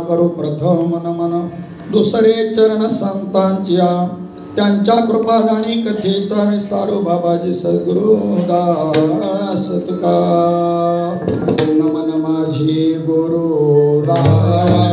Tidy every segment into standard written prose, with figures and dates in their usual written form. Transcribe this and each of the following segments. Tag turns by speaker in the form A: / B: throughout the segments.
A: करू प्रथम नमन दुसरे चरण संतांच्या त्यांच्या कृपादानी कथेचा विस्तारो बाबाजी सद्गुरु दास तुका नमन माझी गुरु राया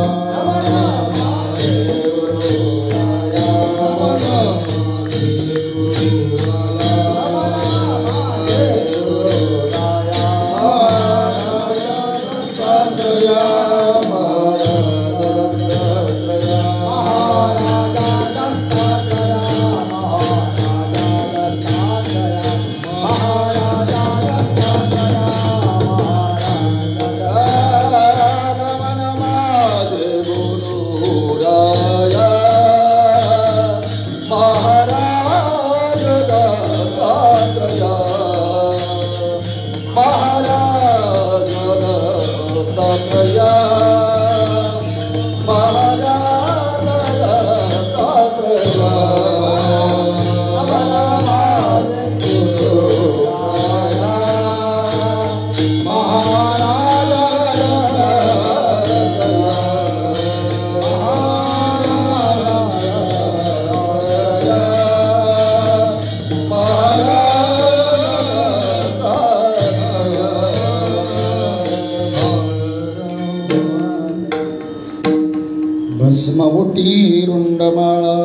A: भस्मवटी रुंडमाळा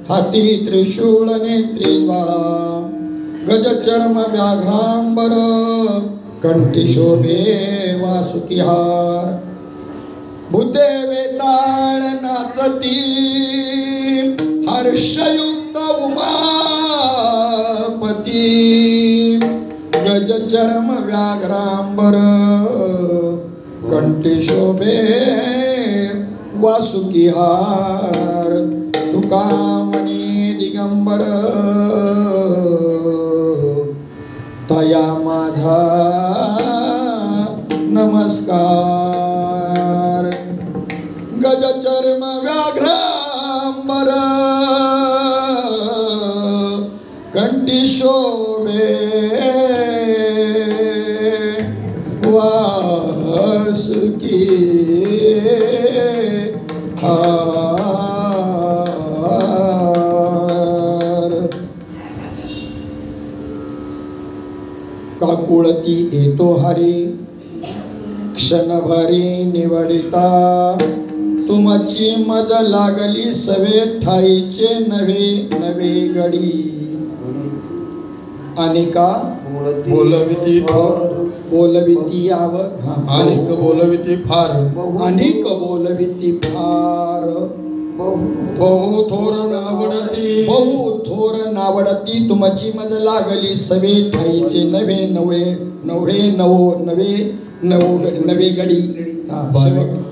A: हाती त्रिशूळ नेत्री ज्वाळा गजचर्म व्याघ्रांबर कंठी शोभे वासुकिहार भूते वेताळ नाचती हर्षयुक्त उमापती गजचर्म व्याघ्रांबर कंठी शोभे वासुकिहार तुकामणी दिगंबर तया माझा नमस्कार गजचर्म व्याघ्रांबर कंठी शोभे वासुकी काकुळती येतो हरी क्षणभरी निवडिता तुमची मज लागली सवे ठाईचे नवे नवे गडी अनिका
B: बोलविती
A: बोलविती आवर
B: अनेक बोलविती फार
A: अनेक बोलविती फार
B: बहु थोर नावडती
A: बहु थोर नावडती तुमची मज लागली सवे ठाईचे नवे नवे नवे नवो नवे नवो नवे गडी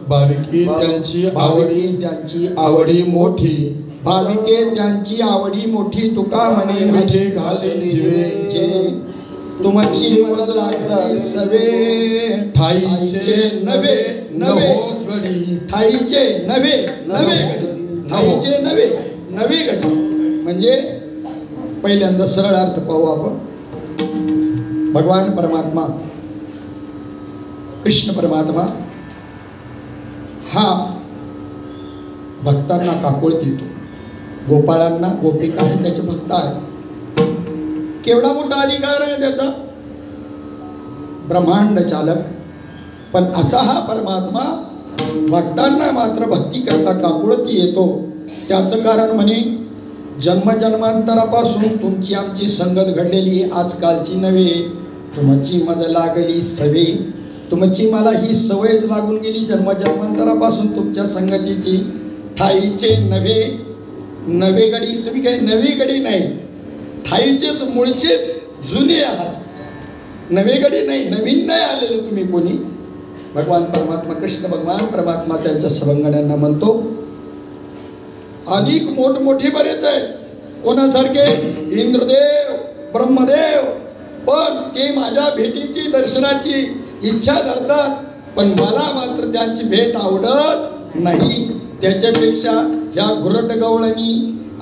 B: भाविके
A: त्यांची आवडी मोठी भाविके त्यांची आवडी मोठी तुका म्हणे
B: मिठे घाले जीवे
A: जे तुमची मज लागली सवे ठाईचे नवे नवे
B: गडी
A: ठाईचे नवे नवे गडी ठाईचे नवे नवे गडी म्हणजे पहिल्यांदा सरळ अर्थ पाहू आपण भगवान परमात्मा कृष्ण परमात्मा हा भक्तांना काकुळ देतो, गोपाळांना गोपिका हे त्याचे भक्त आहे. केवढा मोठा अधिकार आहे त्याचा, ब्रह्मांड चालक. पण असा हा परमात्मा भक्तांना मात्र भक्ती करता काकुळती येतो. त्याचं कारण म्हणे जन्मजन्मांतरापासून तुमची आमची संगत घडलेली आजकालची नव्हे, तुमची मज लागली सवे. तुमची मला ही सवयच लागून गेली जन्मजन्मांतरापासून तुमच्या संगतीची. ठाईचे नवे नवे गडी, तुम्ही काही नवी गडी नाही, ठाईचेच मूळचेच जुने आहात. नवे गडी नाही, नवीन नाही आलेले तुम्ही कोणी. भगवान परमात्मा कृष्ण भगवान परमात्मा त्यांच्या सवंगड्यांना म्हणतो, अधिक मोठमोठे बरेच आहे कोणासारखे, इंद्रदेव ब्रह्मदेव, पण ते माझ्या भेटीची दर्शनाची इच्छा धरतात, पण मला मात्र त्यांची भेट आवडत नाही. त्याच्यापेक्षा ह्या घुरट गवळणी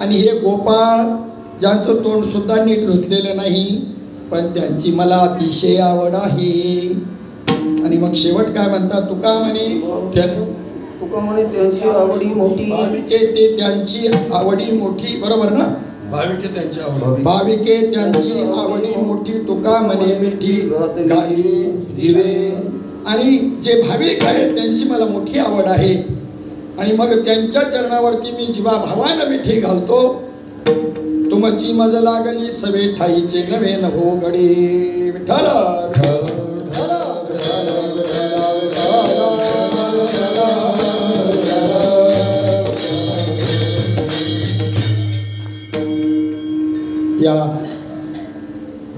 A: आणि हे गोपाळ ज्यांचं तोंड सुद्धा नीट धुतलेलं नाही, पण त्यांची मला अतिशय आवड आहे. आणि मग शेवट काय म्हणतात तुका म्हणे,
C: तुका म्हणे त्यांची आवडी मोठी,
A: भाविके ते त्यांची आवडी मोठी, बरोबर ना,
B: भाविके त्यांची आवड,
A: भाविके त्यांची आवडी मोठी, तुका म्हणे मिठी घाली जिवे. आणि जे भाविक आहेत त्यांची मला मोठी आवड आहे. आणि मग त्यांच्या चरणावरती मी जीवा भावानं मिठी घालतो. तुमची मज लागली सवे ठाईचे नवे नभो गडे. विठ्ठल या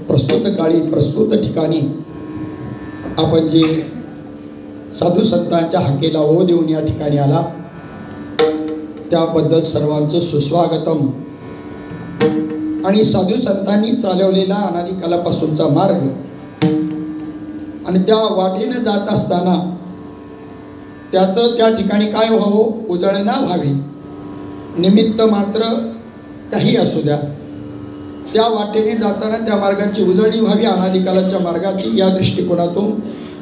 A: प्रस्तुत काळी प्रस्तुत ठिकाणी आपण जे साधू संतांच्या हाकेला हो देऊन या ठिकाणी आला, त्याबद्दल सर्वांचं सुस्वागतम. आणि साधू संतांनी चालवलेला अनादी कालापासूनचा मार्ग आणि त्या वाटेने जात असताना त्याचं त्या ठिकाणी काय व्हावं, उजळणा व्हावी. निमित्त मात्र काही असू द्या, त्या वाटेने जाताना त्या मार्गाची उजळणी व्हावी, अनादिकालाच्या मार्गाची. या दृष्टिकोनातून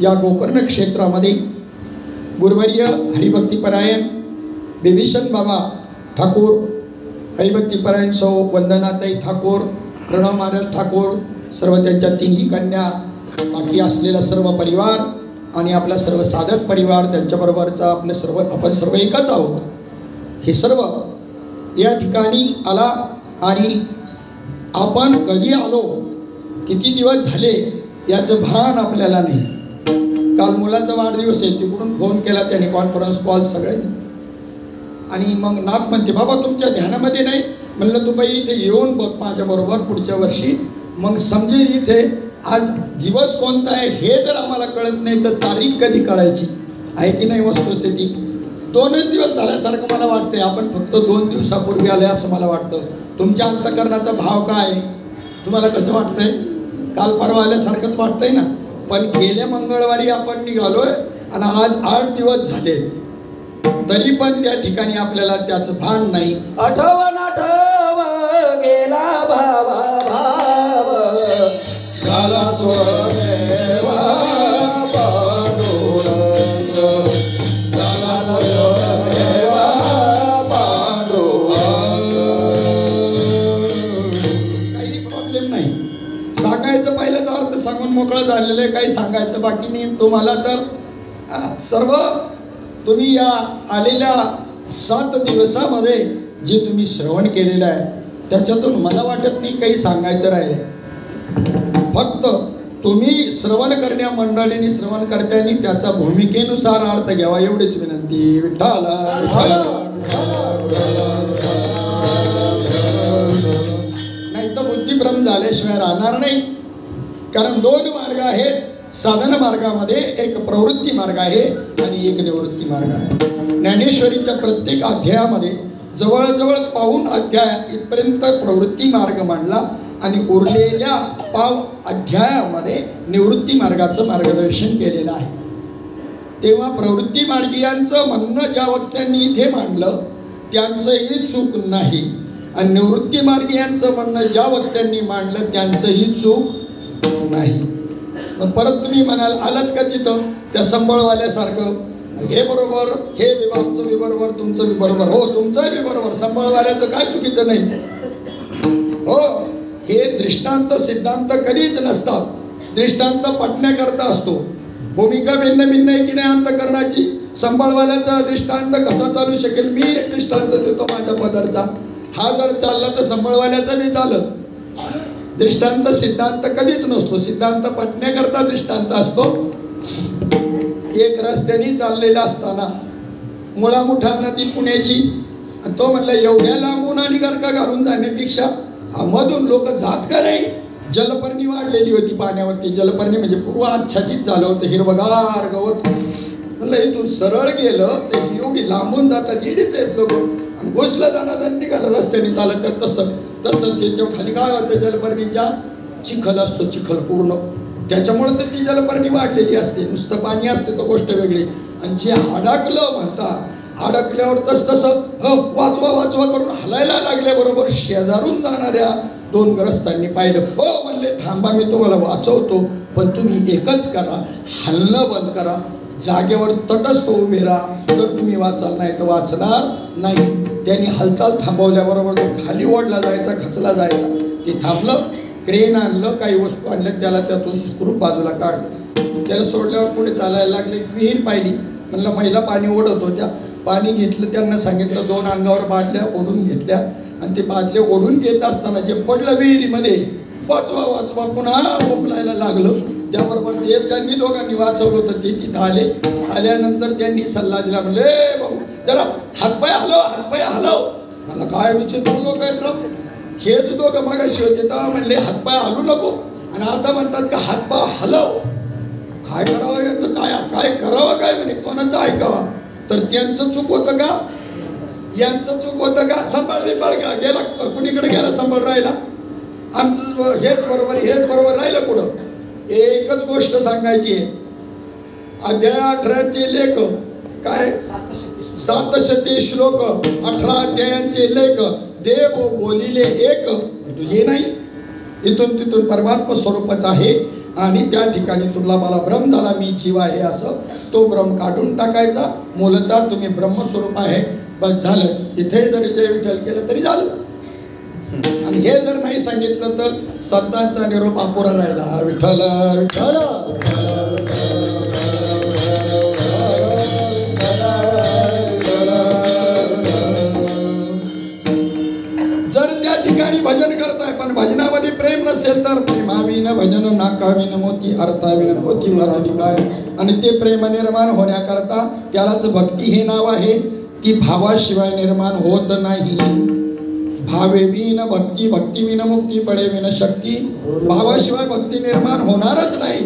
A: या गोकर्ण क्षेत्रामध्ये गुरुवर्य हरिभक्तीपरायण बिभीषण बाबा ठाकूर, हरिभक्तीपरायण सौ वंदनाताई ठाकूर, प्रणव महाराज ठाकूर, सर्व त्यांच्या तिन्ही कन्या, बाकी असलेला सर्व परिवार आणि आपला सर्व साधक परिवार, त्यांच्याबरोबरचा आपण सर्व एकच आहोत. हे सर्व या ठिकाणी आला. आणि आपण कधी आलो, किती दिवस झाले याचं भान आपल्याला नाही. काल मुलाचा वाढदिवस आहे, तिकडून फोन केला त्याने, कॉन्फरन्स कॉल सगळे. आणि मग नाथ म्हणते, बाबा तुमच्या ध्यानामध्ये नाही. म्हणलं तू बाई इथे येऊन बघ माझ्याबरोबर पुढच्या वर्षी, मग समजेल इथे आज दिवस कोणता आहे. हे जर आम्हाला कळत नाही तर तारीख कधी कळायची आहे की नाही. वस्तुस्थिती 2च दिवस झाल्यासारखं मला वाटतंय. आपण फक्त 2 दिवसापूर्वी आले असं मला वाटतं. तुमच्या अंतःकरणाचा भाव काय, तुम्हाला कसं वाटतंय? काल परवा आल्यासारखंच वाटतंय ना. पण गेल्या मंगळवारी आपण निघालोय आणि आज 8 दिवस झाले, तरी पण त्या ठिकाणी आपल्याला त्याचं भान नाही.
C: आठवण आठव गेला भावा भाव झाला स्वदेवा पांडुरंग, झाला स्वदेवा पांडुरंग.
A: काही प्रॉब्लेम नाही. सांगायचं पहिल्याचा अर्थ सांगून मोकळं झालेलं आहे, काही सांगायचं बाकी नाही. तुम्हाला तर सर्व तुम्ही या आलेल्या 7 दिवसामध्ये जे तुम्ही श्रवण केलेलं आहे त्याच्यातून मला वाटत नाही काही सांगायचं राहिलं. फक्त तुम्ही श्रवण करण्या मंडळींनी श्रवण करत्यांनी त्याचा भूमिकेनुसार अर्थ घ्यावा, एवढीच विनंती. विठ्ठल नाही तर बुद्धिभ्रम झाल्याशिवाय राहणार नाही. कारण 2 मार्ग आहेत. साधन मार्गामध्ये एक प्रवृत्ती मार्ग आहे आणि एक निवृत्ती मार्ग आहे. ज्ञानेश्वरीच्या प्रत्येक अध्यायामध्ये जवळजवळ पाऊण अध्याय इथपर्यंत प्रवृत्ती मार्ग मांडला आणि उरलेल्या पाव अध्यायामध्ये निवृत्ती मार्गाचं मार्गदर्शन केलेलं आहे. तेव्हा प्रवृत्ती मार्गीयांचं म्हणणं ज्या वक्त्यांनी इथे मांडलं त्यांचंही चूक नाही, आणि निवृत्ती मार्गीयांचं म्हणणं ज्या वक्त्यांनी मांडलं त्यांचंही चूक नाही. मग परत तुम्ही म्हणाल आलाच का तिथं त्या संबळवाल्यासारखं, हे बरोबर, हे आमचं बी बरोबर, तुमचं बी बरोबर, हो तुमचं बी बरोबर, सांभाळवाल्याचं काय चुकीचं नाही. हो, हे दृष्टांत सिद्धांत कधीच नसतात. दृष्टांत पटण्याकरता असतो. भूमिका भिन्न भिन्न आहे की नाही अंतःकरणाची. सांभाळवाल्याचा दृष्टांत कसा चालू शकेल? मी एक दृष्टांत देतो माझ्या पदरचा, हा जर चालला तर सांभाळवाल्याचा बी चालत. दृष्टांत सिद्धांत कधीच नसतो. सिद्धांत पटण्याकरता दृष्टांत असतो. एक रस्त्याने चाललेला असताना मुळामुठा नदी पुण्याची, आणि तो म्हणला एवढ्या लांबून आणि गरका घालून जाण्यापेक्षा मधून लोक जात का नाही. जलपर्णी वाढलेली होती पाण्यावरती. जलपर्णी म्हणजे पूर्व आच्छादित झालं होतं, हिरवगार गवत. म्हणलं इथून सरळ गेलं तर एवढी लांबून जातात, एडीच आहेत लोक. आणि घुसलं जाणार निघालं रस्त्याने चालत. तर तसं त्याच्या खाली काय होतं, जलपर्णीच्या चिखल असतो, चिखल पूर्ण. त्याच्यामुळे तर ती जलपर्णी वाढलेली असते. नुसतं पाणी असते तो गोष्ट वेगळी. आणि जे अडकलं म्हणता, अडकल्यावर तसं वाचवा वाचवा करून हलायला लागल्याबरोबर शेजारून जाणाऱ्या 2 ग्रस्तांनी पाहिलं. हो म्हणले, थांबा मी तुम्हाला वाचवतो, पण तुम्ही एकच करा, हलणं बंद करा, जागेवर तटस्थ उभे राहा, तर तुम्ही वाचाल, नाही तर वाचणार नाही. त्यांनी हालचाल थांबवल्याबरोबर तो खाली ओढला जायचा, खचला जायचा. ते थांबलं, क्रेन आणलं, काही वस्तू आणल्या, त्याला त्यातून सुखरूप बाजूला काढलं. त्याला सोडल्यावर पुढे चालायला लागले. विहीर पाहिली. म्हणलं महिला पाणी ओढत होत्या, पाणी घेतलं. त्यांना सांगितलं 2 अंगावर बादल्या ओढून घेतल्या. आणि ते बादले ओढून घेत असताना जे पडलं विहिरीमध्ये, वाचवा वाचवा पुन्हा बोंबलायला लागलं. त्याबरोबर ते ज्यांनी दोघांनी वाचवलं होतं ते तिथं आले. आल्यानंतर त्यांनी सल्ला दिला, म्हणले भाऊ जरा हातपाय हलव, हातपाय हलव. मला काय विचित्र लोक आहेत राव. हेच दोघं मागाशी होते तेव्हा म्हणले हातपाय हलू नको, आणि आता म्हणतात का हातपाय हलव. काय करावं यांचं, काय करावं, काय म्हणे कोणाचं ऐकावं. तर त्यांचं चूक होतं का, यांचं चूक होतं का? सांभाळ बिंबाळ गेला कुणीकडे गेला, सांभाळ राहिला. आमचं हेच बरोबर राहिलं कुठं. एकच गोष्ट सांगायची आहे. अध्याय 18चे लेख काय, 700 श्लोक, 18 अध्यायांचे लेख. देव बोलिले एक, तुझे नाही. इथून तिथून परमात्मा स्वरूपच आहे. आणि त्या ठिकाणी तुला मला भ्रम झाला, मी जीव आहे असं, तो भ्रम काढून टाकायचा. मूलतः तुम्ही ब्रह्मस्वरूप आहे, बस झालं. इथे जरी जय विठ्ठल केलं तरी झालं. आणि हे जर नाही सांगितलं तर संतांचा निरोप अपुरा राहिला. विठ्ठल विठ्ठल. जर त्या ठिकाणी भजन करताय पण भजनामध्ये प्रेम नसेल तर प्रेमाविन भजन नाकाविन मोती, अर्थाविन पोथी वाचली काय. आणि ते प्रेम निर्माण होण्याकरता त्यालाच भक्ती हे नाव आहे. ती भावाशिवाय निर्माण होत नाही. भावे विन भक्ती, भक्ती विन मुक्ती, पडे विन शक्ती. भावाशिवाय भक्ती निर्माण होणारच नाही.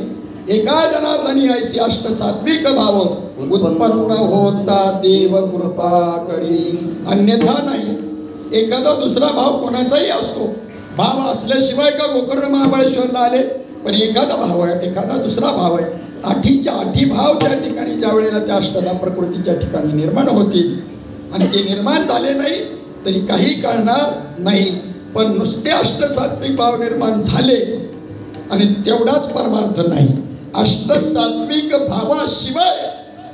A: एका जनार्दनी ऐसी अष्ट सात्विक भाव उत्पन्न होता देव कृपा करी, अन्यथा नाही. एखादा दुसरा भाव कोणाचाही असतो. भाव असल्याशिवाय का गोकर्ण महाबळेश्वरला आले, पण एखादा भाव आहे, एखादा दुसरा भाव आहे. 8च्या 8 भाव त्या ठिकाणी ज्या वेळेला त्या अष्टदा प्रकृतीच्या ठिकाणी निर्माण होतील. आणि ते निर्माण झाले नाही तरी काही कळणार नाही. पण नुसते अष्टसात्विक भाव निर्माण झाले आणि तेवढाच परमार्थ नाही. अष्टसात्विक भावाशिवाय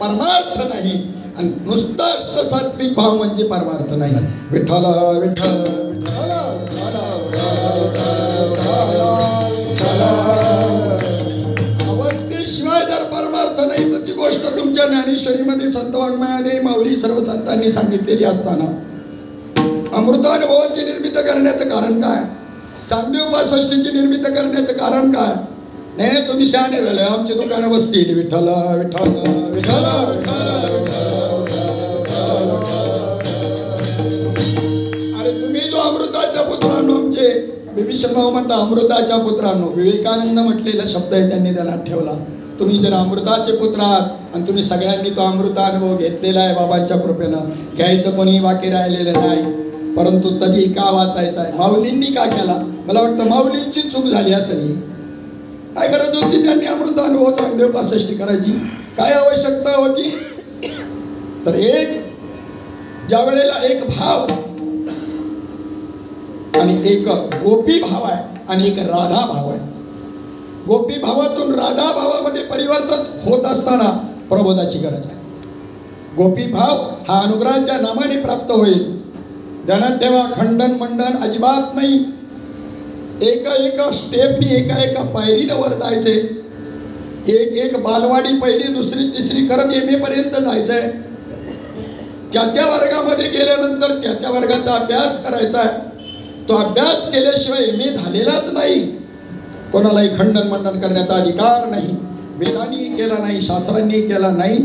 A: परमार्थ नाही. आणि नुसतं अष्टसात्विक भाव म्हणजे परमार्थ नाही. विठ्ठल विठ्ठल अवस्थेशिवाय जर परमार्थ नाही तर ती गोष्ट तुमच्या ज्ञानेश्वरीमध्ये, संतवाङ्मयामध्ये माऊली सर्व संतांनी सांगितलेली असताना अमृतानुभवाची निर्मिती करण्याचं कारण काय? चांगदेव 65ची निर्मिती करण्याचं कारण काय? नाही तुम्ही शहाणे झाले, आमची दुकानं बसतील. विठ्ठल विठ्ठल विठ्ठल. अरे तुम्ही जो अमृताच्या पुत्रांनो, आमचे विभीषण भाऊ म्हणता अमृताच्या पुत्रांनो. विवेकानंद म्हटलेला शब्द आहे त्यांनी त्यांना ठेवला. तुम्ही जर अमृताचे पुत्र आहात आणि तुम्ही सगळ्यांनी तो अमृतानुभव घेतलेला आहे बाबांच्या कृपेनं, घ्यायचं कोणी बाकी राहिलेलं नाही. परंतु तधी का वाचायचा आहे? माऊलींनी का केला? मला वाटतं माऊलींची चूक झाली असं. काय करत होती त्यांनी अमृतानुभव चांगदेव 65 करायची? काय आवश्यकता होती? तर एक ज्या वेळेला एक भाव आणि एक गोपी भाव आहे आणि एक राधा भाव आहे. गोपी भावातून राधा भावामध्ये परिवर्तन होत असताना प्रबोधाची गरज आहे. गोपीभाव हा अनुग्रहाच्या नामाने प्राप्त होईल. ध्यानात ठेवा, खंडन मंडन अजिबात नाही. एका एका स्टेपनी एका एका पायरीनं वर जायचे. एक एक बालवाडी पहिली दुसरी तिसरी करत MA पर्यंत जायचंय. त्या वर्गामध्ये गेल्यानंतर त्या वर्गाचा अभ्यास करायचा आहे. तो अभ्यास केल्याशिवाय MA झालेलाच नाही. कोणालाही खंडन मंडन करण्याचा अधिकार नाही. वेदांनी केला नाही, शास्त्रांनी केला नाही.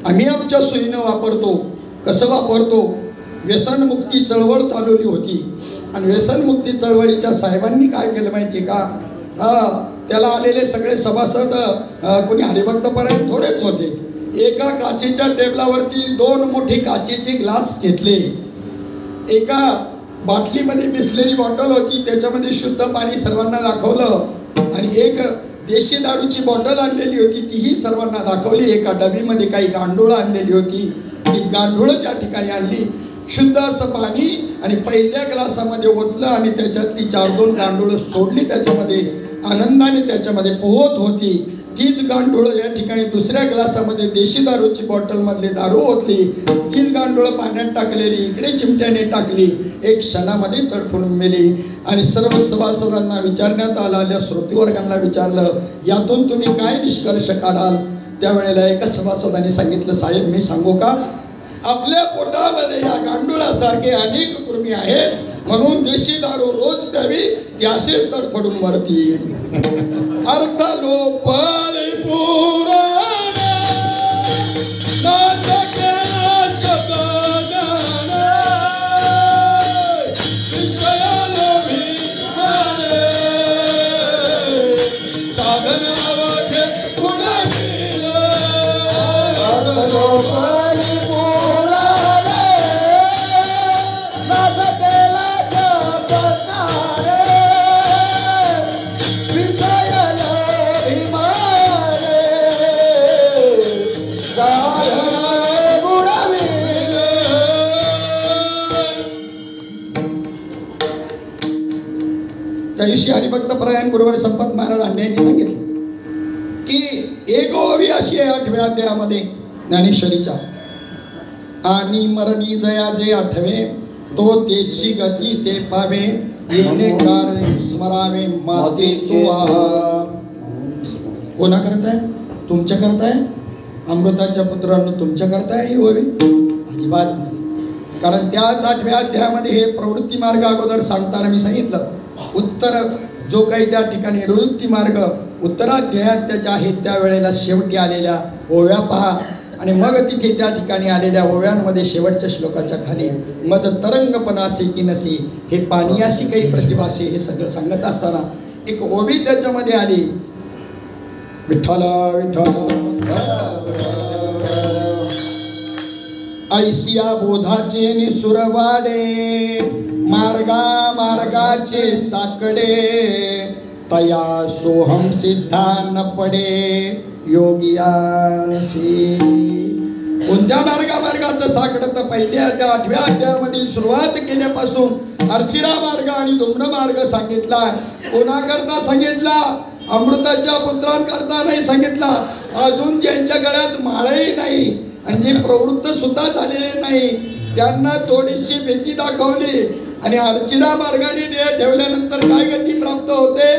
A: आम्ही आमच्या सोयीनं वापरतो. कसं वापरतो? व्यसनमुक्ती चळवळ चालवली होती आणि व्यसनमुक्ती चळवळीच्या साहेबांनी काय केलं माहिती आहे का? त्याला आलेले सगळे सभासद कोणी हरिभक्तपरायण थोडेच होते. एका काचेच्या टेबलावरती 2 मोठी काचेचे ग्लास घेतले. एका बाटलीमध्ये बिसलेरी बॉटल होती, त्याच्यामध्ये शुद्ध पाणी सर्वांना दाखवलं आणि एक देशी दारूची बॉटल आणलेली होती, तीही सर्वांना दाखवली. एका डबीमध्ये काही गांडूळं आणलेली होती, ती गांडूळं त्या ठिकाणी आणली. शुद्ध असं पाणी आणि पहिल्या ग्लासामध्ये ओतलं आणि त्याच्यातली 4-2 गांडूळं सोडली. त्याच्यामध्ये आनंदाने त्याच्यामध्ये पोहत होती. तीच गांडूळं या ठिकाणी दुसऱ्या ग्लासामध्ये देशी दारूची बॉटलमधली दारू ओतली. तीच गांडूळं पाण्यात टाकलेली इकडे चिमट्याने टाकली. एक क्षणामध्ये तडफडून मेली. आणि सर्व सभासदांना विचारण्यात आलेल्या श्रोतीवर्गांना विचारलं, यातून तुम्ही काय निष्कर्ष काढाल? त्यावेळेला एका सभासदाने सांगितलं, साहेब मी सांगू का? आपल्या पोटामध्ये या गांडुळासारखे अनेक कृमी आहेत, म्हणून देशी दारू रोज प्यावी, ती असेच तडफडून वरती. अर्थ लोपले पुराण नाशक नाशक ज्ञान विषय लोभी माने साधन अवघे गुणशील. अर्थ लोपले पुराण नाशक नाशक ज्ञान विषय लोभी माने साधन गुणशील. त्या दिवशी हरिभक्तपरायण गुरुवर संपत महाराज यांनी सांगितलं की एकोवी अशी आहे 8व्या अध्यायामध्ये ज्ञानेश्वरीच्या. आणि मरणी जया जे आठवे तो तेची गती ते पावे येणे कारणे स्मरावे माते तुवा. कोणा करताय? तुमच्या करताय? अमृताच्या पुत्रांनो तुमच्या करताय ही ओवी? अजिबात नाही. कारण त्याच 8व्या अध्यायामध्ये हे प्रवृत्ती मार्ग अगोदर सांगताना मी सांगितलं, उत्तर जो काही त्या ठिकाणी प्रवृत्ती मार्ग उत्तराध्यायात त्याच्या आहेत त्यावेळेला शेवटी आलेल्या ओव्या पहा आणि मग तिथे त्या ठिकाणी आलेल्या ओव्यांमध्ये शेवटच्या श्लोकाच्या खाली मज तरंगपणासे की नसे हे पानियाशी काही प्रतिभासे हे सगळं सांगत असताना एक ओवी त्याच्यामध्ये आली, विठ्ठल विठ्ठल ऐसिया बोधाचे निसुरवाडे मार्गा मार्गाचे साकडे तया सोहम सिद्धा न पडे योगियासी. कोणत्या मार्गाचं साकडं? तर पहिल्या त्या 8व्या अध्यायामध्ये सुरुवात केल्यापासून अर्चिरा मार्ग आणि दुम्र मार्ग सांगितला. कोणाकरता सांगितला? अमृताच्या पुत्रांकरता नाही सांगितला. अजून ज्यांच्या गळ्यात माळही नाही आणि जे प्रवृत्त सुद्धा झालेले नाही त्यांना थोडीशी भीती दाखवली आणि अर्चिरा मार्गाने देह ठेवल्यानंतर काय गती प्राप्त होते?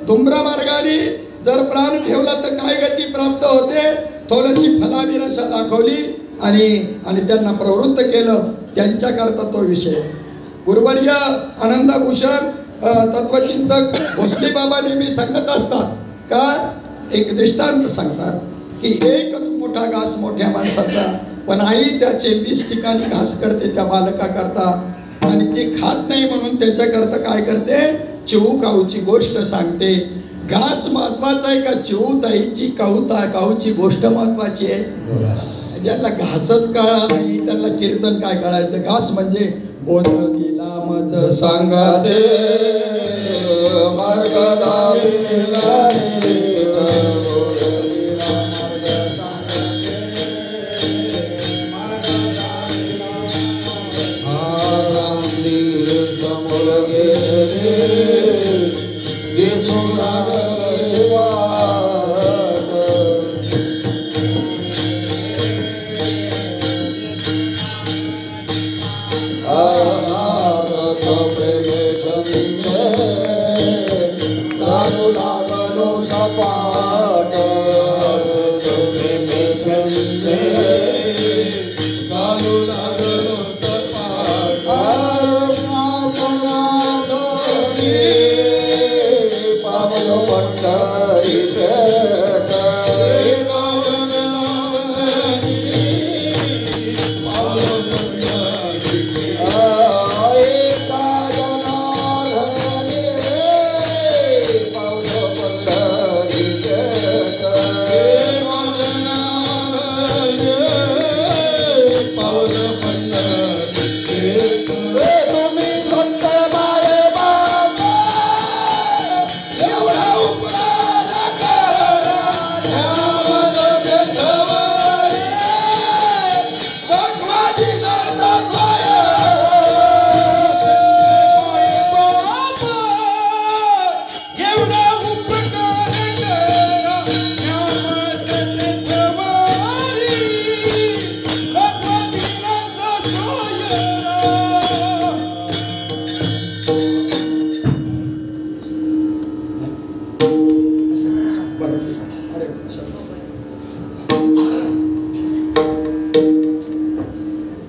A: दुम्र मार्गाने जर प्राण ठेवला तर काय गती प्राप्त होते? थोडीशी फलाभिलाषा दाखवली आणि त्यांना प्रवृत्त केलं. त्यांच्याकरता तो विषय. गुरुवर्य आनंदभूषण तत्वचिंतक भोसले बाबा नेहमी सांगत असतात का, एक दृष्टांत सांगतात की एकच मोठा घास मोठ्या माणसाचा, पण आई त्याचे 20 ठिकाणी घास करते त्या बालका करता आणि ते खात नाही म्हणून त्याच्याकरता काय करते? चिऊ काऊची गोष्ट सांगते. घास महत्वाचा आहे का चिऊ ताईची काऊची गोष्ट महत्वाची आहे? ज्यांना घासच कळला नाही त्यांना कीर्तन काय कळायचं? घास म्हणजे बोध दिला मज सांगा दे मार्ग दाविला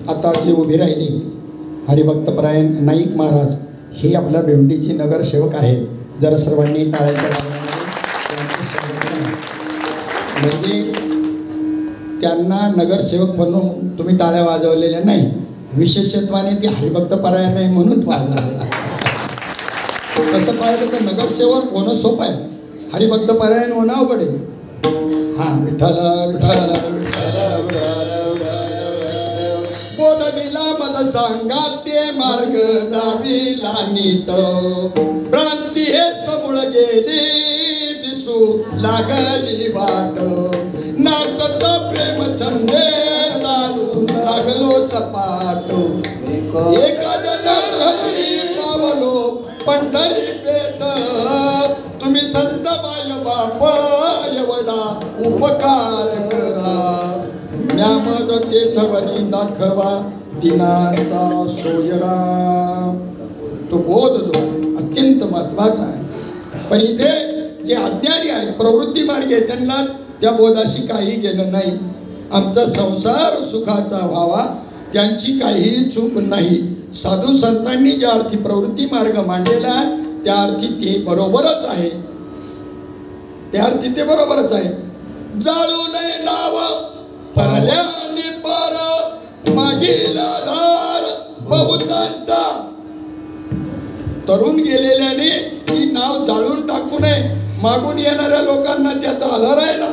A: आता जे उभे राहिले हरिभक्तपरायण नाईक महाराज हे आपल्या भेवंडीचे नगरसेवक आहेत. जरा सर्वांनी टाळ्याच्या गजरामध्ये त्यांचे स्वागत करा. म्हणजे त्यांना नगरसेवक म्हणून तुम्ही टाळ्या वाजवलेल्या नाही, विशेषत्वाने ते हरिभक्तपरायण नाही म्हणून वाजवले. तसं पाहिलं तर नगरसेवक होणं सोपं आहे, हरिभक्तपरायण होणं अवघड आहे. हां, विठ्ठल विठ्ठल बोध दिला मज सांगा ते मार्ग दाविला नीट, भ्रांती हे समूळ गेली दिसू लागली वाट, नाचत प्रेम छंदे चालू लागलो सपाट, एका जनार्दनी पावलो पंढरी पेट, तुम्ही संत बाय बाप एवढा उपकार करा, न्यामज तीर्थवरी दाखवा दिनाचा सोयरा. तो बोध जो अत्यंत महत्वाचा आहे. पण इथे जे अज्ञानी आहे, प्रवृत्ती मार्गी आहे, त्यांना त्या बोधाशी काही गेलं नाही. आमचा संसार सुखाचा व्हावा त्यांची काहीही चूक नाही. साधू संतांनी ज्या अर्थी प्रवृत्ती मार्ग मांडलेला आहे त्या अर्थी ते बरोबरच आहे, त्या अर्थी ते बरोबरच आहे. जाळू नये नाव परल्याने पार मागील आधार बहुतांचा, तरुण गेलेल्याने ही नाव जाळून टाकू नये. मागून येणाऱ्या लोकांना त्याचा आधार आहे ना,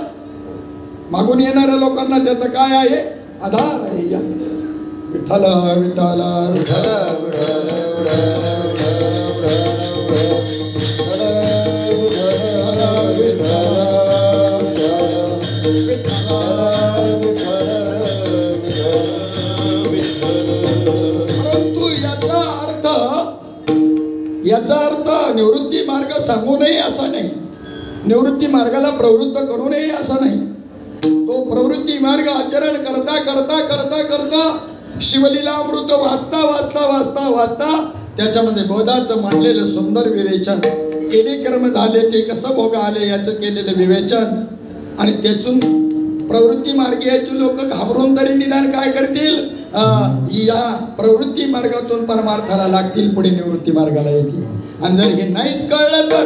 A: मागून येणाऱ्या लोकांना त्याचा काय आहे, आधार आहे. या विठ्ठल विठ्ठल परंतु याचा अर्थ निवृत्ती मार्ग सांगू नये असा नाही, निवृत्ती मार्गाला प्रवृत्त करू नये असा नाही. तो प्रवृत्ती मार्ग आचरण करता करता करता करता शिवलीला अमृत वाचता वाचता वाचता वाचता त्याच्यामध्ये बोधाचं मांडलेलं सुंदर विवेचन, केले कर्म झाले ते कसं भोग आले याचं केलेलं विवेचन, आणि त्यातून प्रवृत्ती मार्गी याची लोक घाबरून तरी निदान काय करतील, या प्रवृत्ती मार्गातून परमार्थाला लागतील, पुढे निवृत्ती मार्गाला येतील. आणि जर हे नाहीच कळलं तर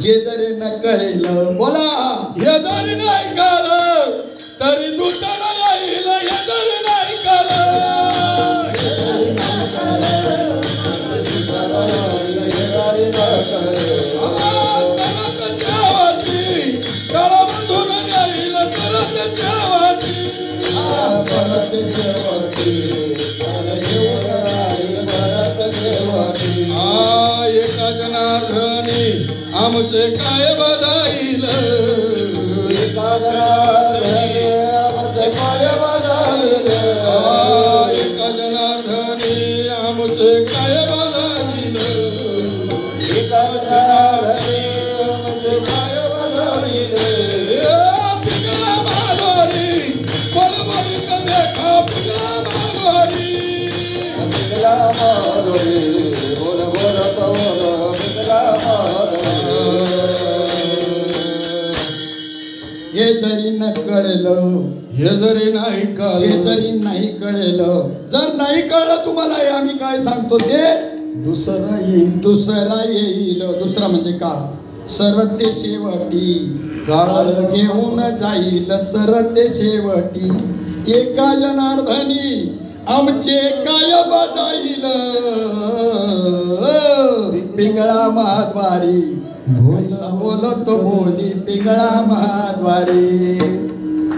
A: हे जरी न कळलं, बोला
B: हे जरी नाही कळलं तरी दुसरा येईल, हे जरी नाही कळलं, एका जनार्दनी आमचे काय बजाईल, एका जनार्दनी आमचे काय बजाईल, एका जनार्दनी आमचे काय बजाईल, एका जनार्दनी आमचे काय बजाईल, पिंगला माधोरी बोलबोली देखा, पिंगला माधोरी, पिंगला माधोरी बोल बोल बोल, पिंगला माधोरी.
A: हे जरी न कळलं,
B: हे जरी नाही
A: हे
B: कळलं,
A: जरी नाही कळलं, जर नाही कळलं तुम्हाला हे आम्ही काय सांगतो ते
B: दुसरा येईल,
A: दुसरा येईल. दुसरा म्हणजे का, सरते शेवटी काळ घेऊन जाईल, सरते शेवटी एका जनार्दनी आमचे काय बजाईल, पिंगळा महाद्वारी भोईसा बोलतो बोली, पिंगळा महाद्वारी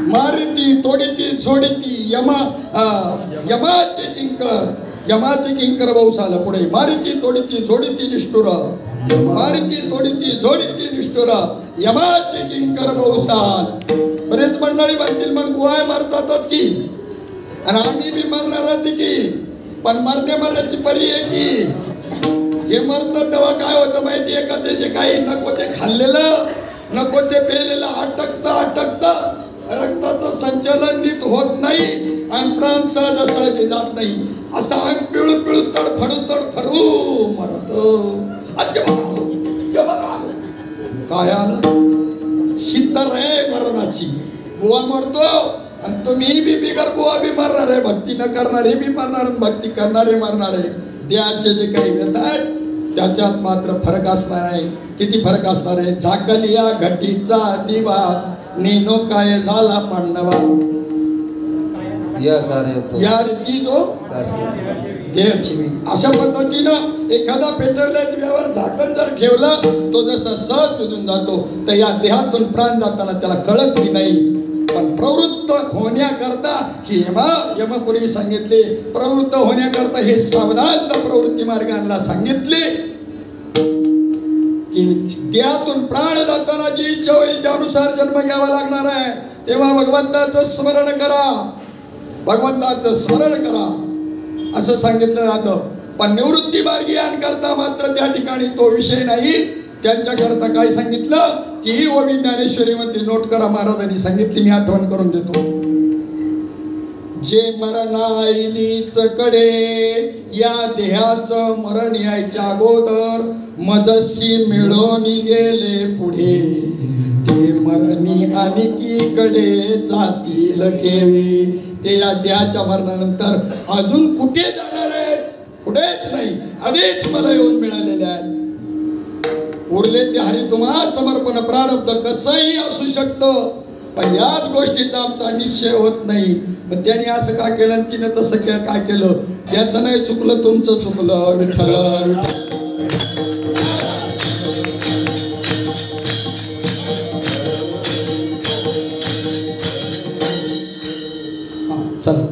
A: मारती तोडती छोडती यमाचे किंकर, यमाचे किंकर भाऊस आलं पुढे, मारती तोडती झोडती निष्ठुर, मारती तोडती झोडती निष्ठुर यमाचे किंकर भाऊसाल. बरेच मंडळी म्हणतील मग गुहाय मारतातच की, आणि आम्ही बी मरणारच की, पण मरण्याची परी आहे की. हे मरतं तेव्हा काय होतं माहिती आहे का, त्याचे काही नको ते खाल्लेलं नको ते पेलेलं अटकतं अटकतं, रक्ताचं संचलन नीट होत नाही आणि प्राण सहजासहजी जात नाही, असं अंग पिळू पिळू तडफडू तडफडू मरत. काय आलं ही तर आहे मरणाची. बुवा मरतो आणि तुम्ही बी बिगर बुवा बी मरणार आहे, भक्ती न करणारे बी मरणार आणि भक्ती करणारे मरणार आहे. देहाचे जे काही व्यथ आहेत त्याच्यात मात्र फरक असणार आहे. किती फरक असणार आहे? झाकलिया घटीचा दिवा नेनो काय झाला पांडवा, या रीती जो देह ठेवी. अशा पद्धतीनं एखादा पेटरल्या दिव्यावर झाकण जर ठेवलं तो जसं सहज विझून जातो, तर या देहातून प्राण जाताना त्याला कळत की नाही. पण प्रवृत्त होण्याकरता ही यमपुरी सांगितले, प्रवृत्त होण्याकरता हे सावधान प्रवृत्ती मार्गांना सांगितले की देहातून प्राण जाताना जी इच्छा होईल त्यानुसार जन्म घ्यावा लागणार आहे. तेव्हा भगवंताचं स्मरण करा, भगवंताचं स्मरण करा असं सांगितलं जातं. पण निवृत्ती मार्गीयांकरता मात्र त्या ठिकाणी तो विषय नाही. त्यांच्याकरता काय सांगितलं की ही ओवी ज्ञानेश्वरीमधली नोट करा, महाराजांनी सांगितली, मी आठवण करून देतो. जे मरणाईलीच कडे या देहाचं मरण यायच्या अगोदर मजसी मिळून गेले पुढे, ते मरणी आणखीकडे जातील केवी. ते या देहाच्या मरणानंतर अजून कुठे जाणार आहेत? कुठेच नाही, आधीच मला येऊन मिळालेले आहेत. उरले ते हरी तुम्हा समर्पण. प्रारब्ध कसंही असू शकतं, पण याच गोष्टीचा आमचा निश्चय होत नाही. मग त्याने असं का केलं आणि तिनं तसं काय केलं? त्याचं नाही चुकलं, तुमचं चुकलं. विठ्ठल चला,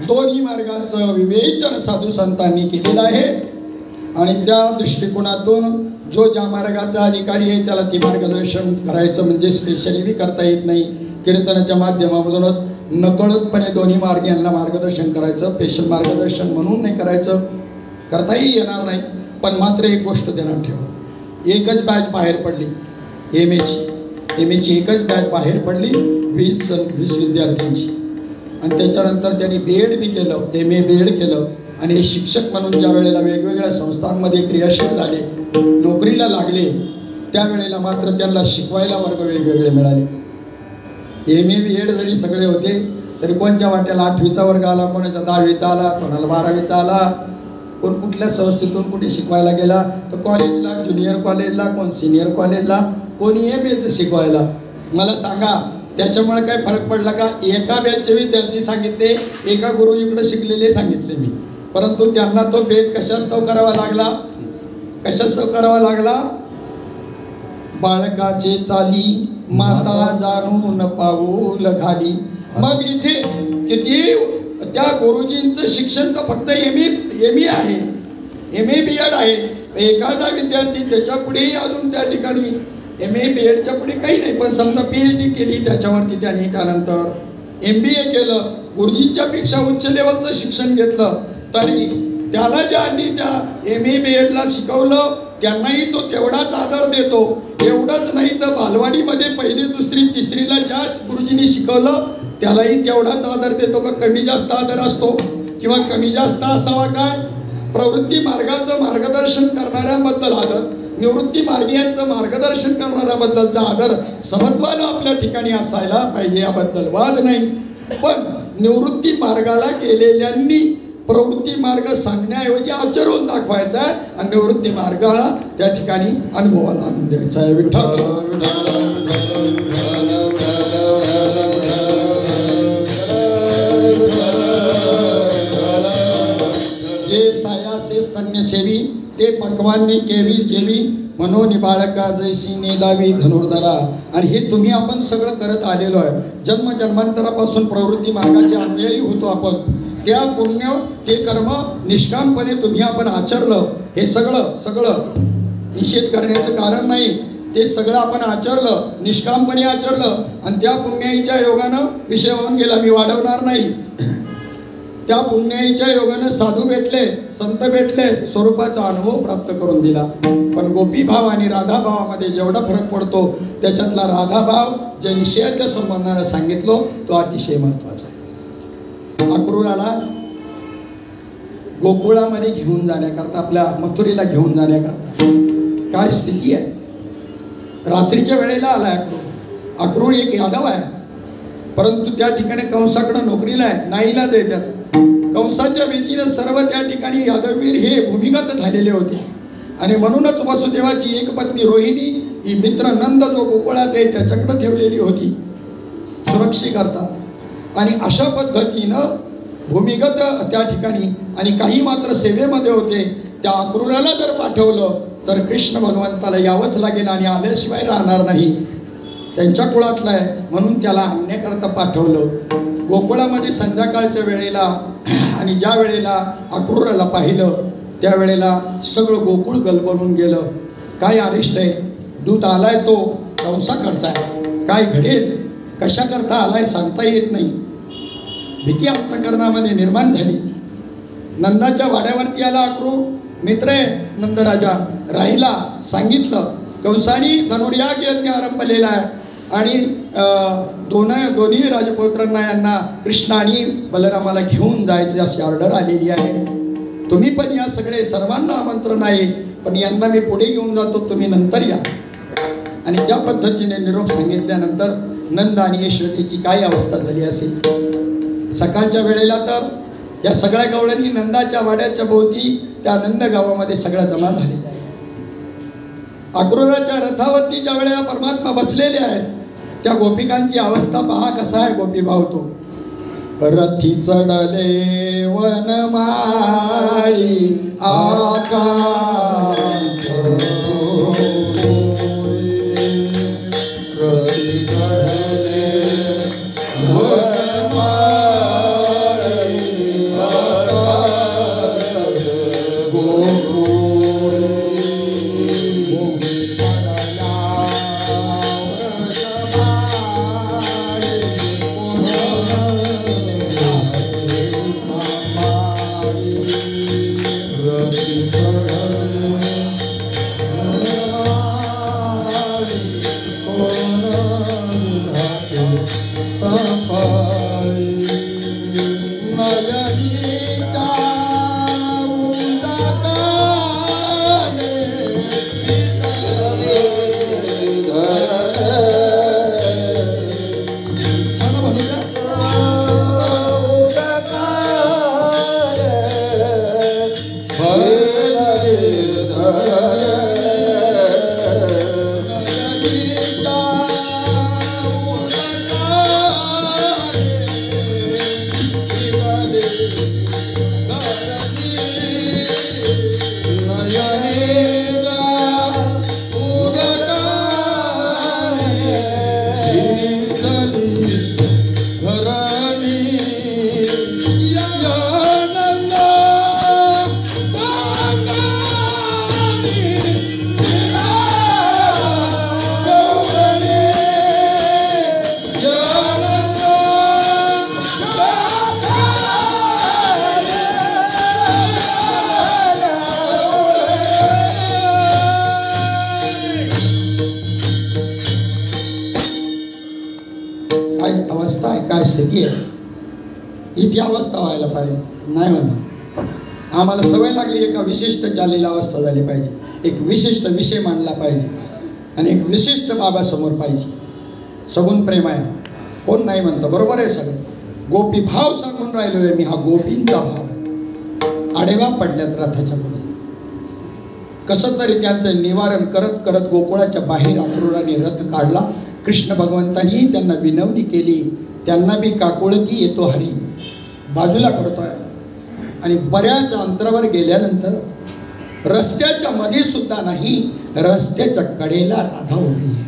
A: दोन्ही मार्गाचं विवेचन साधू संतांनी केलेलं आहे. आणि त्या दृष्टिकोनातून जो ज्या मार्गाचा अधिकारी आहे त्याला ती मार्गदर्शन करायचं म्हणजे स्पेशली बी करता येत नाही. कीर्तनाच्या माध्यमामधूनच नकळतपणे दोन्ही मार्गांना मार्गदर्शन करायचं, स्पेशल मार्गदर्शन म्हणून नाही करायचं, करताही येणार नाही. पण मात्र एक गोष्ट ध्यानात ठेवा, एकच बॅच बाहेर पडली एम एची एकच बॅच बाहेर पडली 20 विद्यार्थ्यांची. आणि त्याच्यानंतर त्यांनी BEd बी केलं, MA BEd केलं. आणि हे शिक्षक म्हणून ज्या वेळेला वेगवेगळ्या संस्थांमध्ये क्रियाशील झाले, नोकरीला लागले, त्यावेळेला मात्र त्यांना शिकवायला वर्ग वेगवेगळे मिळाले. MA BEd जरी सगळे होते तरी कोणत्या वाट्याला 8वीचा वर्ग आला, कोणाचा 10वीचा आला, कोणाला 12वीचा आला, कोण कुठल्या संस्थेतून कुठे शिकवायला गेला, तर कॉलेजला, ज्युनियर कॉलेजला, कोण सिनियर कॉलेजला, कोणी MAचं शिकवायला. मला सांगा त्याच्यामुळे काय फरक पडला का? एका बॅचचे विद्यार्थी सांगितले, एका गुरुजीकडे शिकलेले सांगितले मी, परंतु त्यांना तो भेद कशास्तव करावा लागला? कशास्तव करावा लागला? बाळकाचे चाली माता जाणून पाऊल घाली. मग इथे किती त्या गुरुजींचं शिक्षण तर फक्त MA आहे, MA BEd आहे. एखादा विद्यार्थी त्याच्या पुढेही अजून त्या ठिकाणी MA BEdच्या पुढे काही नाही, पण समजा PhD केली त्याच्यावरती त्याने, त्यानंतर MBA केलं, गुरुजींच्या पेक्षा उच्च लेवलचं शिक्षण घेतलं, तरी त्याला ज्यांनी त्या MA BEdला शिकवलं त्यांनाही तो तेवढाच आदर देतो. एवढंच नाही तर बालवाडीमध्ये 1ली, 2री, 3रीला ज्या गुरुजींनी शिकवलं त्यालाही तेवढाच आदर देतो का कमी जास्त आदर असतो? किंवा कमी जास्त असावा काय? प्रवृत्ती मार्गाचं मार्गदर्शन करणाऱ्यांबद्दल आदर, निवृत्ती मार्गीयांचं मार्गदर्शन करणाऱ्याबद्दलचा आदर समत्वानं आपल्या ठिकाणी असायला पाहिजे, याबद्दल वाद नाही. पण निवृत्ती मार्गाला गेलेल्यांनी प्रवृत्ती मार्ग सांगण्याऐवजी आचरून दाखवायचा आहे आणि निवृत्ती मार्गाला त्या ठिकाणी अनुभवाला आणून द्यायचा आहे. विठ्ठल जे सायासे स्तन्यसेवी ते पक्वांनी केवी जेवी म्हणून बाळका जैसी नेदावी धनुर्धरा. आणि हे तुम्ही आपण सगळं करत आलेलो आहे. जन्मजन्मांतरापासून प्रवृत्ती मार्गाचे अनुयायी होतो आपण. त्या पुण्य ते कर्म निष्कामपणे तुम्ही आपण आचरलं, हे सगळं निषेध करण्याचं कारण नाही, ते सगळं आपण आचरलं, निष्कामपणे आचरलं आणि त्या पुण्याईच्या योगानं विषय होऊन गेला. मी वाढवणार नाही. त्या पुण्याईच्या योगानं साधू भेटले, संत भेटले, स्वरूपाचा अनुभव प्राप्त करून दिला. पण गोपी भाव आणि राधा भावामध्ये जेवढा फरक पडतो त्याच्यातला राधा भाव जे निश्चयाच्या संबंधाने सांगितलो तो अतिशय महत्त्वाचा आहे. अक्रूराला गोकुळामध्ये घेऊन जाण्याकरता, आपल्या मथुरेला घेऊन जाण्याकरता काय स्थिती आहे? रात्रीच्या वेळेला आला अक्रूर. अक्रूर एक यादव आहे, परंतु त्या ठिकाणी कंसाकडे नोकरीला आहे, नाईलाज आहे त्याचा. कंसाच्या भीतीनं सर्व त्या ठिकाणी यादववीर हे भूमिगत झालेले होते. आणि म्हणूनच वसुदेवाची एक पत्नी रोहिणी ही मित्र नंद जो गोकुळात आहे त्याच्याकडे ठेवलेली होती सुरक्षेकरता. आणि अशा पद्धतीनं भूमिगत त्या ठिकाणी आणि काही मात्र सेवेमध्ये होते. त्या अक्रूराला जर पाठवलं तर कृष्ण भगवंताला यावंच लागेल आणि आल्याशिवाय राहणार नाही. त्यांच्या कुळातला आहे म्हणून त्याला आणण्याकरता पाठवलं. गोकुळामध्ये संध्याकाळच्या वेळेला आणि ज्या वेळेला अक्रूराला पाहिलं त्यावेळेला सगळं गोकुळ गलबलून गेलं. काय अरिष्ट आहे, दूत आलाय तो कंसाकडचा आहे, काय घडेल कशाकरता आलाय सांगता येत नाही. भीती अंतःकरणामध्ये निर्माण झाली. नंदाच्या वाड्यावरती आला अक्रूर, मित्र आहे नंदराजा, राहिला. सांगितलं कंसानी धनुर्याग यज्ञ आरंभलेला आहे आणि दोन्ही राजपुत्रांना यांना कृष्ण आणि बलरामाला घेऊन जायचे अशी ऑर्डर आलेली आहे. तुम्ही पण या सगळे सर्वांना आमंत्रण आहे, पण यांना मी पुढे घेऊन जातो, तुम्ही नंतर या. आणि त्या पद्धतीने निरोप सांगितल्यानंतर नंद आणि यशोदेची काय अवस्था झाली असेल. सकाळच्या वेळेला तर या सगळ्या गवळणी नंदाच्या वाड्याच्या भोवती त्या नंद गावामध्ये सगळ्या जमा झालेल्या आहेत. अक्रूराच्या रथावरती ज्या वेळेला परमात्मा बसलेले आहेत त्या गोपिकांची अवस्था पहा कसा आहे. गोपी भाव तो रथी चढले वनमाळी आकांत रथी चढले इथे अवस्था व्हायला पाहिजे नाही म्हणा. आम्हाला सवय लागली एका विशिष्ट चालीला अवस्था झाली पाहिजे, एक विशिष्ट विषय मांडला पाहिजे आणि एक विशिष्ट बाबासमोर पाहिजे. सगुण प्रेम आहे कोण नाही म्हणतं, बरोबर आहे सगळं. गोपी भाव सांगून राहिलो आहे मी, हा गोपींचा भाव आहे. आडेवा पडल्यात रथाच्या पुढे. कसं तरी त्यांचं निवारण करत करत गोकुळाच्या बाहेर अक्रूराने रथ काढला. कृष्ण भगवंतांनी त्यांना विनवणी केली, त्यांना बी काकुळकी येतो हरी बाजूला करतोय. आणि बऱ्याच अंतरावर गेल्यानंतर रस्त्याच्या मध्ये सुद्धा नाही, रस्त्याच्या कडेला राधा उभी आहे.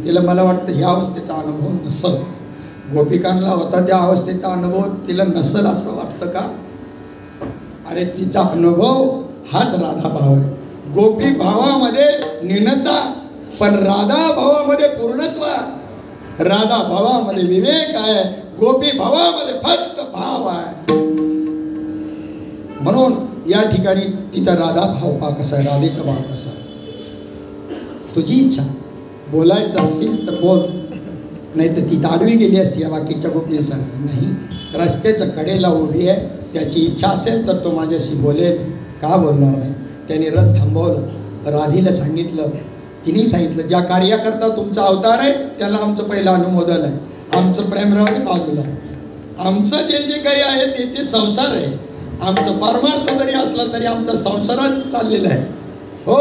A: तिला मला वाटतं ह्या अवस्थेचा अनुभव नसल, गोपिकांना होता त्या अवस्थेचा अनुभव तिला नसल असं वाटतं का. अरे तिचा अनुभव हाच राधा भाव आहे. गोपी भावामध्ये न्यूनता पण राधा भावामध्ये पूर्णत्व. राधा भावामध्ये विवेक आहे, गोपी भावामध्ये फक्त भाव आहे. म्हणून या ठिकाणी तिचा राधा भाव पहा कसा आहे, राधेचा भाव कसा आहे. तुझी इच्छा बोलायचं असेल तर बोल, नाही तर ती ताडवी गेली असती या बाकीच्या गोपींसारखी. नाही, रस्त्याच्या कडेला उभी आहे, त्याची इच्छा असेल तर तो माझ्याशी बोलेल, का बोलणार नाही. त्याने रथ थांबवलं, राधीला सांगितलं तिने सांगितलं ज्या कार्याकरता तुमचा अवतार आहे त्याला आमचं पहिलं अनुमोदन आहे. आमचं प्रेमराव बाजूला, आमचं जे जे काही आहे ते संसार आहे. आमचं परमार्थ जरी असला तरी आमचा संसाराच चाललेला आहे. हो,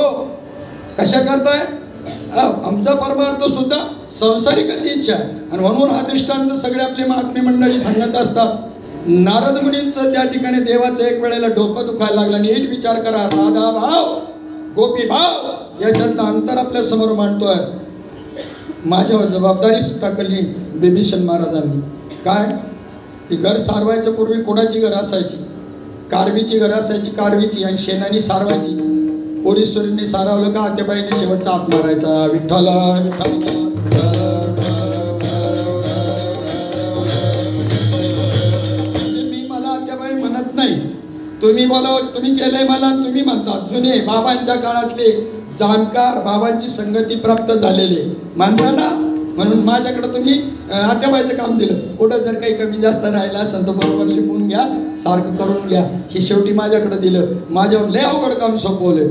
A: कशा करताय? आमचा परमार्थ सुद्धा संसारिकच इच्छा आहे. आणि म्हणून हा दृष्टांत सगळे आपले महात्मे मंडळी सांगत असतात. नारद मुनींचं त्या ठिकाणी देवाचं एक वेळेला डोकं दुखायला लागलं. नीट विचार करा, राधा भाव गोपी भाव याच्यातलं अंतर आपल्या समोर मांडतोय. माझ्यावर जबाबदारी टाकली बिभीषण महाराजांनी. काय की घर सारवायचं पूर्वी कोणाची घर असायची? कारवीची घर असायची, कारवीची. आणि शेणाने सारवायची. पोरीश्वरींनी सारवलं का आत्याबाईने शेवटचा हात मारायचा, विठ्ठल विठ्ठल. मी मला आत्याबाई म्हणत नाही, तुम्ही बोला, तुम्ही केलंय मला तुम्ही म्हणता. जुने बाबांच्या काळातले जाणकार, बाबांची संगती प्राप्त झालेले मानता ना, म्हणून माझ्याकडे तुम्ही आत्याबाईचं काम दिलं. कुठं जर काही कमी जास्त राहिला असेल तर बरोबर लिहून घ्या, सारखं करून घ्या. हे शेवटी माझ्याकडे दिलं. माझ्यावर लय अवघड काम सोपवलं.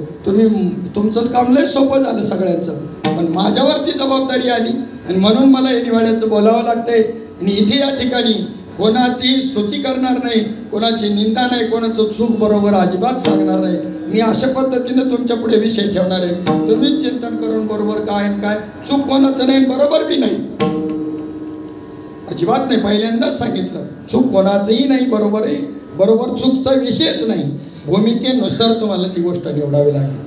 A: तुमचंच काम लय सोपं झालं सगळ्यांचं, पण माझ्यावरती जबाबदारी आली आणि म्हणून मला हे निवाड्याचं बोलावं लागतंय. आणि इथे या ठिकाणी कोणाची स्तुती करणार नाही, कोणाची निंदा नाही, कोणाचं चूक बरोबर अजिबात सांगणार नाही. मी अशा पद्धतीनं तुमच्या पुढे विषय ठेवणार आहे. तुम्हीच चिंतन करून बरोबर काय काय चूक कोणाचं नाही, बरोबर बी नाही, अजिबात नाही. पहिल्यांदाच सांगितलं, चूक कोणाचंही नाही, बरोबर आहे. बरोबर चूकचा विषयच नाही. भूमिकेनुसार तुम्हाला ती गोष्ट निवडावी लागेल.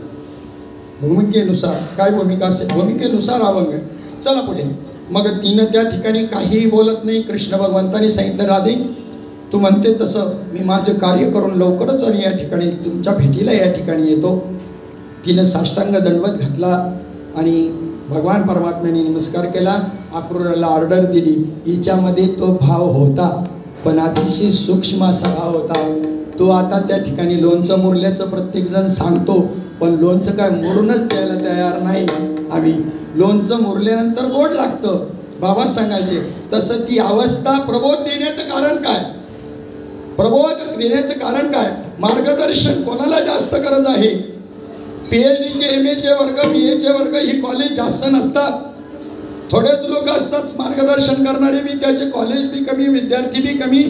A: भूमिकेनुसार काय भूमिका असेल, भूमिकेनुसार अभंग. चला पुढे. मग तिनं त्या ठिकाणी काहीही बोलत नाही. कृष्ण भगवंतानी सांगितलं, राधे तू म्हणते तसं मी माझं कार्य करून लवकरच आणि या ठिकाणी तुमच्या भेटीला या ठिकाणी येतो. तिनं साष्टांग दंडवत घातला आणि भगवान परमात्म्याने नमस्कार केला. अक्रूराला ऑर्डर दिली. हिच्यामध्ये तो भाव होता, पण अतिशय सूक्ष्म असा भाव होता. तो आता त्या ठिकाणी लोणचं मुरल्याचं प्रत्येकजण सांगतो, पण लोणचं काय मुरूनच द्यायला तयार नाही. आम्ही लोणचं मुरल्यानंतर गोड लागतं, बाबा सांगायचे. तसं ती अवस्था प्रबोध देण्याचं कारण काय? प्रबोध देण्याचं कारण काय? मार्गदर्शन कोणाला जास्त गरज आहे? PhDचे MAचे वर्ग, BAचे वर्ग ही कॉलेज जास्त नसतात. थोडेच लोक असतात मार्गदर्शन करणारे बी. त्याचे कॉलेज बी कमी, विद्यार्थी बी कमी,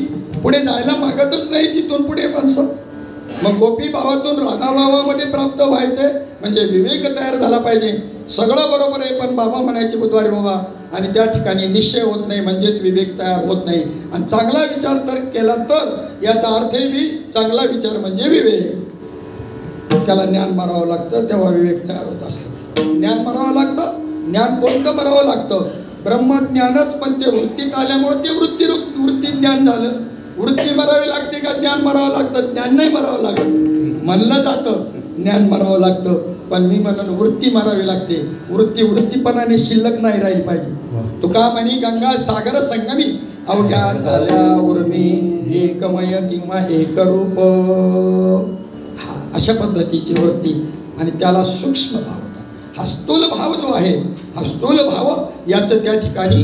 A: पुढे जायला मागतच नाही तिथून पुढे माणसं. मग गोपी भावातून राधा भावामध्ये प्राप्त व्हायचे म्हणजे विवेक तयार झाला पाहिजे. सगळं बरोबर आहे, पण बाबा म्हणायचे बुधवारी बाबा, आणि त्या ठिकाणी निश्चय होत नाही म्हणजेच विवेक तयार होत नाही. आणि चांगला विचार तर केला तर याचा अर्थही बी चांगला विचार म्हणजे विवेक. त्याला ज्ञान मारावं लागतं तेव्हा विवेक तयार होत असतं. ज्ञान मारावं लागतं. ज्ञान कोणतं मारावं लागतं? ब्रह्मज्ञानच, पण ते वृत्तीत आल्यामुळे ते वृत्ती ज्ञान झालं. वृत्ती मारावी लागते का ज्ञान मारावं लागतं? ज्ञान नाही मारावं लागत. म्हणलं जातं ज्ञान मारावं लागतं, पण मी म्हणून वृत्ती मारावी लागते. वृत्तीपणाने शिल्लक नाही राहिली पाहिजे. तुका म्हणी गंगा सागर संगमी अवघ्या झाल्या उर्मी एकमय किंवा एकरूप. अशा पद्धतीची वृत्ती आणि त्याला सूक्ष्म भाव होता. हा स्थूल भाव जो आहे, हा स्थूल भाव याचं त्या ठिकाणी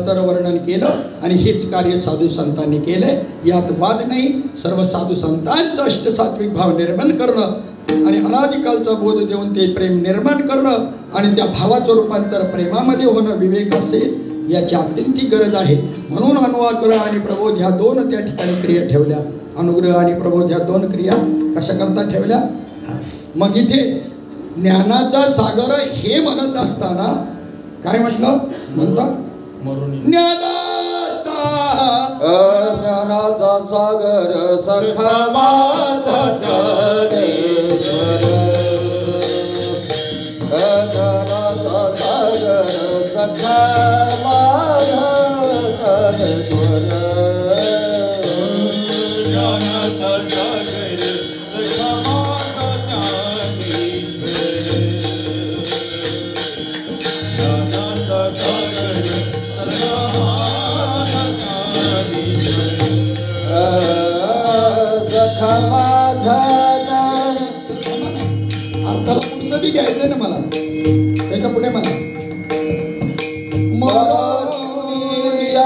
A: तर वर्णन केलं. आणि हेच कार्य साधू संतांनी केलंय, यात वाद नाही. सर्व साधू संतांचं अष्टसात्विक भाव निर्माण करणं आणि अनादिकालचा बोध देऊन ते प्रेम निर्माण करणं आणि त्या भावाचं रूपांतर प्रेमामध्ये होणं विवेक असेल, याची अत्यंत गरज आहे. म्हणून अनुग्रह आणि प्रबोध ह्या दोन त्या ठिकाणी क्रिया ठेवल्या. अनुग्रह आणि प्रबोध ह्या दोन क्रिया कशा करता ठेवल्या? मग इथे ज्ञानाचा सागर हे म्हणत असताना काय म्हटलं? म्हणतात ज्ञानाचा
C: सागर सखा माझा ज्ञानेश्वर. ज्ञानाचा सागर सखा माझा ज्ञानेश्वर.
B: ज्ञानाचा सागर सखा माझा ज्ञानेश्वर. ज्ञानाचा सागर सखा माझा ज्ञानेश्वर.
C: सखा माझा
A: अर्थाला पुढचं बी घ्यायचंय ना मला. त्याच्या पुढे मला
B: मयूरी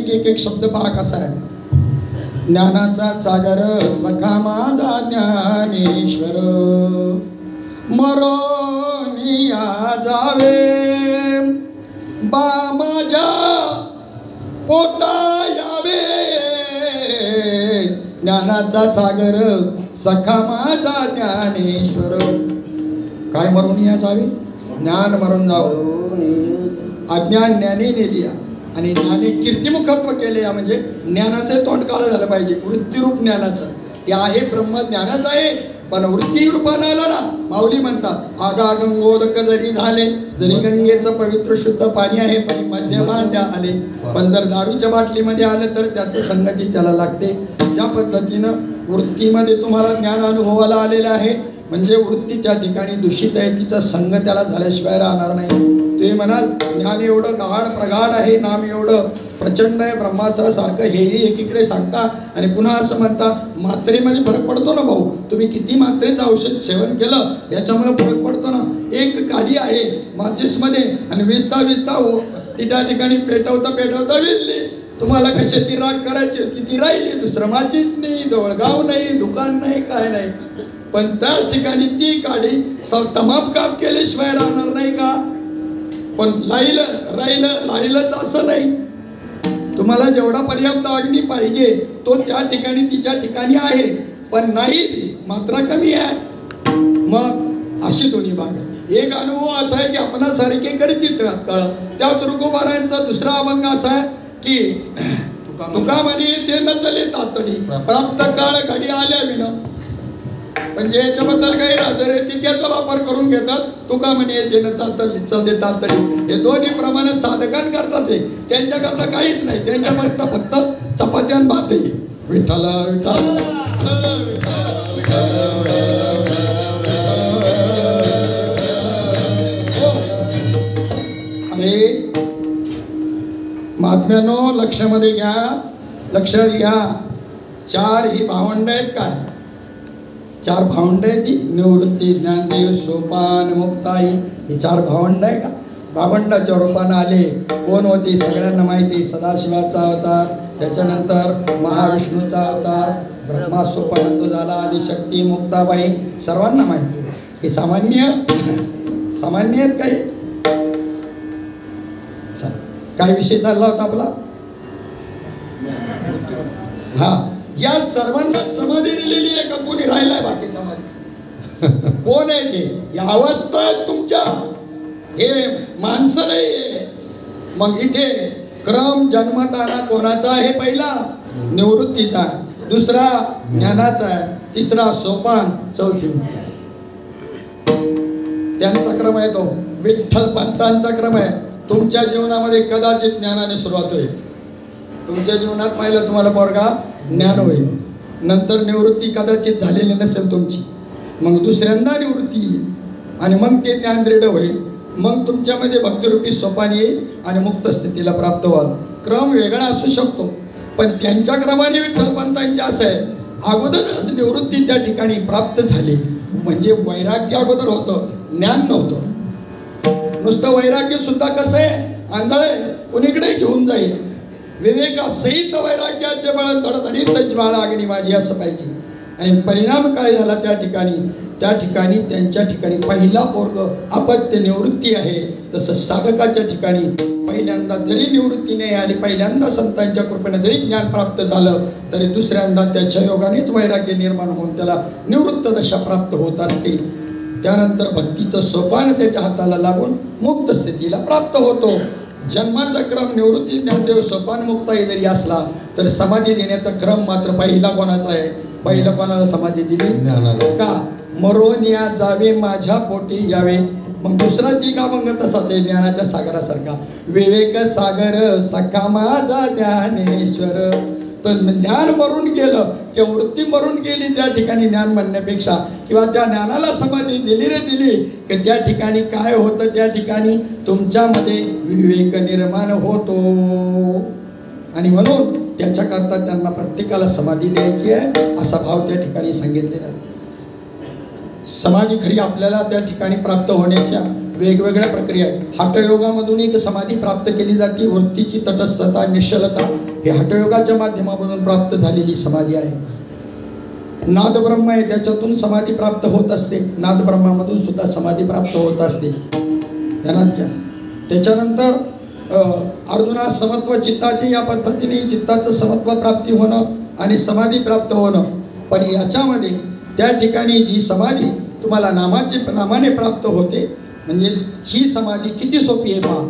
A: नीट एक एक शब्द पहा कसा आहे. ज्ञानाचा सागर सखा माझा ज्ञानेश्वर, मरोनिया जावे बा माझ्या पोटा यावे. ज्ञानाचा सागर सखा माझा ज्ञानेश्वर. काय मरोनिया जावे? ज्ञान मरून जावं. अज्ञान ज्ञाने नेलिया आणि ज्ञाने कीर्तिमुखत्व केले. या म्हणजे ज्ञानाचं तोंड काळं झालं पाहिजे. वृत्तीरूप ज्ञानाचं हे आहे, ब्रह्म ज्ञानाचं आहे, पण वृत्ती रूपानं आलं ना. माऊली म्हणतात आगा गंगोदक जरी झाले, जरी गंगेचं पवित्र शुद्ध पाणी आहे पण मध्यमांड्या आले. पण जर दारूच्या बाटलीमध्ये आलं तर त्याचं संगती त्याला लागते. त्या पद्धतीनं वृत्तीमध्ये तुम्हाला ज्ञान अनुभवाला आलेलं आहे म्हणजे वृत्ती त्या ठिकाणी दूषित आहे, तिचा संग त्याला झाल्याशिवाय राहणार नाही. तुम्ही म्हणाल ज्ञान एवढं गाढ प्रगाढ आहे, नाम एवढं प्रचंड आहे ब्रह्मास्त्रासारखं, हेही एकीकडे सांगता आणि पुन्हा असं म्हणता मात्रेमध्ये फरक पडतो ना भाऊ. तुम्ही किती मात्रेचं औषध सेवन केलं याच्यामुळे फरक पडतो ना. एक काडी आहे माचिसमध्ये आणि विजता विजता ती त्या ठिकाणी पेटवता पेटवता विजली. तुम्हाला कशाची राग करायची होती ती राहिली. दुसरं माचीस नाही, जवळगाव नाही, दुकान नाही, काय नाही. पण त्याच ठिकाणी ती काडी तमाम काम केल्याशिवाय राहणार नाही का? पण राहिलंच असं नाही. तुम्हाला जेवढा पर्याप्त अग्नी पाहिजे तो त्या ठिकाणी तिच्या ठिकाणी आहे, पण नाही ती मात्रा कमी आहे. मग अशी दोन्ही भाग आहे. एक अनुभव असा आहे की आपणासारखे करीत काळ. त्याच तुकोबारायांचा दुसरा अभंग असा आहे की तुका म्हणे ते न चले तातडी, प्राप्त काळ घडी आल्या विना. म्हणजे याच्याबद्दल काही राजर आहे ती त्याचा वापर करून घेतात. तुका म्हणे येते न चलते तातडी. हे दोन्ही प्रमाणे साधकांकरताच आहे, त्यांच्याकरता काहीच नाही. त्यांच्याकरता फक्त चपात्यान भात आहे. विठ्ठल विठ्ठल अरे महात्म्यानो लक्षामध्ये घ्या, लक्षात घ्या. चार ही भावंड आहेत काय? चार भावंड आहे ती निवृत्ती, ज्ञानदेव, सोपान, मुक्ताई. ही चार भावंड आहे का? भावंडाच्या रूपानं आले. कोण होती सगळ्यांना माहिती. सदाशिवाचा अवतार, त्याच्यानंतर महाविष्णूचा अवतार, ब्रह्मा सोपानंतो झाला, आदिशक्ती, मुक्ताबाई, सर्वांना माहिती आहे. हे सामान्य आहेत काही? काय विषय चालला होता आपला? हा, या सर्वांना समाधी दिलेली आहे का? कोणी राहिलाय बाकी समाधी? कोण आहे ते? या अवस्था आहेत तुमच्या, हे माणसं नाही. मग इथे क्रम जन्मताना कोणाचा आहे? पहिला निवृत्तीचा आहे, दुसरा ज्ञानाचा आहे, तिसरा सोपान, चौथी मुक्ती आहे. त्यांचा क्रम आहे तो विठ्ठल पंतांचा क्रम आहे. तुमच्या जीवनामध्ये कदाचित ज्ञानाने सुरुवात होईल. तुमच्या जीवनात पहिलं तुम्हाला पोरगा ज्ञान होईल, नंतर निवृत्ती कदाचित झालेली नसेल तुमची, मग दुसऱ्यांदा निवृत्ती येईल आणि मग ते ज्ञान दृढ होईल. मग तुमच्यामध्ये भक्तिरूपी सोपान येईल आणि मुक्त स्थितीला प्राप्त व्हाल. क्रम वेगळा असू शकतो, पण त्यांच्या क्रमाने विठ्ठल पंतांचे असं आहे, अगोदरच निवृत्ती त्या ठिकाणी प्राप्त झाली. म्हणजे वैराग्य अगोदर होतं, ज्ञान नव्हतं. नुसतं वैराग्य सुद्धा कसं आहे? आंधळे कुणीकडे घेऊन जाईल. विवेकासहित वैराग्याचे बळ धडधडीत ज्वाळा अग्नी माझी असं पाहिजे. आणि परिणाम काय झाला त्या ठिकाणी त्यांच्या ठिकाणी पहिला पोरग अपत्य निवृत्ती आहे. तसं साधकाच्या ठिकाणी पहिल्यांदा जरी निवृत्ती नाही आली, पहिल्यांदा संतांच्या कृपेने जरी ज्ञान प्राप्त झालं तरी दुसऱ्यांदा त्याच्या योगानेच वैराग्य निर्माण होऊन त्याला निवृत्त दशा प्राप्त होत असते. त्यानंतर भक्तीचं सोपान त्याच्या हाताला लागून मुक्त स्थितीला प्राप्त होतो. जन्माचा क्रम निवृत्ती, ज्ञानदेव, सोपान, मुक्ताई जरी असला तर समाधी देण्याचा क्रम मात्र पहिला कोणाचा आहे? पहिलं कोणाला समाधी दिली? ज्ञानाला. का? मरोनिया जावे माझ्या पोटी यावे. मग दुसराची का मग तसाच आहे ज्ञानाच्या सागरासारखा. विवेक सागर सखा माझा ज्ञानेश्वर. तर ज्ञान मरून गेलं किंवा वृत्ती मरून गेली त्या ठिकाणी ज्ञान म्हणण्यापेक्षा, किंवा त्या ज्ञानाला समाधी दिली की त्या ठिकाणी काय होतं? त्या ठिकाणी तुमच्यामध्ये विवेक निर्माण होतो. आणि म्हणून त्याच्याकरता त्यांना प्रत्येकाला समाधी द्यायची आहे असा भाव त्या ठिकाणी सांगितलेला आहे. समाधी खरी आपल्याला त्या ठिकाणी प्राप्त होण्याच्या वेगवेगळ्या प्रक्रिया आहेत. हठयोगामधून एक समाधी प्राप्त केली जाते. वृत्तीची तटस्थता, निश्चलता हे हठयोगाच्या माध्यमामधून प्राप्त झालेली समाधी आहे. नादब्रह्म आहे, त्याच्यातून समाधी प्राप्त होत असते. नादब्रह्मामधून सुद्धा समाधी प्राप्त होत असते, ध्यानात घ्या. त्याच्यानंतर अर्जुना समत्व चित्ताची, या पद्धतीने चित्ताचं समत्व प्राप्ती होणं आणि समाधी प्राप्त होणं. पण याच्यामध्ये त्या ठिकाणी जी समाधी तुम्हाला नामाने प्राप्त होते, म्हणजेच ही समाधी किती सोपी आहे पहा.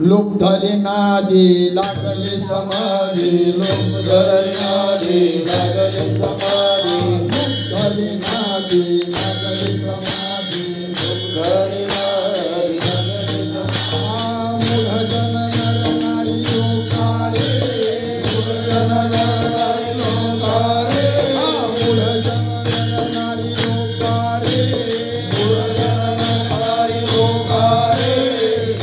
A: लोक झाले नादे लागले समाधी, लोक झाले नादे लागले समाधी, लोक झाले नादे लागले समाधी, लोक झाले नादे लागले समाधी. मूढ जन नर नारी लोकारे, मूढ जन नर नारी लोकारे, मूढ जन नर नारी लोकारे, मूढ जन नारी लोकारे.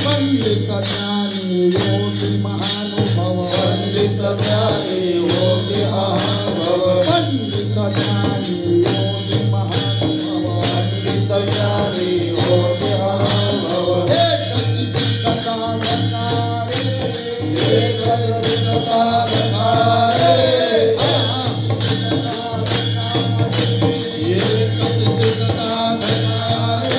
A: पंडित ज्ञानी योगी महानुभव, पंडित ज्ञानी योगी महानुभव, पंडित ज्ञानी योगी महानुभव, पंडित ज्ञानी योगी महानुभव. एकची सिद्धता धरणारे, एकची सिद्धता धरणारे, एकची सिद्धता धरणारे.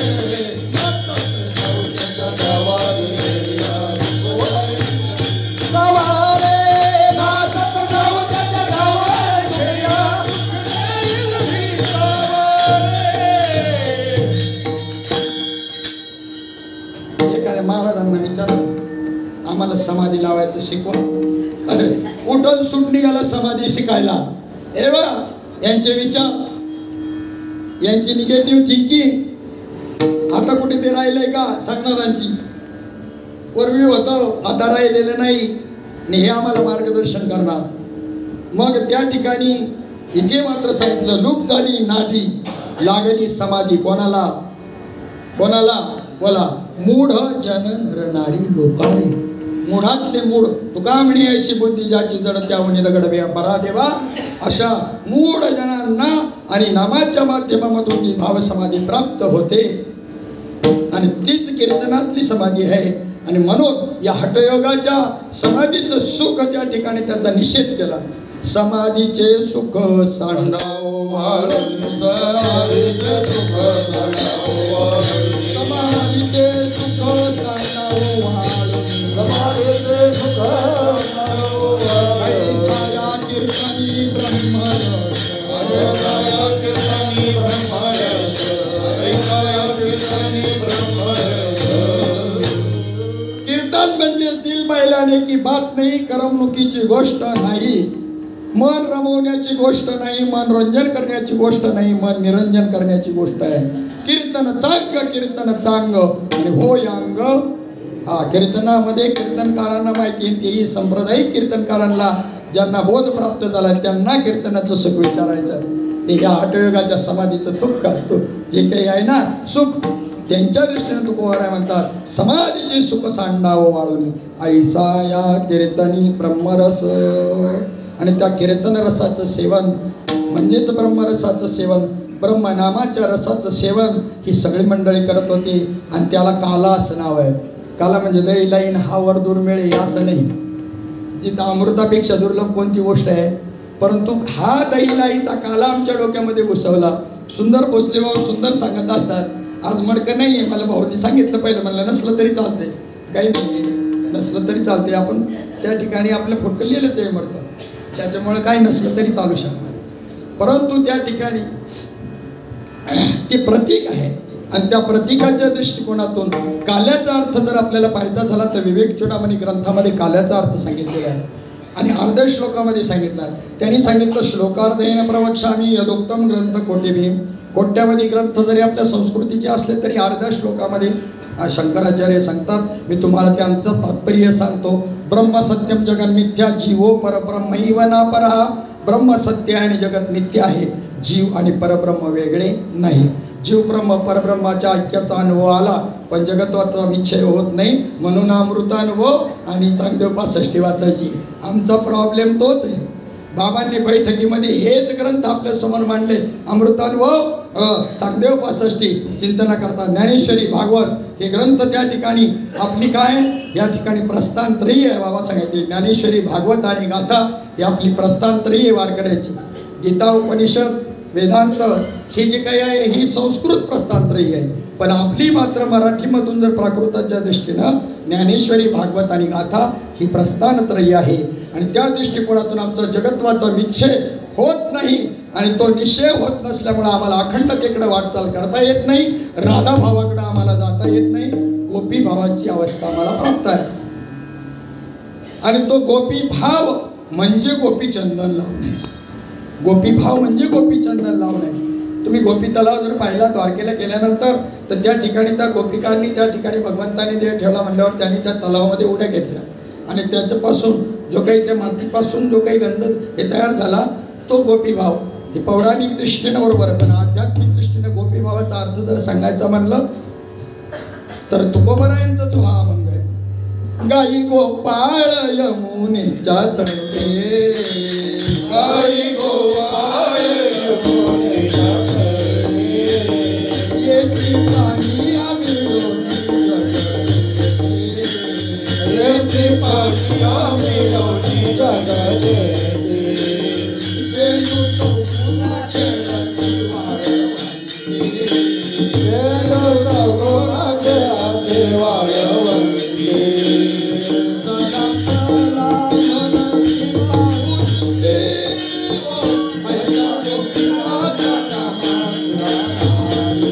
A: एखाद्या महाराजांना विचारलं, आम्हाला समाधी लावायचं शिकवा. अरे उठून सुट निघाला समाधी शिकायला. हे बा यांचे विचार, यांची निगेटिव्ह थिंकिंग आता कुठे ते राहिलंय का सांगणारांची? पूर्वी होतं, आता राहिलेलं नाही. आणि हे आम्हाला मार्गदर्शन करणार. मग त्या ठिकाणी इथे मात्र सांगितलं, लूप झाली नादी लागली समाधी. कोणाला कोणाला बोला. मूढ जन नरनारी लोकारे. मूढातले मूढ, तुका म्हणे अशी बुद्धी ज्याची जड त्यावणी दगड बरा देवा. अशा मूढ जनांना आणि नामाच्या माध्यमामधून जी भावसमाधी प्राप्त होते आणि तीच कीर्तनातली समाधी आहे. आणि म्हणून या हठयोगाच्या समाधीचं सुख त्या ठिकाणी त्याचा निषेध केला. समाधीचे सुख सांडावो वाळून, समाधीचे सुख सांडावो वाळून, समाधीचे सुख सांडावो वाळून, समाधीचे सुख सांडावो वाळून. ऐकाया कीर्तनी ब्रह्मरस, ऐकाया कीर्तनी ब्रह्मरस, ऐकाया कीर्तनी ब्रह्मरस. कीर्तन म्हणजे दिल बैलाने की बात नाही, करमणुकीची गोष्ट नाही, मन रमवण्याची गोष्ट नाही, मनोरंजन करण्याची गोष्ट नाही, मन निरंजन करण्याची गोष्ट आहे. कीर्तन चांग आणि हो यांग. हा कीर्तनामध्ये कीर्तनकारांना माहिती, तेही सांप्रदायिक कीर्तनकारांना ज्यांना बोध प्राप्त झाला त्यांना कीर्तनाचं सुख विचारायचं. ते या हठयोगाच्या समाधीचं दुःख जे काही आहे ना सुख, त्यांच्या दृष्टीने तुकोबाराय म्हणतात, समाधीचे सुख सांडावं वाळून. ऐसा या कीर्तनी ब्रह्मरस. आणि त्या कीर्तन रसाचं सेवन म्हणजेच ब्रह्मरसाचं सेवन, ब्रह्मनामाच्या रसाचं सेवन ही सगळी मंडळी करत होती. आणि त्याला काला असं नाव आहे. काला म्हणजे दही लाईन हा वर दुर्मिळ हे असं नाही. जिथं अमृतापेक्षा दुर्लभ कोणती गोष्ट आहे. परंतु हा दही लाईचा काला आमच्या डोक्यामध्ये घुसवला. सुंदर भोसले भाऊ सुंदर सांगत असतात, आज मडकं नाही आहे. मला भाऊनी सांगितलं पहिलं, म्हणलं नसलं तरी चालते, काही नाही नसलं तरी चालते. आपण त्या ठिकाणी आपलं फोटो लिहिलंच आहे मडकं, त्याच्यामुळे काही नसलं तरी चालू शकणार. परंतु त्या ठिकाणी ते प्रतीक आहे. आणि त्या प्रतीकाच्या दृष्टिकोनातून काल्याचा अर्थ जर आपल्याला पाहायचा झाला तर विवेक चूडामणी ग्रंथामध्ये काल्याचा अर्थ सांगितलेला आहे. आणि अर्ध्या श्लोकामध्ये सांगितलं. त्यांनी सांगितलं, श्लोकार्धेन प्रवक्ष्यामि यदोक्तम ग्रंथ कोटिभी. कोट्यावधी ग्रंथ जरी आपल्या संस्कृतीचे असले तरी अर्ध्या श्लोकामध्ये शंकराचार्य सांगतात, मी तुम्हाला त्यांचं तात्पर्य सांगतो. ब्रह्म सत्यम जगन मिथ्या, जीवो परब्रह्मैव नापरः. ब्रह्म सत्य आणि जगत नित्य आहे, जीव आणि परब्रह्म वेगळे नाही. जीव ब्रह्म परब्रह्माच्या ऐक्याचा अनुभव आला, पण जगत्वाचा विषय होत नाही. म्हणून अमृतानुभव आणि चांगदेव 65 वाचायची. आमचा प्रॉब्लेम तोच आहे. बाबांनी बैठकीमध्ये हेच ग्रंथ आपल्या समोर मांडले. अमृतानुभव चांगदेव 65 चिंतना करता ज्ञानेश्वरी भागवत हे ग्रंथ त्या ठिकाणी आपली काय या ठिकाणी प्रस्थानत्रयी आहे. बाबा सांगितले ज्ञानेश्वरी भागवत आणि गाथा ही आपली प्रस्थानत्रयी वारकऱ्याची. गीता उपनिषद वेदांत ही जी काही आहे ही संस्कृत प्रस्थानत्रयी आहे. पण आपली मात्र मराठीमधून जर प्राकृताच्या दृष्टीनं ज्ञानेश्वरी भागवत आणि गाथा ही प्रस्थानत्रयी आहे. आणि त्या दृष्टिकोनातून आमचा जगत्वाचा विच्छेद होत नाही आणि तो निश्चय होत नसल्यामुळे आम्हाला अखंडतेकडे वाटचाल करता येत नाही. राधा भावाकडे आम्हाला जाता येत नाही. गोपी भावाची अवस्था आम्हाला प्राप्त आहे. आणि तो गोपी भाव म्हणजे गोपी चंदन लावणे. गोपी भाव म्हणजे गोपी चंदन लावणे. तुम्ही गोपी तलाव जर पाहिला द्वारकेला गेल्यानंतर तर त्या ठिकाणी त्या गोपिकांनी त्या ठिकाणी भगवंतांनी देह ठेवला म्हणल्यावर त्यांनी त्या तलावामध्ये उड्या घेतल्या आणि त्याच्यापासून जो काही त्या मातीपासून जो काही गंध हे तयार झाला तो गोपी भाव. हे पौराणिक दृष्टीनं बरोबर आहे. पण आध्यात्मिक दृष्टीनं गोपी भावाचा अर्थ जर सांगायचा म्हणलं तर तुकोबरायांचा जो हा अभंग आहे. गाई गोपाळ यमुनेच्या तटे,
B: गाई गोपाळ यमुनेच्या तटे,
A: येती पाणी आम्ही दोन्ही जगते,
B: येथे पाणी आम्ही दोन्ही जगते.
A: जेणू चौगुणा खेळती वाळवंटी,
B: जेणू चौगुणा खेळती वाळवंटी,
A: सदा सला मनसी पाऊस दे, ऐसा गोपीनाथा नामाचा नाही,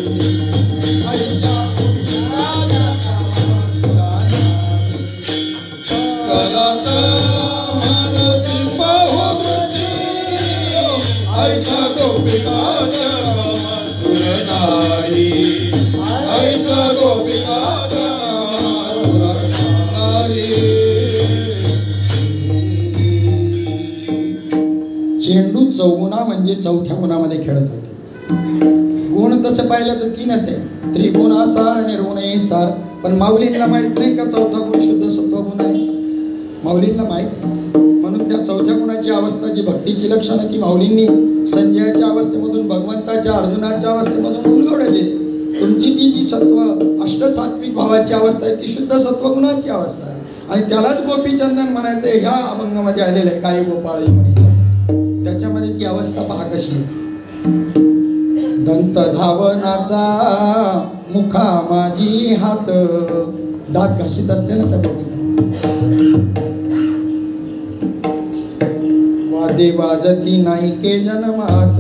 A: ऐसा गोपीनाथा नामाचा नाही.
B: सदाच मनसी पाऊस ऐसा गोपिकाचा मधुर नाही, ऐसा गोपिकाचा मधुर नाही.
A: चेंडू चौगुणा म्हणजे चौथ्या गुणामध्ये खेळत होते. गुण तसं पाहिलं तर 3च आहे. त्रिगुणासार निर्गुण सार. पण माऊलींना माहीत नाही का चौथा गुण शुद्ध सत्व गुण आहे. माऊलींना माहीत आहे. म्हणून त्या चौथ्या गुणाची अवस्था जी भक्तीची लक्षणं ती माऊलींनी संजयाच्या अवस्थेमधून भगवंताच्या अर्जुनाच्या अवस्थेमधून उलगडलेली. तुमची ती जी सत्व अष्टसात्विक भावाची अवस्था आहे ती शुद्ध सत्वगुणाची अवस्था आहे. आणि त्यालाच गोपीचंदन म्हणायचं ह्या अभंगामध्ये आलेलं आहे. गाई गोपाळ यमुनेच्या त्याच्यामध्ये ती अवस्था पहा कशी आहे. दंत धावनाचा मुखा माझी हात, दात घाशीत असले ना त्या गोपीला. वादे वाजती नाही के जन्मात,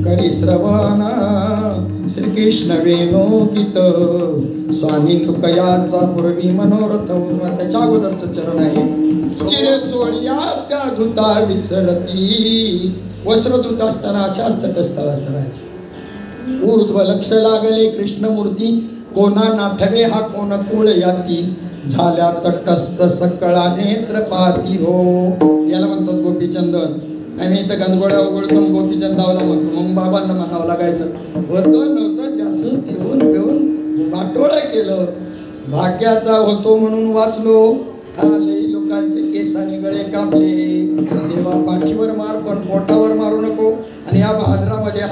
A: करी श्रवण श्रीकृष्ण वेणू गीत, स्वामी तुकयाचा पूर्वी मनोरथ. त्याच्या अगोदरचं चरण आहे. चिरे चोळिया त्या धुता विसरती, वस्त्र धुत असताना अशाच तटस्थ अवस्था राहायची. ऊर्ध्व लक्ष लागले कृष्णमूर्ती, कोणा नाठवे हा कोण कुळ याती, झाल्या तटस्थ सकळा नेत्र पाती हो. याला म्हणतात गोपीचंदन. आम्ही इथं गंधगोळ्या उघडतो गोपीचंदावला म्हणतो. मग बाबांना म्हणावं लागायचं होतं नव्हतं त्याचं पिऊन पिऊन वाटोळा केलं. भाग्याचा होतो म्हणून वाचलो, आले लोकांचे केसाने गळे कापले. देवा पाठीवर मार पण पोटावर मारू नको, आणि या भाद्रामध्ये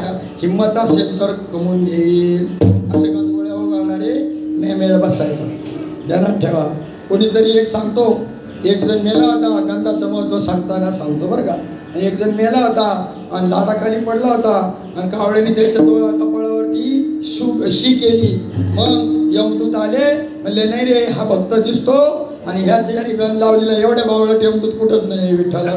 A: हिंमत असेल तर कमवून घेईल. असे गंधगोळ्या उगाळणारे नेमेळ बसायचा. ध्यानात ठेवा. कोणीतरी एक सांगतो, एक जण मेला होता, गंधाचं महत्व सांगताना सांगतो बरं का. आणि एक जण मेला होता आणि झाडाखाली पडला होता आणि कावळ्याने त्याच्या कपाळावरती शी केली. मग यमदूत आले, म्हणले नाही रे हा भक्त दिसतो आणि ह्याच्या याने गंध लावलेला, एवढ्या बावळट यमदूत कुठंच नाही विठ्ठल.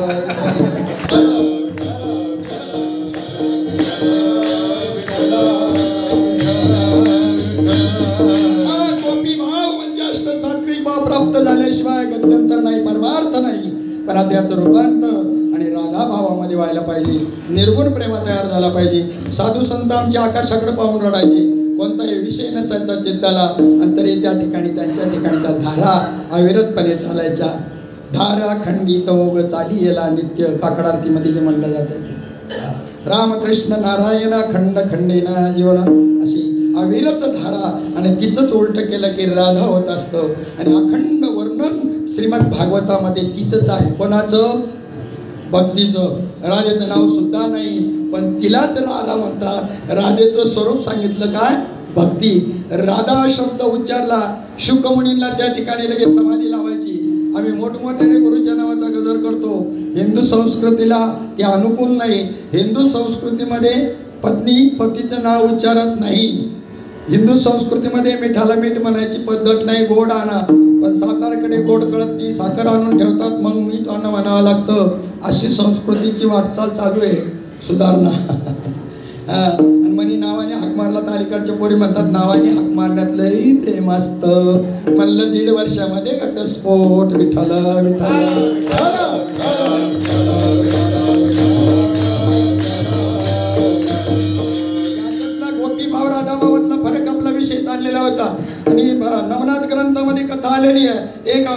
A: गोपी भाव म्हणजे अष्टसात्विक भाव प्राप्त झाल्याशिवाय गत्यंतर नाही, परमार्थ नाही. पण त्याचं रूपांतर आणि राधा भावामध्ये व्हायला पाहिजे. निर्गुण प्रेम तयार झाला पाहिजे. साधू संत आमचे आकाशाकडे पाहून रडायचे, कोणताही विषय नसायचा चित्ताला, आणि तरी त्या ठिकाणी त्यांच्या ठिकाणी त्या धारा अविरतपणे चालायच्या. धारा खंडित ओग चाली येला नित्य, काकड आरतीमध्ये जे म्हणलं जातं ते रामकृष्ण नारायण खंड खंडेना जीवन, अशी अविरत धारा. आणि तिचंच उलट केलं की राधा होत असतं. आणि अखंड वर्णन श्रीमद भागवतामध्ये तिचंच आहे. कोणाचं? भक्तीचं. राधेचं नाव सुद्धा नाही, पण तिलाच राधा म्हणतात. राधेचं स्वरूप सांगितलं काय? भक्ती. राधा शब्द उच्चारला, शुकमुनींना त्या ठिकाणी लगेच समाधी लावायची. आम्ही मोठमोठ्याने गुरुच्या नावाचा गजर करतो. हिंदू संस्कृतीला ते अनुकूल नाही. हिंदू संस्कृतीमध्ये पत्नी पतीचं नाव उच्चारत नाही. हिंदू संस्कृतीमध्ये मिठाला मीठ म्हणायची पद्धत नाही. गोड आणा, पण सातारकडे गोड कळत नाही, साखर आणून ठेवतात, मग मीठ आणा म्हणावं लागतं. अशी संस्कृतीची वाटचाल चालू आहे. सुधारणा. आणि म्हणी नावाने हाक मारला तर अलीकडच्या पोरी म्हणतात नावाने हाक मारण्यात लई प्रेम असतं. म्हणलं 1.5 वर्षामध्ये घटस्फोट. विठ्ठल विठ्ठल. गोपी भाव राधा भावातला फरक आपला विषय चाललेला होता. आणि नवनाथ ग्रंथामध्ये कथा आलेली आहे. एक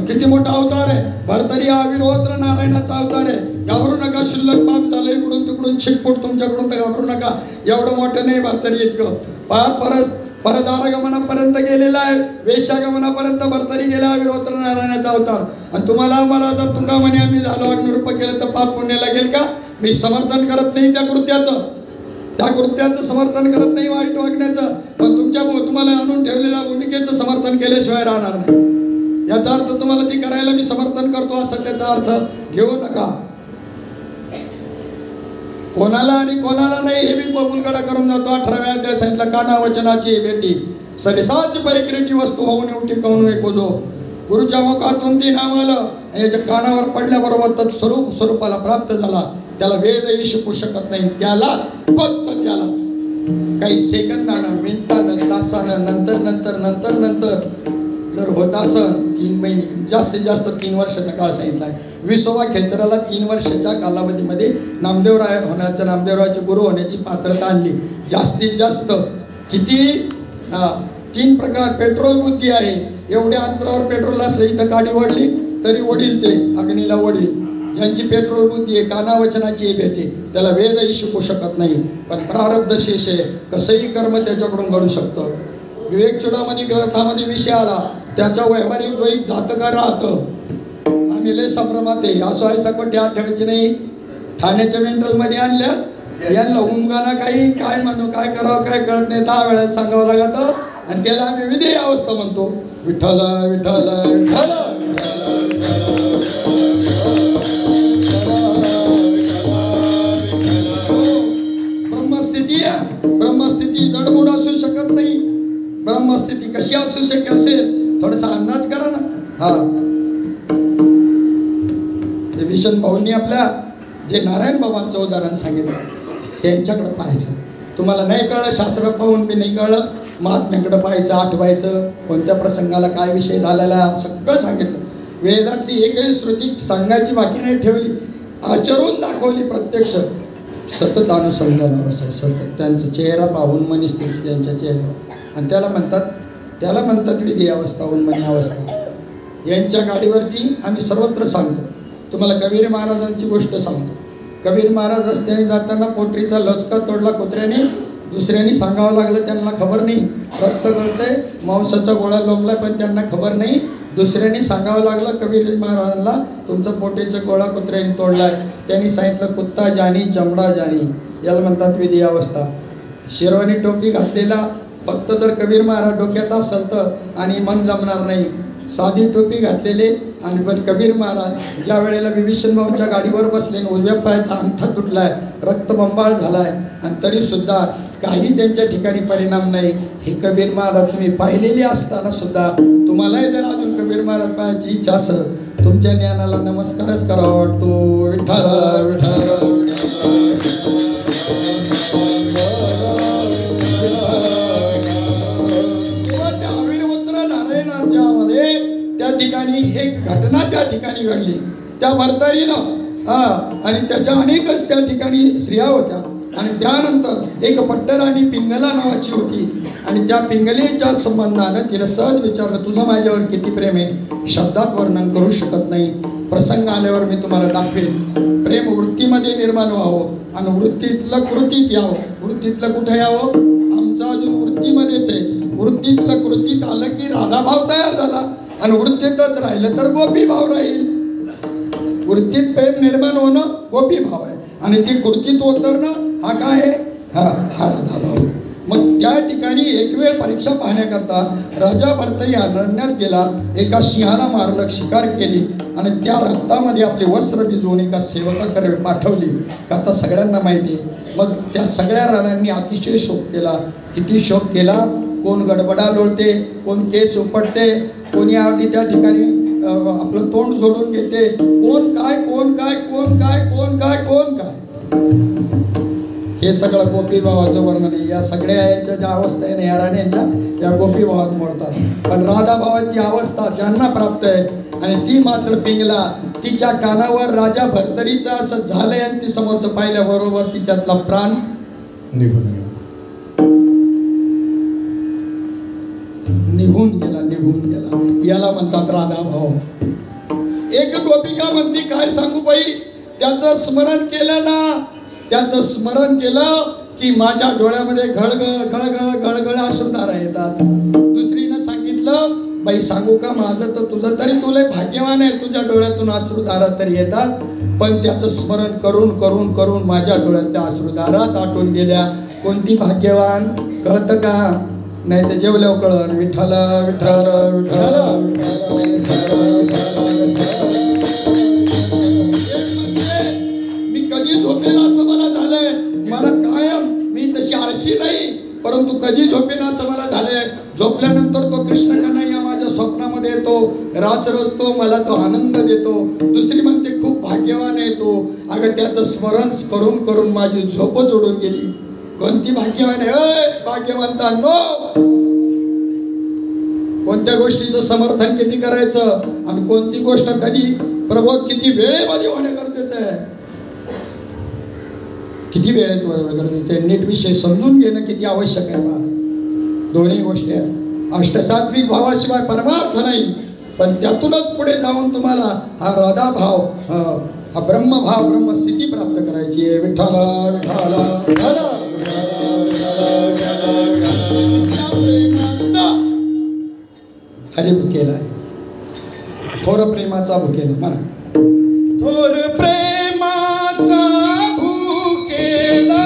A: किती मोठा अवतार आहे. भरतरी आविर्होत्र नारायणाचा अवतार आहे. घाबरू नका, शुल्लक पाप झालं इकडून तिकडून छिटपूट तुमच्याकडून, तर घाबरू नका. एवढं मोठं नाही भरतरी इतकं. परदारगमनापर्यंत गेलेला आहे. वेश्यागमनापर्यंत भरतरी गेला आविर्होत्र नारायणाचा अवतार. आणि तुम्हाला मला जर तुका म्हणे आम्ही झालो अग्निरूप केलं तर पाप पुण्य लागेल का? मी समर्थन करत नाही त्या कृत्याचं समर्थन करत नाही, वाईट वागण्याचं. पण तुम्हाला आणून ठेवलेल्या भूमिकेचं समर्थन केल्याशिवाय राहणार नाही. याचा अर्थ तुम्हाला ती करायला मी समर्थन करतो असं त्याचा अर्थ घेऊ नका. कोणाला आणि कोणाला नाही हे मी उलगडा करून जातो. 18व्या अध्यायात सांगितलं काना वचनाची भेटी सरिसाची परिक्रीटी वस्तू होऊन उठी कहून एक जो. गुरुच्या मुखातून ती नाव आलं आणि याच्या कानावर पडल्याबरोबर तत्स्वरूपाला प्राप्त झाला. त्याला वेदही शिकू शकत नाही. त्यालाच, फक्त त्यालाच काही सेकंदानं, मिनिटानं, तासानं, नंतर जर होत असं 3 महिने, जास्तीत जास्त 3 वर्षाचा काळ सांगितला आहे. विसोबा खेचराला 3 वर्षाच्या कालावधीमध्ये नामदेवराय होण्याच्या, नामदेवरायाचे गुरु होण्याची पात्रता आणली. जास्तीत जास्त किती 3 प्रकार. पेट्रोल बुद्धी आहे. एवढ्या अंतरावर पेट्रोल असलं इथं गाडी ओढली तरी ओढील, ते अग्नीला ओढील. ज्यांची पेट्रोल बुद्धी आहे, कानावचनाची भेटे, त्याला वेदही शिकू शकत नाही. पण प्रारब्ध शेष आहे. कसंही कर्म त्याच्याकडून घडू शकतं. विवेक चुडामणी ग्रंथामध्ये विषय आला. त्याच्या व्यावहारिक द्वैत जातका राहतं. आम्ही लय संभ्रमात आहे. असं आहे सकट याद ठेवायची नाही. ठाण्याच्या मेंटलमध्ये आणल्या यांना उमगाना काही काय म्हणू, काय करावं काय कळत नाही. 10 वेळा सांगावं लागतं. आणि त्याला आम्ही विधेय अवस्था म्हणतो. विठ्ठल विठ्ठल विठ्ठल. ब्रह्मस्थिती जडबुड असू शकत नाही. ब्रह्मस्थिती कशी असू शक्य असेल थोडासा अंदाज करा ना. हा, विशन भाऊंनी आपल्या जे नारायण बाबांचं उदाहरण सांगितलं त्यांच्याकडे पाहायचं. तुम्हाला नाही कळलं, शास्त्र पाहून बी नाही कळलं, महात्म्याकडे पाहायचं, आठवायचं. कोणत्या प्रसंगाला काय विषय झालेला सगळं सांगितलं. वेदातली एकही श्रुती सांगायची बाकी नाही ठेवली, आचरून दाखवली. प्रत्यक्ष सतत अनुसंधानावर असं सतत त्यांचा चेहरा पाहून मनी स्थिती त्यांच्या चेहऱ्यावर. आणि त्याला म्हणतात विधी अवस्था, उन्मनी अवस्था. यांच्या गाडीवरती आम्ही सर्वत्र सांगतो. तुम्हाला कबीर महाराजांची गोष्ट सांगतो. कबीर महाराज रस्त्याने जाताना पोटरीचा लचका तोडला कुत्र्याने. दुसऱ्यांनी सांगावं लागलं, त्यांना खबर नाही. रक्त गळतंय, मांसाचा गोळा लोंबलाय, पण त्यांना खबर नाही. दुसऱ्यांनी सांगावं लागलं कबीर महाराजांना, तुमचा पोटेचा गोळा कुत्र्याने तोडलाय. त्यांनी सांगितलं कुत्ता जानी चमडा जानी. याला म्हणतात विधी अवस्था. शेरवानी टोपी घातलेला फक्त जर कबीर महाराज डोक्यात असेल तर, आणि मन जमणार नाही. साधी टोपी घातलेले आणि पण कबीर महाराज ज्या वेळेला विभीषण भाऊच्या गाडीवर बसले, उजव्या पायाचा अंगठा तुटलाय, रक्तबंबाळ झालाय, आणि तरीसुद्धा काही त्यांच्या ठिकाणी परिणाम नाही. हे कबीर महाराज तुम्ही पाहिलेले असताना सुद्धा तुम्हालाही जर अजून कबीर महाराज पाहायची इच्छा असेल, तुमच्या ज्ञानाला नमस्कारच करावा वाटतो. विठ्ठल विठ्ठल. त्या ठिकाणी एक घटना त्या ठिकाणी घडली त्या भरतरीनं. आणि त्याच्या अनेकच त्या ठिकाणी स्त्रिया होत्या. आणि त्यानंतर एक पट्टराणी पिंगला नावाची होती. आणि त्या पिंगलीच्या संबंधानं तिला सहज विचारलं, तुझं माझ्यावर किती प्रेम आहे, शब्दात वर्णन करू शकत नाही. प्रसंग आल्यावर मी तुम्हाला दाखवेन. प्रेम वृत्तीमध्ये निर्माण व्हावं आणि वृत्तीतलं कृतीत यावं. वृत्तीतलं कुठे यावं? आमचं अजून वृत्तीमध्येच आहे. वृत्तीतलं कृतीत आलं की राधाभाव तयार झाला, आणि वृत्तीतच राहिलं तर गोपी भाव राहील. वृत्तीत प्रेम निर्माण होणं गोपी भाव आहे आणि ती कृतीत उतरणं हा काय आहे? हा राधा भाव. मग त्या ठिकाणी एक वेळ परीक्षा पाहण्याकरता राजा भर्तरी अरण्यात गेला. एका सिंहाला मारलं, शिकार केली आणि त्या रक्तामध्ये आपले वस्त्र भिजवून एका सेवकाकडे पाठवली. का आता सगळ्यांना माहिती आहे. मग त्या सगळ्या राजांनी अतिशय शोक केला. किती शोक केला? कोण गडबडा लोळते, कोण केस उपटते, कोणी अगदी त्या ठिकाणी आपलं तोंड जोडून घेते. कोण काय कोण काय कोण काय कोण काय कोण काय, हे सगळं गोपी भावाचं वर्णन आहे. या सगळ्या यांच्या ज्या अवस्था आहे ना या राण्यांच्या, त्या गोपी भावात मोडतात. पण राधा भावाची अवस्था ज्यांना प्राप्त आहे आणि ती मात्र पिंगला. तिच्या कानावर राजा भर्तरीचं असं झालंय आणि ती समोरचं पाहिल्याबरोबर तिच्यातला प्राण निघून गेला. निघून गेला याला म्हणतात राधा भाव. एक गोपिका म्हणती, काय सांगू बाई, त्याचं स्मरण केलं ना, त्याचं स्मरण केलं की माझ्या डोळ्यामध्ये घळघळ घळघळ घळघळ अश्रुधारा येतात. दुसरीनं सांगितलं, बाई सांगू का, माझं तर तुझं तरी तुला भाग्यवान आहे, तुझ्या डोळ्यातून अश्रुधारा तरी येतात. पण त्याचं स्मरण करून करून करून माझ्या डोळ्यात त्या अश्रुधाराच आटून गेल्या. कोणती भाग्यवान कळतं का? नाही तर जेवल्यावर कळण. विठ्ठल विठ्ठल विठ्ठल. मी कधी झोपेल असं मला झालंय. मला कायम, मी तशी आळशी नाही, परंतु कधी झोपेल असं मला झालंय. झोपल्यानंतर तो कृष्ण कन्हैया माझ्या स्वप्नामध्ये येतो, राच रचतो, मला तो आनंद देतो. दुसरी म्हणते खूप भाग्यवान आहे तो. अगं त्याचं स्मरण करून करून माझी झोपच उडून गेली. कोणती भाग्यवान आहे? भाग्यवंतांनो, कोणत्या गोष्टीचं समर्थन किती करायचं आणि कोणती गोष्ट कधी प्रबोध किती वेळेमध्ये होणे गरजेचं आहे, किती वेळेत होणे गरजेचं आहे, नीट विषय समजून घेणं किती आवश्यक आहे बा. दोन्ही गोष्टी आहेत. अष्टसात्विक भावाशिवाय परमार्थ नाही. पण त्यातूनच पुढे जाऊन तुम्हाला हा राधा भाव, हा ब्रह्मभाव, ब्रह्मस्थिती प्राप्त करायची आहे. विठ्ठल विठ्ठल हरी भुकेला आहे. थोर प्रेमाचा भुकेला म्हणा.
B: थोर प्रेमाचा भुकेला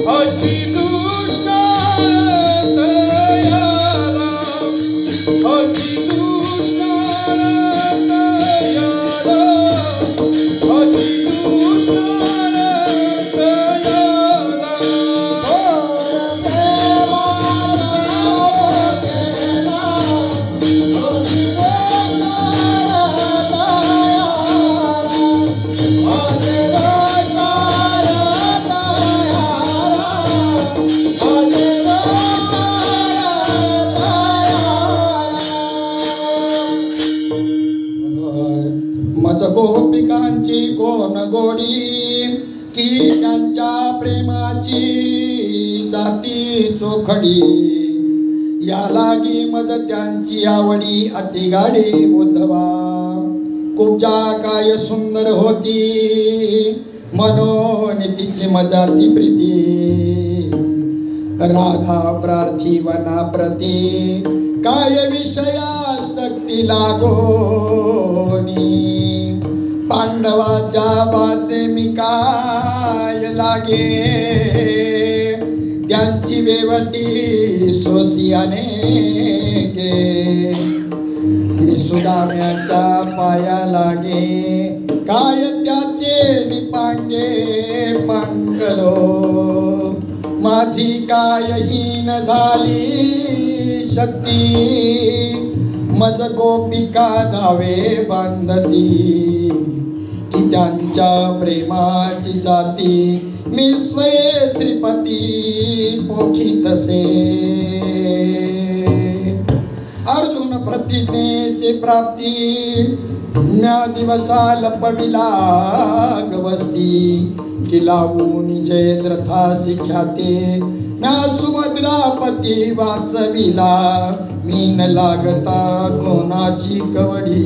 B: अची दुष्काळ तयाला, अची दुष्काळ तयाला, अची दुष्काळ तयाला.
A: मज गोपिकांची कोण गोडी, की त्यांच्या प्रेमाची जाती चोखडी. या लागी मज त्यांची आवडी अति गाडी उद्धवा. कुब्जा काय सुंदर होती, मनोनीतीची मजा ती प्रीती. राधा प्रार्थी वना प्रती, काय विषयासक्ती लागोनी. पांडवाच्या वाचे मी काय लागे, त्यांची वेवटी सोसियाने गे. मी सुदाम्याच्या पाया लागे, काय त्याचे निपांगे पांगलो. माझी काय हीन झाली शक्ती, मज गोपिका धावे बांधती. की त्यांच्या प्रेमाची जाती, मी स्वये श्रीपती पोखितसे. अर्जुन प्रतिज्ञेची प्राप्ती, म्या दिवसा लपविला गवस्ती. की लावून जयद्रथासी ख्याते, म्या सुभद्रापती वाचविला. मी न लागता कोणाची कवडी,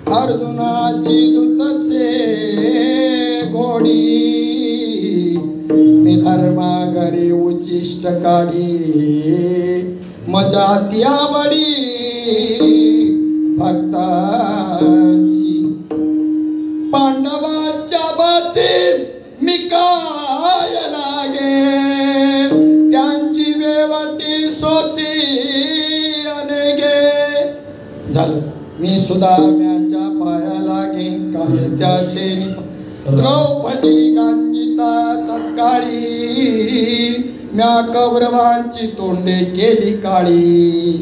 A: अर्जुनाची दूतसे घोडी. मी धर्माघरी उच्चिष्ट काढी, मजा त्या बडी भक्ताची. सोसी अनेगे झालं. मी सुदाम्याच्या पाया लागे काय त्याचे द्रौपदी गांजिता तत्काळी म्या कौरवांची तोंडे केली काळी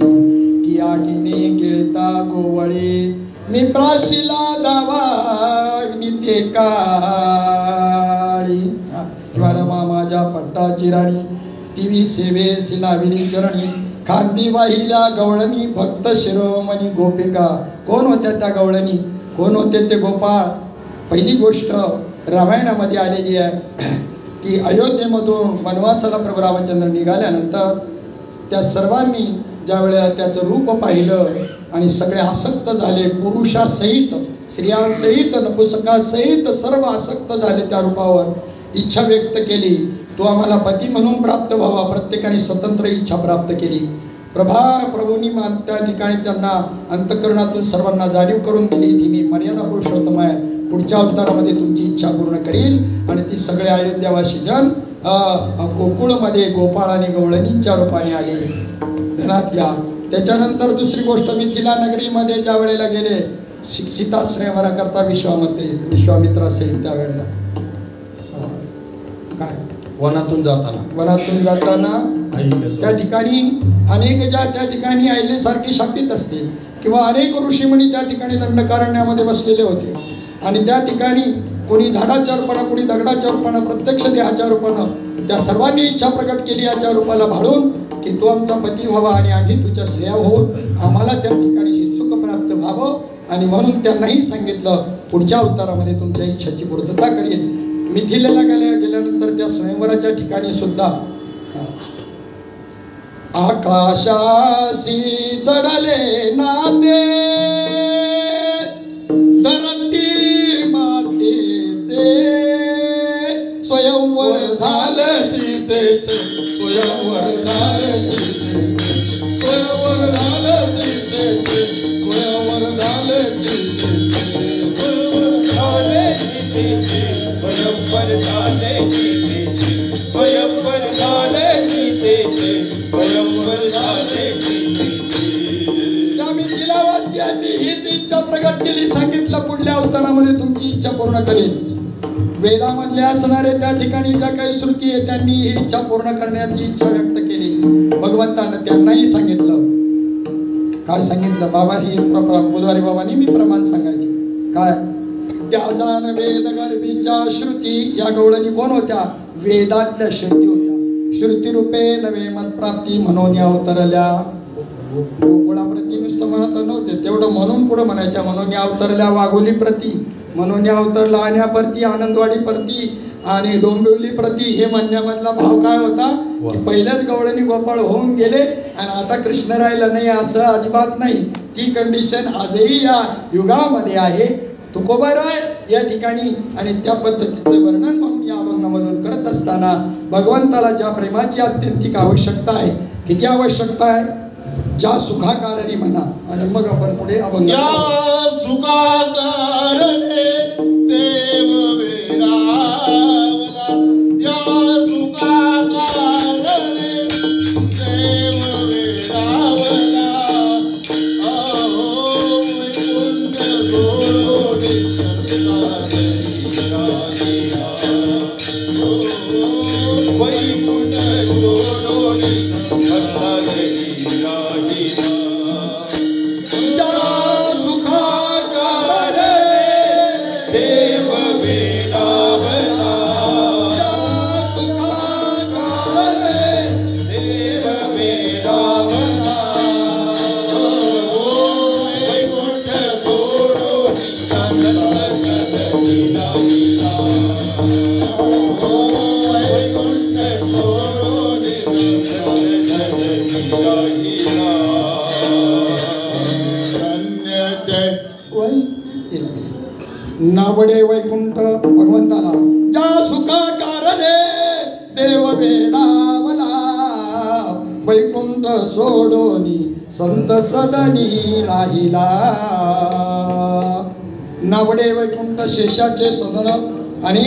A: की आगीने गिळता गोवळे मी प्राशीला दावा नित्ये काळी रमा माझ्या पट्टाची राणी टीव्ही सेवे सिलाविली चरणी खांदी वाहिल्या गवळणी भक्त शिरोमणी गोपिका. कोण होत्या त्या गवळणी, कोण होते ते गोपाळ? पहिली गोष्ट रामायणामध्ये आलेली आहे की अयोध्येमधून वनवासाला प्रभू रामचंद्र निघाल्यानंतर त्या सर्वांनी ज्या वेळेला त्याचं रूप पाहिलं आणि सगळे आसक्त झाले, पुरुषासहित स्त्रियांसहित नपुसकासहित सर्व आसक्त झाले त्या रूपावर. इच्छा व्यक्त केली, तो आम्हाला पती म्हणून प्राप्त व्हावा. प्रत्येकाने स्वतंत्र इच्छा प्राप्त केली. प्रभूंनी त्या ठिकाणी त्यांना अंतःकरणातून सर्वांना जाणीव करून दिली ती मी मर्यादा पुरुषोत्तम आहे, पुढच्या अवतारामध्ये तुमची इच्छा पूर्ण करील. आणि ती सगळे अयोध्यावासी जन गोकुळमध्ये गोपाळ आणि गवळणींच्या रूपाने आले. ध्यानात घ्या. त्याच्यानंतर दुसरी गोष्ट मिथिला नगरीमध्ये ज्या वेळेला गेले सीता स्वयंवरा करता विश्वामित्र असेल त्यावेळेला काय वनातून जाताना त्या ठिकाणी अनेक त्या ठिकाणी अहिल्यासारखी शापित असतील किंवा अनेक ऋषीमुनी त्या ठिकाणी दंडकारण्यामध्ये बसलेले होते. आणि त्या ठिकाणी कोणी झाडाच्या रूपानं, कोणी दगडाच्या रूपानं, प्रत्यक्ष देहाच्या रूपानं त्या सर्वांनी इच्छा प्रकट केली याच्या रूपाला भाळून की तो आमचा पती व्हावा आणि आम्ही तुझ्या स्त्रिया होऊन आम्हाला त्या ठिकाणी सुख प्राप्त व्हावं. आणि म्हणून त्यांनाही सांगितलं पुढच्या अवतारामध्ये तुमच्या इच्छाची पूर्तता करेल. मिथिलेला गेल्यानंतर त्या स्वयंवराच्या ठिकाणी सुद्धा आकाशाशी चढले नाते धरती मातेचे स्वयंवर झालं सीतेचे स्वयंवर झालं स्वयंवर झालं सीतेचे स्वयंवर झालं स्वयंवर झाले स्वयंवर झाले स्वयंवर झाले. त्या मिथिलावासियांनी हीच इच्छा प्रकट केली. सांगितलं पुढल्या अवतारामध्ये तुमची इच्छा पूर्ण करेल. वेदामधले असणारे त्या ठिकाणी ज्या काही श्रुती आहे त्यांनी ही इच्छा पूर्ण करण्याची इच्छा व्यक्त केली. भगवंतानं त्यांनाही सांगितलं. काय सांगितलं? बाबा ही बुधवारी बाबांनी मी प्रमाण सांगायचे काय त्याजान वेद गर्भीच्या श्रुती. या गवळणी कोण होत्या? वेदातल्या श्रुती होत्या. श्रुती रूपे नवे मत प्राप्ती म्हणून या अवतरल्या. गोकुळाप्रती नुसतं म्हणत नव्हते, तेवढं म्हणून पुढे म्हणायच्या. म्हणून या अवतरल्या वाघोली प्रती, म्हणून या अवतरला आण्याप्रती, आनंदवाडी प्रती आणि डोंबिवली प्रती. हे म्हणण्यामधला भाव काय होता की पहिल्याच गवळणी गोपाळ होऊन गेले आणि आता कृष्ण राहिला नाही असं अजिबात नाही. ती कंडिशन आजही या युगामध्ये आहे. तुकोबाराय या ठिकाणी आणि त्या पद्धतीचं वर्णन म्हणून या अभंगामधून करत असताना भगवंताला ज्या प्रेमाची अत्यंतिक आवश्यकता आहे. किती आवश्यकता आहे? ज्या सुखाकारणी म्हणा. आणि मग आपण पुढे अभंग.
D: ज्या सुखाकारणे देव वेरावला, ज्या सुखाकारणे देव वेरावला, वैकुंठ सोडोनी वैकुंठ सोडोनी
A: नावडे वैकुंठ भगवंताला. ज्या सुखाकारणे देव वेडावला, वैकुंठ सोडोनी संत सदनी राहिला. नावडे वैकुंठ शेषाचे सदन आणि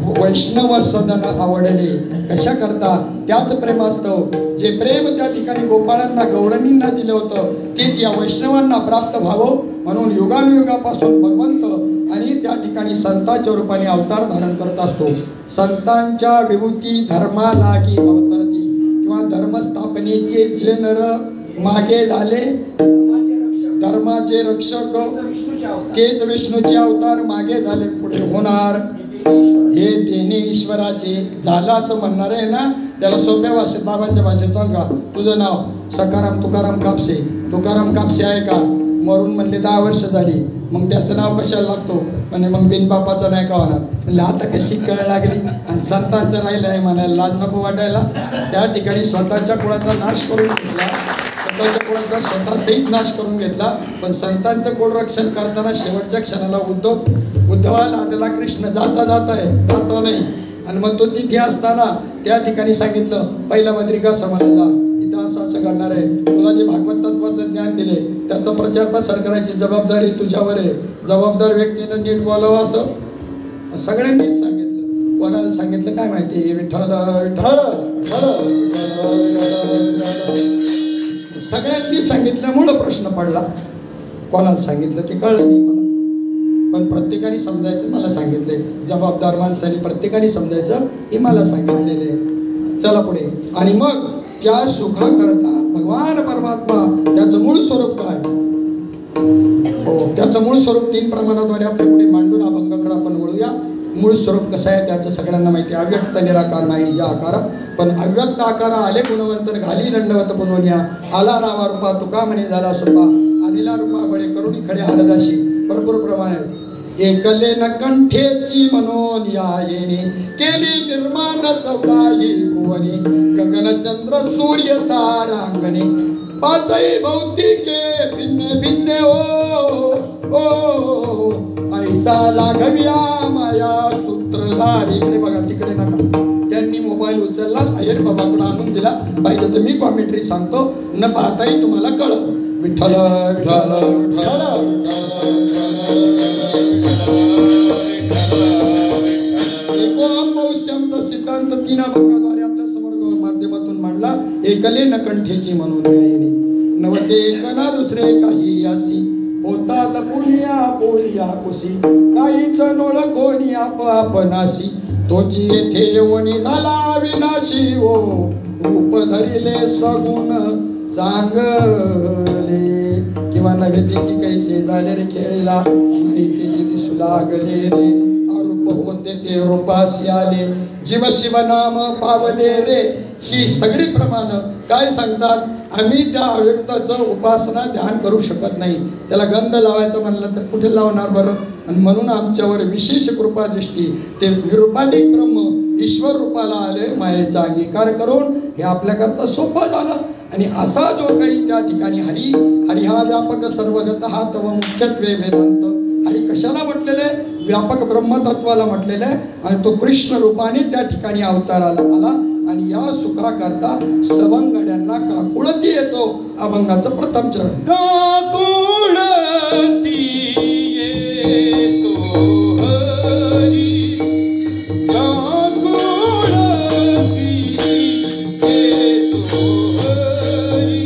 A: वैष्णव सदन आवडले. कशा करता? त्याच प्रेमास्तव जे प्रेम त्या ठिकाणी गोपाळांना गवळणींना दिलं होतं तेच या वैष्णवांना प्राप्त व्हावं म्हणून युगानुयुगापासून भगवंत आणि त्या ठिकाणी संतांच्या रूपाने अवतार धारण करत असतो. संतांच्या विभूती धर्मा लागी अवतरती किंवा धर्मस्थापनेचे जे नर मागे झाले धर्माचे रक्षक तेच विष्णूचे अवतार मागे झाले पुढे होणार. हे देणे ईश्वराचे झालं असं म्हणणार आहे ना त्याला सोप्या भाषेत बाबांच्या भाषेत सांगा. तुझं नाव सखाराम तुकाराम कापसे. तुकाराम कापसे आहे का? मरून म्हणले 10 वर्ष झाली. मग त्याचं नाव कशाला लागतो? म्हणजे मग बिन बापाचं नाही का होणार? म्हणजे आता कशी कळ लागली आणि संतांचं राहिलं आहे म्हणायला लाज नको वाटायला. त्या ठिकाणी स्वतःच्या कुळाचा नाश करून घेतला. स्वतःच्या कुळाचा स्वतःसहित नाश करून घेतला. पण संतांचं कुळ रक्षण करताना शेवटच्या क्षणाला उद्धवाला आलेला कृष्ण जाता आहे जातो नाही. आणि मग तो तिथे असताना त्या ठिकाणी सांगितलं पहिला बद्रिका समाजाला जा. इथं असं घडणार आहे. तुला जे भागवत तत्वाचं ज्ञान दिले त्याचा प्रचार प्रसार करायची जबाबदारी तुझ्यावर आहे. जबाबदार व्यक्तीनं नीट बोलावं असं सगळ्यांनीच सांगितलं. कोणाला सांगितलं काय माहिती? विठ्ठल सगळ्यांनी सांगितल्यामुळं प्रश्न पडला. कोणाला सांगितलं ते कळलं नाही मला. पण प्रत्येकाने समजायचं मला सांगितले. जबाबदार माणसाने प्रत्येकाने समजायचं हे मला सांगितलेले. चला पुढे. आणि मग त्या सुखाकरता भगवान परमात्मा त्याचं मूळ स्वरूप काय? हो त्याचं मूळ स्वरूप 3 प्रमाणाद्वारे आपल्या पुढे मांडून अभंगाकडे आपण वळूया. मूळ स्वरूप कसं आहे त्याचं सगळ्यांना माहिती. अव्यक्त निराकार नाही ज्या आकारा पण अव्यक्त आकारा आले गुणवंत घाली दंडवत बोलवण्या आला नावा रूपा तुका म्हणे झाला सोपा अनिला रूपा बळे करुणी खडे हरदाशी. भरपूर प्रमाणात एकले न कंठेची म्हणून या येणे केली निर्माण 14 भुवने गगनचंद्र सूर्य तारांगणे 5 भौतिके भिन्न भिन्न ओ ऐसा लाघव्या माया सूत्रधारी. इकडे बघा तिकडे नका. त्यांनी मोबाईल उचललाच अय्यर बाबाकडे आणून दिला पाहिजे तर मी कॉमेंट्री सांगतो न पाहताही तुम्हाला कळत. विठ्ठल विठ्ठल पौष्यमचा सिद्धांत 3 अभंगाद्वारे आपल्या समोर माध्यमातून मांडला. एकले न कंठेची म्हणून येणे नवते एकना दुसरे काही यासी होता लपुनिया बोलिया कुशी काहीच नोळ कोणी आपणाशी तोची येथे येऊनी झाला विनाशी हो रूप धरिले सगुण चांगले किंवा नव्हे तिची कैसे झाले रे खेळला नाही तिची दिसू लागले रे अरूप होते ते रूपाशी आले जीव शिव नाम पावले रे. ही सगळी प्रमाण काय सांगतात? आम्ही त्या अव्यक्ताचं उपासना ध्यान करू शकत नाही. त्याला गंध लावायचं म्हणलं तर कुठे लावणार बरं? आणि म्हणून आमच्यावर विशेष कृपा दृष्टी ते निरुपाधिक ब्रह्म ईश्वर रूपाला आले मायेचा अंगीकार करून हे आपल्याकरता सोपं झालं. आणि असा जो काही त्या ठिकाणी हरी हा व्यापक सर्वगत हा तव मुख्यत्वे वेदांत. हरी कशाला म्हटलेले? व्यापक ब्रह्मतत्वाला म्हटलेलं आहे. आणि तो कृष्ण रूपाने त्या ठिकाणी अवताराला आला. आणि या सुखाकरता सवंगड्यांना काकुळती येतो. अभंगाचं प्रथम चरण.
B: काकुळती येतो हरी काकुळती येतो हरी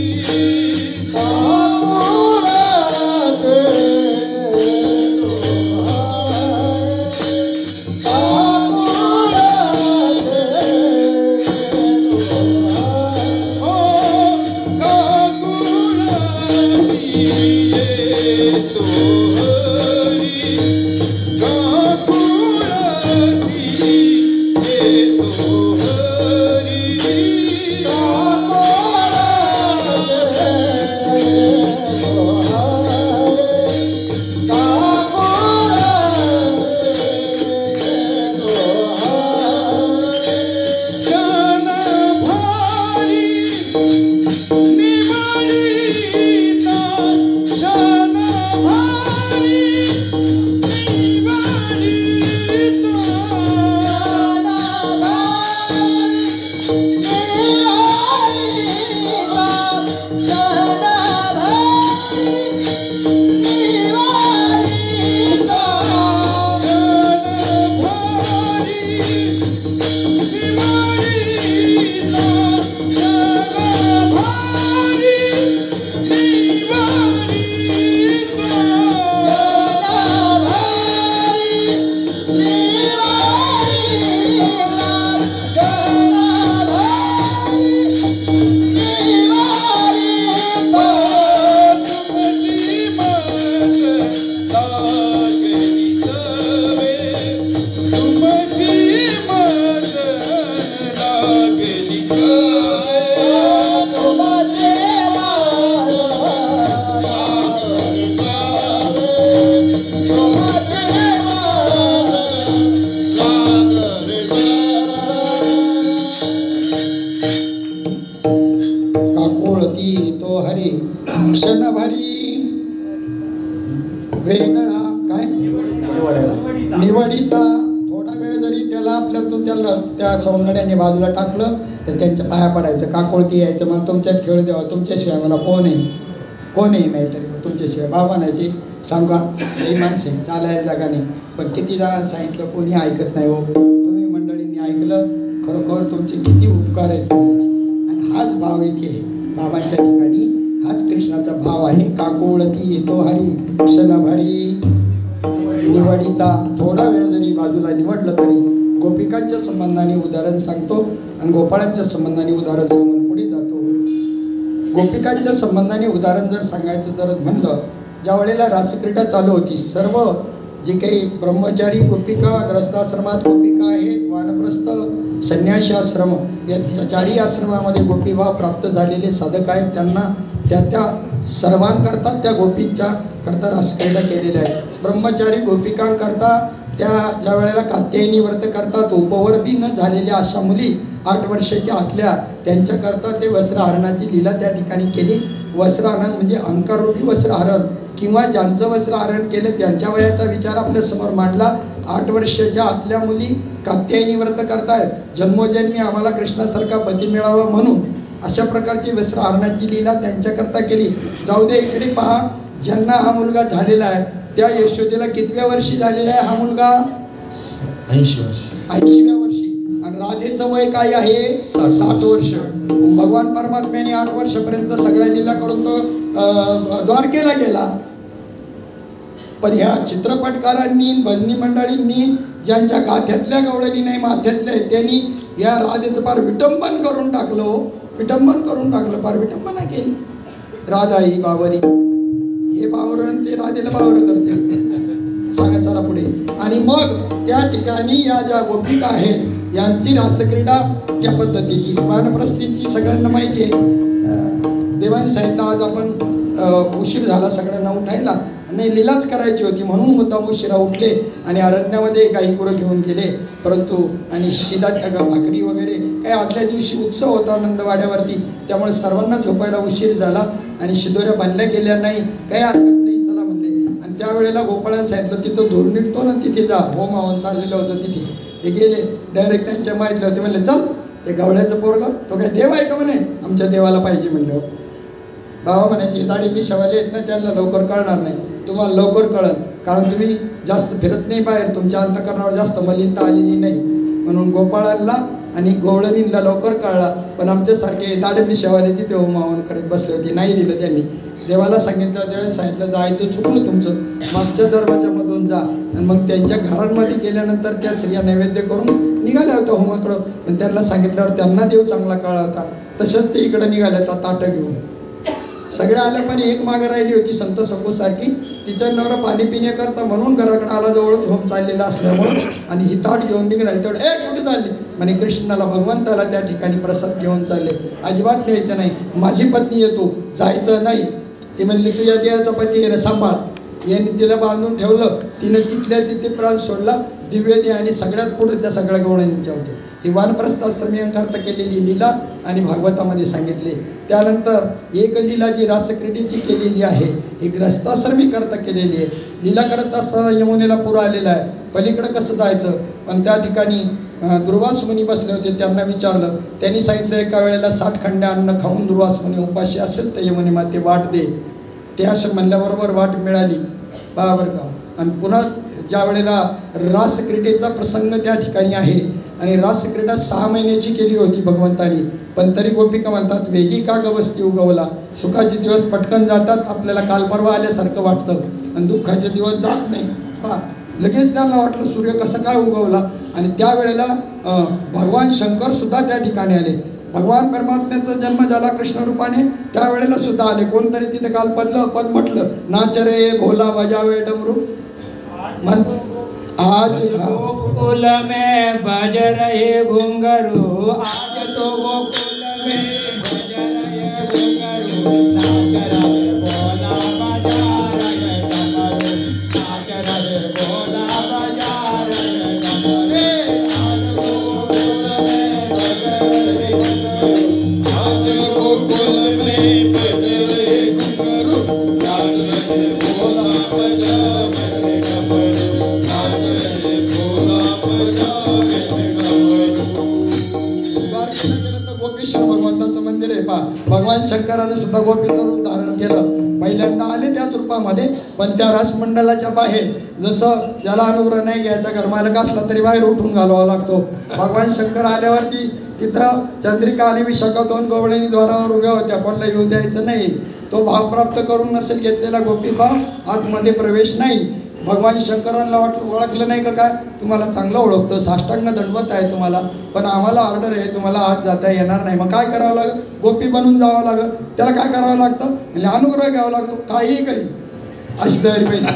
A: काकोळती तो हरी क्षणभरी वेगळा काय निवडिता. थोडा वेळ जरी त्याला आपल्यातून त्याला त्या सौंदर्याने बाजूला टाकलं तर त्यांच्या पाया पडायचं. काकोळती यायचं, मला तुमच्यात खेळ द्यावा, तुमच्याशिवाय मला कोणही नाही तरी तुमच्याशिवाय. बाबा म्हणायचे सांगा ही माणसे चालायला जागा नाही, पण किती जणांना सांगितलं कोणी ऐकत नाही. हो तुम्ही मंडळींनी ऐकलं, खरोखर तुमचे किती उपकार आहेत. आणि हाच भाव इथे बाबांच्या ठिकाणी, हाच कृष्णाचा भाव आहे. काकोळती येतो हरी क्षणभरी निवडिता. थोडा वेळ जरी बाजूला निवडलं तरी. गोपिकांच्या संबंधाने उदाहरण सांगतो आणि गोपाळांच्या संबंधाने उदाहरण सांगून पुढे जातो. गोपिकांच्या संबंधाने उदाहरण जर सांगायचं जर म्हणलं, ज्या वेळेला रासक्रीडा चालू होती, सर्व जे काही ब्रह्मचारी गोपिका, ग्रस्ताश्रमात गोपिका आहेत, वानप्रस्थ संन्यासी आश्रम या चारही आश्रमामध्ये गोपीभाव प्राप्त झालेले साधक आहेत, त्यांना त्या सर्वांकरता त्या गोपींच्या करता रासक्रीडा केलेल्या आहेत. ब्रह्मचारी गोपिकांकरता त्या ज्या वेळेला कात्यायनी व्रत करतात, उपवर्ती न झालेल्या अशा मुली 8 वर्षाच्या आतल्या, त्यांच्याकरता ते वस्त्रहरणाची लीला त्या ठिकाणी केली. वस्त्रहरण म्हणजे अंकाररूपी वस्त्रहरण, किंवा ज्यांचं वस्त्रहरण केलं त्यांच्या वयाचा विचार आपल्यासमोर मांडला. 8 वर्षाच्या आतल्या मुली कात्यायनी व्रत करतायत, जन्मोजन्मी आम्हाला कृष्णासारखा पती मिळावा म्हणून अशा प्रकारची वस्त्रहरणाची लीला त्यांच्याकरता केली. जाऊ दे, इकडे पहा, ज्यांना हा मुलगा झालेला आहे त्या यशोदेला कितव्या वर्षी झालेला आहे हा मुलगा? 80व्या वर्षी. आणि राधेचं वय काय आहे? 60 वर्ष. भगवान परमात्म्याने 8 वर्षापर्यंत सगळ्या लीला करून तो द्वारकेला गेला. पण ह्या चित्रपटकारांनी, भजनी मंडळींनी ज्यांच्या गाथ्यातल्या गवळणी नाही माथ्यातल्या आहेत, त्यांनी या राधेचं फार विटंबन करून टाकलं. फार विटंबना केली. राधा ही बावरी, हे बावरण ते राधेला बावर करते. सांगा चला पुढे. आणि मग त्या ठिकाणी या ज्या गोपिका आहेत यांची रासक्रीडा त्या पद्धतीची, वानप्रस्थींची सगळ्यांना माहिती आहे. देवाने सांगितलं आज आपण उशीर झाला सगळ्यांना उठायला, नाही लीलाच करायची होती म्हणून मुद्दाम उशिरा उठले आणि अरण्यामध्ये गाई गुरं घेऊन गेले. परंतु आणि शिदा भाकरी वगैरे काही आदल्या दिवशी उत्सव होता नंदवाड्यावरती, त्यामुळे सर्वांना झोपायला उशीर झाला आणि शिदोऱ्या बांधल्या गेल्या नाही. काही हरकत नाही, चला म्हणले. आणि त्यावेळेला गोपाळांनी सांगितलं तिथं धूर निघतो ना, तिथे जा. हो मावून चाललेलं होतं तिथे. हे गेले डायरेक्ट त्यांच्या माहितले होते, म्हणले चल ते गवळ्याचं पोरगं तो काय देव आहे का म्हणे, आमच्या देवाला पाहिजे म्हणलं. बाबा म्हणायचे दाढी मी शवाले आहेत ना, त्यांना लवकर कळणार नाही, तुम्हाला लवकर कळलं, कारण तुम्ही जास्त फिरत नाही बाहेर, तुमच्या अंतःकरणावर जास्त मलिनता आलेली नाही. म्हणून गोपाळांना आणि गवळणींना लवकर कळला. पण आमच्यासारखे दाढी शेवाले तिथे होमावन करत बसले होते, नाही दिलं त्यांनी. देवाला सांगितलं, त्यावेळेस सांगितलं जायचं चुकलं तुमचं, मागच्या दरवाजामधून जा. आणि मग त्यांच्या घरांमध्ये गेल्यानंतर त्या स्त्रिया नैवेद्य करून निघाल्या होत्या होमाकडं. पण त्यांना सांगितल्यावर त्यांना देव चांगला कळला होता. तसंच ते इकडं निघाल्या होता ताटं घेऊन. सगळ्या आल्या पण एक मागं राहिली होती संत सखूसारखी, तिचा नवरा पाणी पिण्याकरता म्हणून घराकडे आला, जवळच होम चाललेला असल्यामुळं. आणि ही ताट घेऊन निघाला. तेवढं कुठे चालली म्हणे, कृष्णाला भगवंताला त्या ठिकाणी प्रसाद घेऊन चालले, अजिबात न्यायचं नाही, माझी पत्नी येतो, जायचं नाही. ती म्हणली तू या देवाचा पती आहे सांभाळ. यांनी तिला बांधून ठेवलं, तिने तिथल्या तिथे प्राण सोडला. दिव्य दे आणि सगळ्यात पुढे त्या सगळ्या गवळणींच्या होते. ही वानप्रस्थाश्रमीयांकरता केलेली लीला आणि भागवतामध्ये सांगितले. त्यानंतर एक लीला जी रासक्रीडेची केलेली आहे ही ग्रस्ताश्रमी करता केलेली आहे. लीला करत असताना यमुनेला पूर आलेला आहे, पलीकडं कसं जायचं. पण त्या ठिकाणी दुर्वास मुनी बसले होते, त्यांना विचारलं. त्यांनी सांगितलं एका वेळेला 60 खंड्या अन्न खाऊन दुर्वास मुनी उपाशी असेल तर यमुने माते वाट दे. ते असं म्हणल्याबरोबर वाट मिळाली. बरोबर का. आणि पुन्हा ज्या वेळेला रासक्रीडेचा प्रसंग त्या ठिकाणी आहे आणि रासक्रीडा 6 महिन्याची केली होती भगवंतानी, पण तरी गोपिका म्हणतात वेगी का गवस्ती उगवला. सुखाचे दिवस पटकन जातात, आपल्याला काल परवा आल्यासारखं वाटतं, आणि दुःखाचे दिवस जात नाही. लगेच त्यांना वाटलं सूर्य कसं काय उगवला. आणि त्यावेळेला भगवान शंकर सुद्धा त्या ठिकाणी आले. भगवान परमात्म्याचा जन्म झाला कृष्णरूपाने, त्यावेळेला सुद्धा आले. कोणतरी तिथे काल पद म्हटलं, नाच रे भोला बजावे डमरू म्हण. आज
E: गोकुल में बज रहे घुंघरू, आज तो गोकुल में बज रहे घुंघरू, नाच रहे भोला बजा रहे डमरू, नाच रहे भोला बजा रहे डमरू, आज गोकुल में बज रहे घुंघरू, आज
B: गोकुल में बज रहे घुंघरू नाच रहे भोला बजावे डमरू नाच रहे भोला बजावे डमरू
A: द्वारकेला गेलं तर गोपीश्वर भगवंताचं मंदिर आहे. पहा, भगवान शंकराने सुद्धा गोपीचं रूप धारण केलं. पहिल्यांदा आले त्याच रूपामध्ये, पण त्या रासमंडलाच्या बाहेर जसं ज्याला अनुग्रह नाही घ्यायचा घरमालक असला तरी बाहेर उठून घालवावा लागतो. भगवान शंकर आल्यावरती तिथं चंद्रिका आणि विशाखा 2 गवळणी द्वारावर उभ्या होत्या. कोणाला येऊ द्यायचं नाही. तो भाव प्राप्त करून नसेल घेतलेला गोपी भाव आतमध्ये प्रवेश नाही. भगवान शंकरांना ओळखलं नाही का काय? तुम्हाला चांगलं ओळखतो, साष्टांग दंडवत आहे तुम्हाला, पण आम्हाला ऑर्डर आहे तुम्हाला आत जाता येणार नाही. मग काय करावं लागेल? गोपी बनून जावं लागेल. त्याला काय करावं लागतं? म्हणजे अनुग्रह घ्यावा लागतो. काहीही करी अशी तयारी पाहिजे.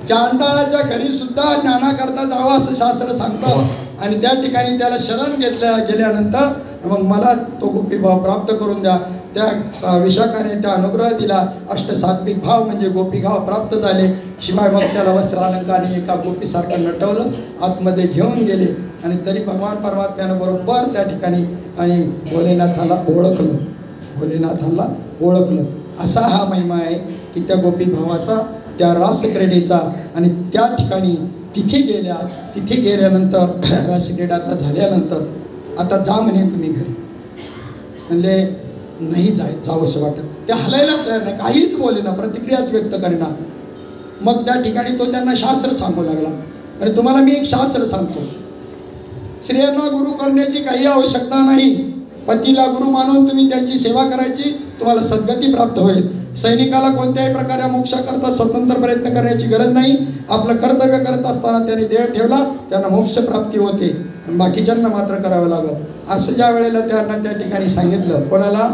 A: चांडाळाच्या घरी सुद्धा ज्ञानाकरता जावं असं शास्त्र सांगतं. आणि त्या ठिकाणी त्याला शरण गेल्यानंतर मग मला तो गोपीभाव प्राप्त करून द्या. त्या विशाखाने त्या अनुग्रह दिला. अष्टसात्विक भाव म्हणजे गोपीभाव प्राप्त झाले. शिवाय मग त्याला वस्त्रालंकाने एका गोपीसारखं नटवलं, आतमध्ये घेऊन गेले. आणि तरी भगवान परमात्म्यानं बरोबर त्या ठिकाणी आणि भोलेनाथाला ओळखलं. असा हा महिमा आहे की त्या गोपीभावाचा, त्या रासक्रीडेचा. आणि त्या ठिकाणी तिथे गेल्यानंतर रासक्रीडा आता झाल्यानंतर आता जा म्हणे तुम्ही घरी. म्हणले नाही जावंसं वाटत. ते हलायला तयार नाही, काहीच बोले ना, प्रतिक्रियाच व्यक्त करेना. मग त्या ठिकाणी तो त्यांना शास्त्र सांगू लागला. अरे तुम्हाला मी एक शास्त्र सांगतो, स्त्रियांना गुरु करण्याची काही आवश्यकता नाही. पतीला गुरु मानून तुम्ही त्यांची सेवा करायची, तुम्हाला सद्गती प्राप्त होईल. सैनिकाला कोणत्याही प्रकारे मोक्षाकरता स्वतंत्र प्रयत्न करण्याची गरज नाही. आपलं कर्तव्य करत असताना त्यांनी देह ठेवला, त्यांना मोक्ष प्राप्ती होते. बाकीच्यांना मात्र करावं लागलं. असं ज्या वेळेला त्यांना त्या ठिकाणी सांगितलं, कोणाला?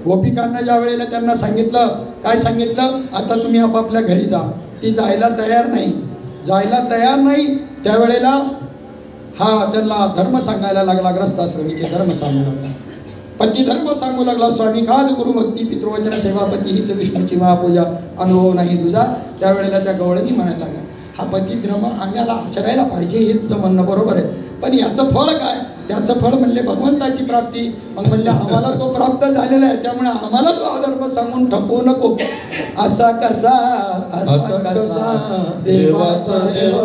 A: गोपिकांना ज्या वेळेला त्यांना सांगितलं, काय सांगितलं? आता तुम्ही आपापल्या घरी जा. ती जायला तयार नाही. त्यावेळेला हा त्यांना धर्म सांगायला लागला, ग्रस्ताश्रमीचे धर्म सांगू लागला. पती धर्म सांगू लागला. स्वामी काज गुरुभक्ती पितृवचन सेवापती हीच विष्णूची महापूजा, अनुभव नाही तुझा. त्यावेळेला त्या गवळणी म्हणायला लागल्या, हा पती धर्म आम्हाला आचरायला पाहिजे, हे तुझं म्हणणं बरोबर आहे, पण याचं फळ काय? त्याचं फळ म्हणले भगवंताची प्राप्ती. मग म्हणले आम्हाला तो प्राप्त झालेला आहे, त्यामुळे आम्हाला तो अधर्म सांगून ठपवू नको. असा कसा देवाचा देव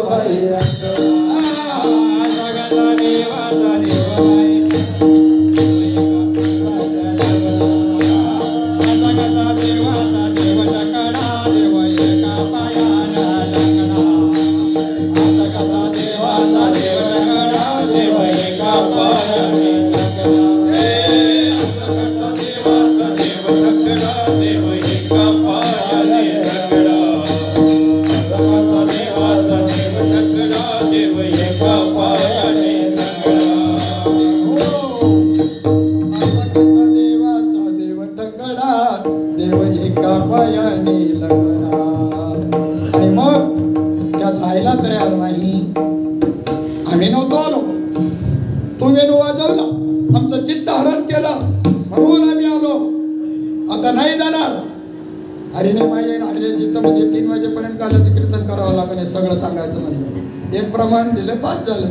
A: सगळं सांगायचं म्हणलं. एक प्रमाण दिलं, 5 झालं.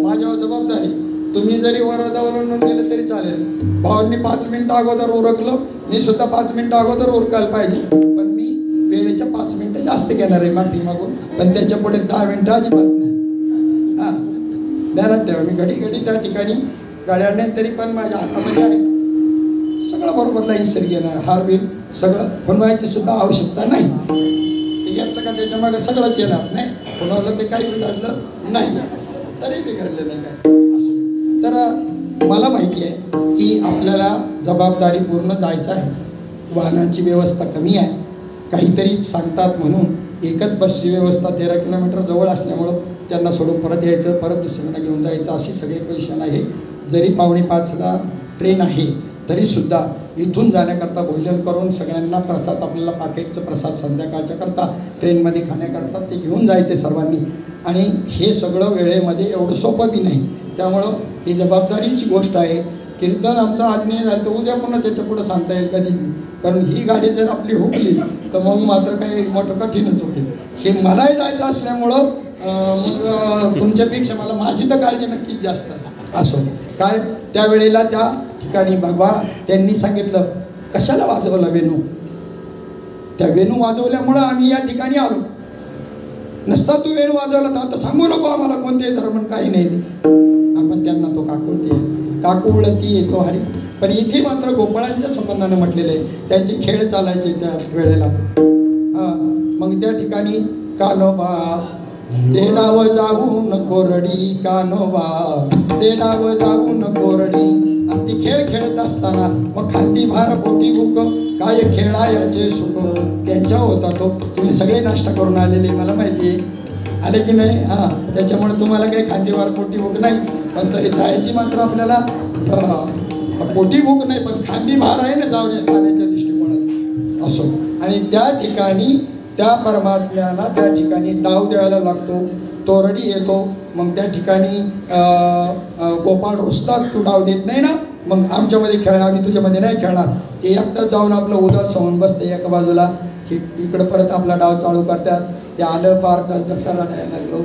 A: माझ्यावर जबाबदारी. तुम्ही जरी वरदावलंबून गेलं तरी चालेल. भावांनी 5 मिनिटं अगोदर उरकलं, मी सुद्धा 5 मिनिटं अगोदर उरकायला पाहिजे, पण मी वेळेच्या 5 मिनिटं जास्त घेणार आहे मागणी मागून, पण त्याच्या पुढे 10 मिनिटं अजिबात नाही. हां, ध्यानात ठेवा. मी घडी त्या ठिकाणी गाड्या नाही तरी पण माझ्या हातामध्ये आहे सगळं बरोबर लाईनसर घेणार. हारबीर सगळं बनवायची सुद्धा आवश्यकता नाही. घेतलं का त्याच्या मागे सगळंच येणार नाही. कोणाला ते काही बिघडलं नाही, तरी बिघडलं नाही काय असं. तर मला माहिती आहे की आपल्याला जबाबदारी पूर्ण जायचं आहे. वाहनाची व्यवस्था कमी आहे, काहीतरी सांगतात म्हणून एकच बसची व्यवस्था 13 किलोमीटर जवळ असल्यामुळं त्यांना सोडून परत यायचं, परत दुसऱ्यांना घेऊन जायचं, अशी सगळी पोझिशन आहे. जरी 4:45ला ट्रेन आहे तरीसुद्धा इथून जाण्याकरता भोजन करून सगळ्यांना प्रसाद, आपल्याला पाकिटचं प्रसाद संध्याकाळच्या करता ट्रेनमध्ये खाण्याकरता ते घेऊन जायचे सर्वांनी. आणि हे सगळं वेळेमध्ये एवढं सोपं बी नाही. त्यामुळं ही जबाबदारीची गोष्ट आहे. कीर्तन आमचं आज नाही झालं तर उद्या पुन्हा त्याच्या पुढं सांगता येईल कधी. कारण ही गाडी जर आपली हुकली तर मग मात्र काही मोठं कठीणच होईल. हे मलाही जायचं असल्यामुळं मग तुमच्यापेक्षा मला माझी तर काळजी नक्कीच जास्त आहे. असो काय त्यावेळेला त्या ठिकाणी भगवा त्यांनी सांगितलं कशाला वाजवला वेणू. त्या वेणू वाजवल्यामुळं आम्ही या ठिकाणी आलो. नसता तू वेणू वाजवला तर आता सांगू नको आम्हाला कोणते धर्म काही नाही. आपण त्यांना तो काकुळती येतो हरी. पण इथे मात्र गोपाळांच्या संबंधाने म्हटलेलं आहे. त्यांचे खेळ चालायचे त्या वेळेला. मग त्या ठिकाणी कानोबा देडाव जाऊन कोरडी, कानोबा देडाव जाऊन कोरडी. आणि ती खेळ खेळत असताना मग खांदी भार पोटी भूक काय खेळायचे सुख त्यांच्या होता तो. तुम्ही सगळे नाश्ता करून आलेले मला माहिती आहे, आले की नाही. त्याच्यामुळे तुम्हाला काही खांदी भार पोटी भूक नाही. पण तरी जायची मात्र आपल्याला पोटी भूक नाही, पण खांदी भार आहे ना जाण्याच्या दृष्टिकोनात. असो आणि त्या ठिकाणी त्या परमात्म्याला त्या ठिकाणी डाव द्यायला लागतो. तोरडी येतो. मग त्या ठिकाणी गोपाळ रुसतात तू डाव देत नाही ना, मग आमच्यामध्ये खेळ, आम्ही तुझ्यामध्ये नाही खेळणार. ते एकटंच जाऊन आपलं उदर समोर बसते एका बाजूला. इकडं परत आपला डाव चालू करतात. ते आलं पार डसडसा रडायला लागलो.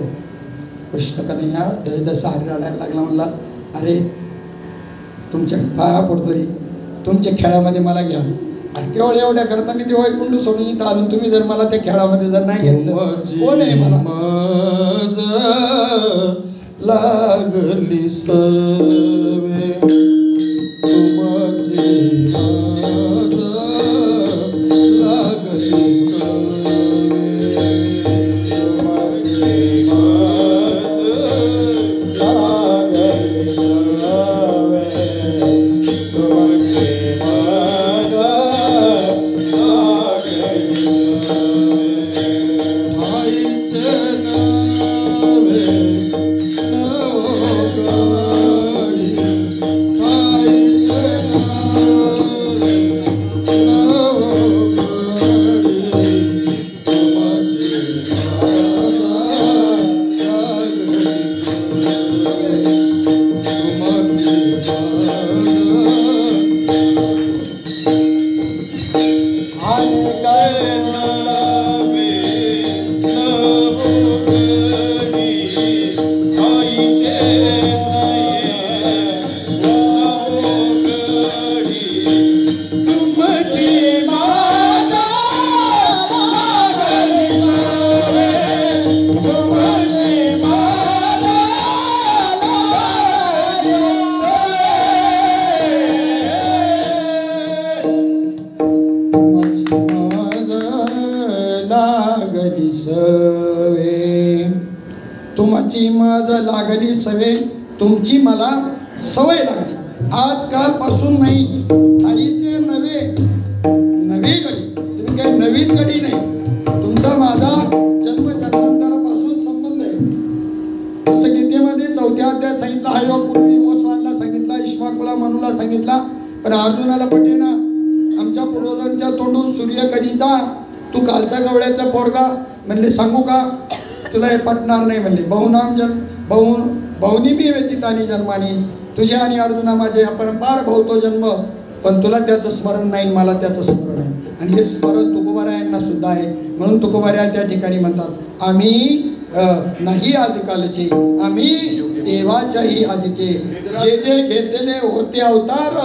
A: कृष्ण कन्हैया डसडसा हरी रडायला लागला. म्हणला अरे तुमच्या पाया पडतो रे, तुमच्या खेळामध्ये मला घ्या. आणि केवळ एवढ्या करता मी ते वैकुंठ सोडून इथं आलो. तुम्ही जर मला त्या खेळामध्ये जर नाही घेतलं कोण आहे मला
B: लागली सवे तुमची लागली
A: तुमची मज लागली सवे, तुमची मला सवय लागली. आजकालपासून नाही आईचे नवे नवी गडी. तुम्ही काही नवीन गडी नाही. तुमचा माझा जन्म जन्मांतरापासून संबंध आहे. जसं गीतेमध्ये 4थ्या अध्यायात सांगितला, हा योग पूर्वी ओसवानला सांगितला, इश्वाकुला मनुला सांगितला, पण अर्जुनाला पटेना. आमच्या पूर्वजांच्या तोंडून सूर्य कधीचा, तू कालचा गवळ्याचा पोरगा. म्हणले सांगू का तुला हे पटणार नाही. म्हणले बहुनाम जन्म बहुनी मी व्यतीतानी जन्मानी, तुझे आणि अर्जुना माझे अपरंपार भवतो जन्म, पण तुला त्याचं स्मरण नाही, मला त्याचं स्मरण आहे. आणि हे स्मरण तुकोबारायांना सुद्धा आहे. म्हणून तुकोबाराया त्या ठिकाणी म्हणतात, आम्ही नाही आजकालचे, आम्ही देवाच्याही आधीचे. जे जे घेतलेले होते अवतार,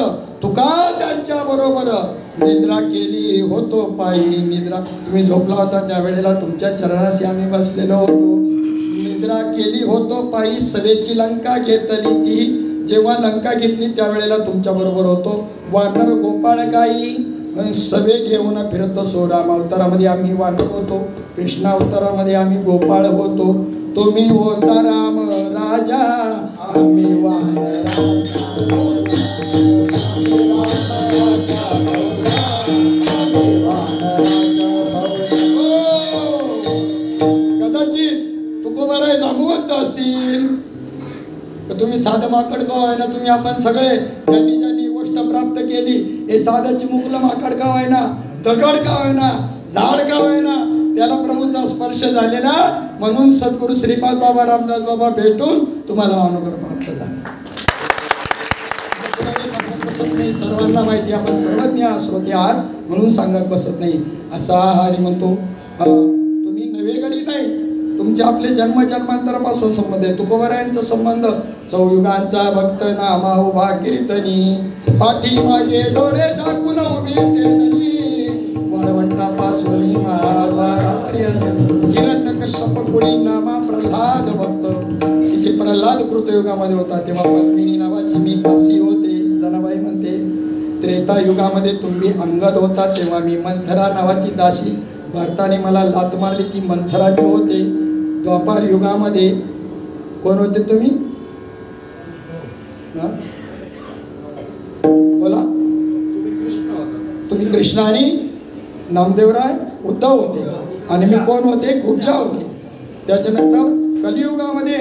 A: तुका त्यांच्या बरोबर निद्रा केली होतो पायी. निद्रा तुम्ही झोपला होता त्यावेळेला तुमच्या चरणाशी आम्ही बसलेलो होतो. निद्रा केली होतो पायी, सवेची लंका घेतली ती. जेव्हा लंका घेतली त्यावेळेला तुमच्या बरोबर होतो. वानर गोपाळ गाई सवे घेऊन फिरतो. सो राम अवतारामध्ये आम्ही वानर होतो, कृष्ण अवतारामध्ये आम्ही गोपाळ होतो. तुम्ही होता राम राजा, आम्ही वानर. कदाचित तुकोबाराय जांबुवंत असतील तर तुम्ही साधं माकड का होईना, तुम्ही आपण सगळे ज्यांनी ज्यांनी गोष्ट प्राप्त केली, हे साधं चिमुकलं माकड का होईना, दगड का होईना, झाड का होईना, त्याला प्रभूचा स्पर्श झालेला. म्हणून सद्गुरू श्रीपाद बाबा रामदास बाबा भेटून तुम्हाला अनुग्रह प्राप्त झाला. सर्वांना माहिती, आपण सर्वज्ञ श्रोते आहात म्हणून सांगत बसत नाही. असा हरी म्हणतो, तुम्ही नवे गडी नाही, तुमचे आपले जन्मजन्मांतरापासून संबंध आहे. तुकोबरायांचा संबंध चौयुगांचा भक्त नामा उभा कीर्तनी पाठी मागे डोळे झाकून उभी तेजनी वळवंटापासून महाद्वारापर्यंत हिरण्यकश्यप कुळी नामा प्रल्हाद भक्त. तिथे प्रल्हाद कृतयुगामध्ये होता तेव्हा पद्मिनी नावाची मी दासी होते. जनाबाई म्हणते त्रेतायुगामध्ये तुम्ही अंगद होता तेव्हा मी मंथरा नावाची दासी. भरताने मला लात मारली ती मंथरा मी होते. द्वापार युगामध्ये कोण होते तुम्ही? बोला. तुम्ही कृष्ण आणि नामदेवराय उद्धव होते आणि मी कोण होते? खूपजा होते. त्याच्यानंतर कलियुगामध्ये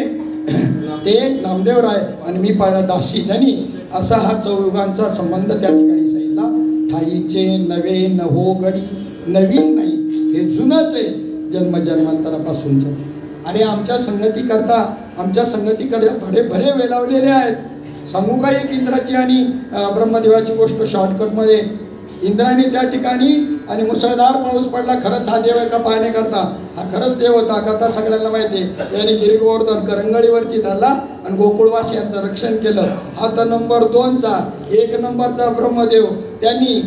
A: ते नामदेवराय आणि मी दासी जनी असा हा चौयुगांचा संबंध त्या ठिकाणी सांगितला. ठाईचे नवे नहो गडी, नवीन नाही हे जुनंच आहे जन्मजन्मांतरापासूनचं. आणि आमच्या संगतीकरता आमच्या संगतीकडे भडे भरे वेलावलेले आहेत. सांगू का एक इंद्राची आणि ब्रह्मदेवाची गोष्ट शॉर्टकटमध्ये? इंद्राने त्या ठिकाणी आणि मुसळधार पाऊस पडला. खरंच हा देव आहे का पाहण्याकरता? हा खरंच देव होता का? आता सगळ्यांना माहिती आहे. याने गिरिगोवर्धन करंगळीवरती धरला आणि गोकुळवासी यांचं रक्षण केलं. हा तर नंबर 2चा. 1 नंबरचा ब्रह्मदेव त्यांनी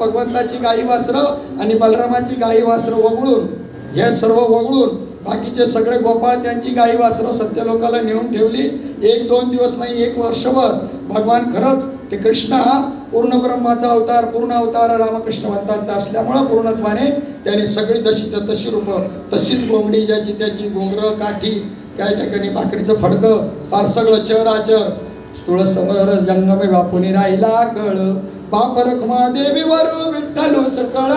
A: भगवंताची गाई वासरं आणि बलरामाची गाई वासरं वगळून हे सर्व वगळून बाकीचे सगळे गोपाळ त्यांची गाई वासरं सत्यलोकाला नेऊन ठेवली. 1-2 दिवस नाही 1 वर्षभर भगवान खरंच ते कृष्ण हा पूर्ण ब्रह्माचा अवतार, पूर्ण अवतार रामकृष्ण म्हणतात असल्यामुळं पूर्णत्वाने त्याने सगळी जशीचं तशी रूपं, तशीच गोंगडी ज्याची त्याची, घोंगरं काठी, काय ठिकाणी भाकरीचं फडकं, फार सगळं चराचर स्थूळ समर जंगमे बापुनी राहिला कळ बाप रखमा देवीवर विठ्ठल सकळ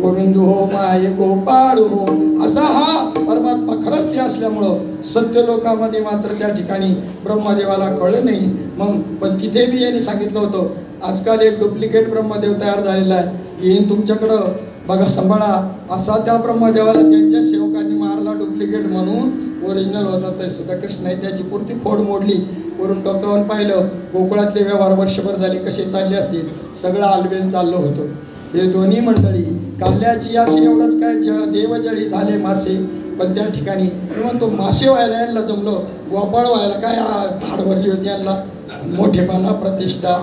A: गोविंद हो माय गोपाळ हो असा हा परमात्मा खरंच ते असल्यामुळं सत्यलोकामध्ये मात्र त्या ठिकाणी ब्रह्मदेवाला कळलं नाही. मग पण तिथे बी यांनी सांगितलं होतं आजकाल एक डुप्लिकेट ब्रह्मदेव तयार झालेला आहे, येईन तुमच्याकडं बघा सांभाळा असा. त्या ब्रह्मदेवाला त्यांच्या सेवकांनी मारला डुप्लिकेट म्हणून. ओरिजिनल होता ते सुद्धा कृष्ण आहे. त्याची पुरती खोड मोडली. वरून डोक्यावर पाहिलं गोकुळातले व्यवहार वर्षभर झाले कसे चालले असतील, सगळं आलबेल चाललं होतं. हे दोन्ही मंडळी काल्याची असे एवढंच काय देवजळी झाले मासे. पण त्या ठिकाणी म्हणतो मासे व्हायला यांना जमलं, गोपाळ व्हायला काय धाड भरली होती यांना. मोठेपणा प्रतिष्ठा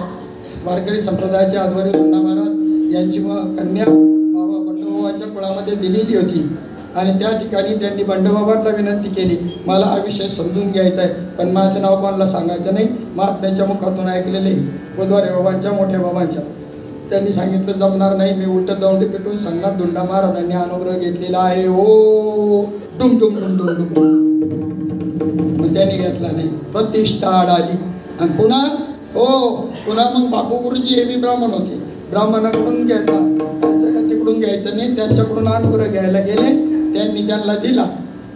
A: वारकरी संप्रदायाच्या आध्वर्य धोंडा महाराज यांची कन्या बाबा बंडोबाच्या कुळामध्ये दिलेली होती. आणि त्या ठिकाणी त्यांनी बंडोबाबांना विनंती केली मला हा विषय समजून घ्यायचा आहे पण माझं नाव कोणाला सांगायचं नाही. महात्म्याच्या मुखातून ऐकलेले गोद्वारे बाबांच्या मोठ्या बाबांच्या. त्यांनी सांगितलं जमणार नाही, मी उलट दौंडी पेटून सांगणार. धोंडा महाराजांनी अनुग्रह घेतलेला आहे. हो डुम डुम डुम डुम डुम डुम. मग त्यांनी घेतला नाही. प्रतिष्ठा आली. आणि पुन्हा मग बापू गुरुजी हे बी ब्राह्मण होते. ब्राह्मणाकडून घ्यायचा तिकडून घ्यायचं नाही, त्यांच्याकडून अनुग्रह घ्यायला गेले. त्यांनी त्यांना दिला,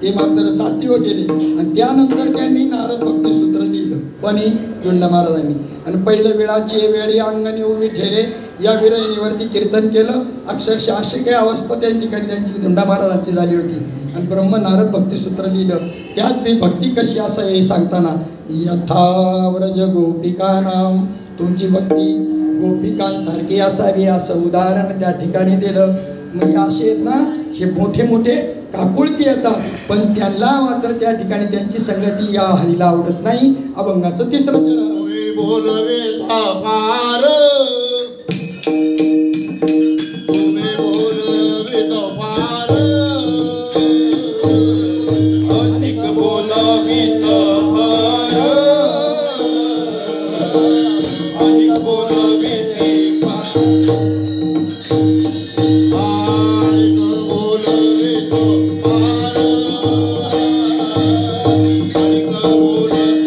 A: ते मात्र जातीवर गेले. आणि त्यानंतर त्यांनी नारद भक्तिसूत्र लिहिलं. कोणी? धोंडा महाराजांनी. आणि पहिलं वेळाची वेळी अंगणी उभी ठेरे या विरळीवरती कीर्तन केलं. अक्षरशः अशी काही अवस्था त्या ठिकाणी त्यांची धोंडा महाराजांची झाली होती. आणि ब्रह्म नारद भक्तिसूत्र लिहिलं. त्यात मी भक्ती कशी असावी हे सांगताना यथाव्रज गोपिकानाम, तुमची भक्ती गोपिकांसारखी असावी असं उदाहरण त्या ठिकाणी दिलं. मग असे आहेत ना हे मोठे मोठे काकुळती येतात पण त्यांना मात्र त्या ठिकाणी त्यांची संगती या हरीला आवडत नाही. अभंगाचं 3रं चरण.
D: बोलवे पार तुम्ही बोलवे पार
B: अधिक बोलावीत फार अधिक बोलावीत फार
D: बोलवे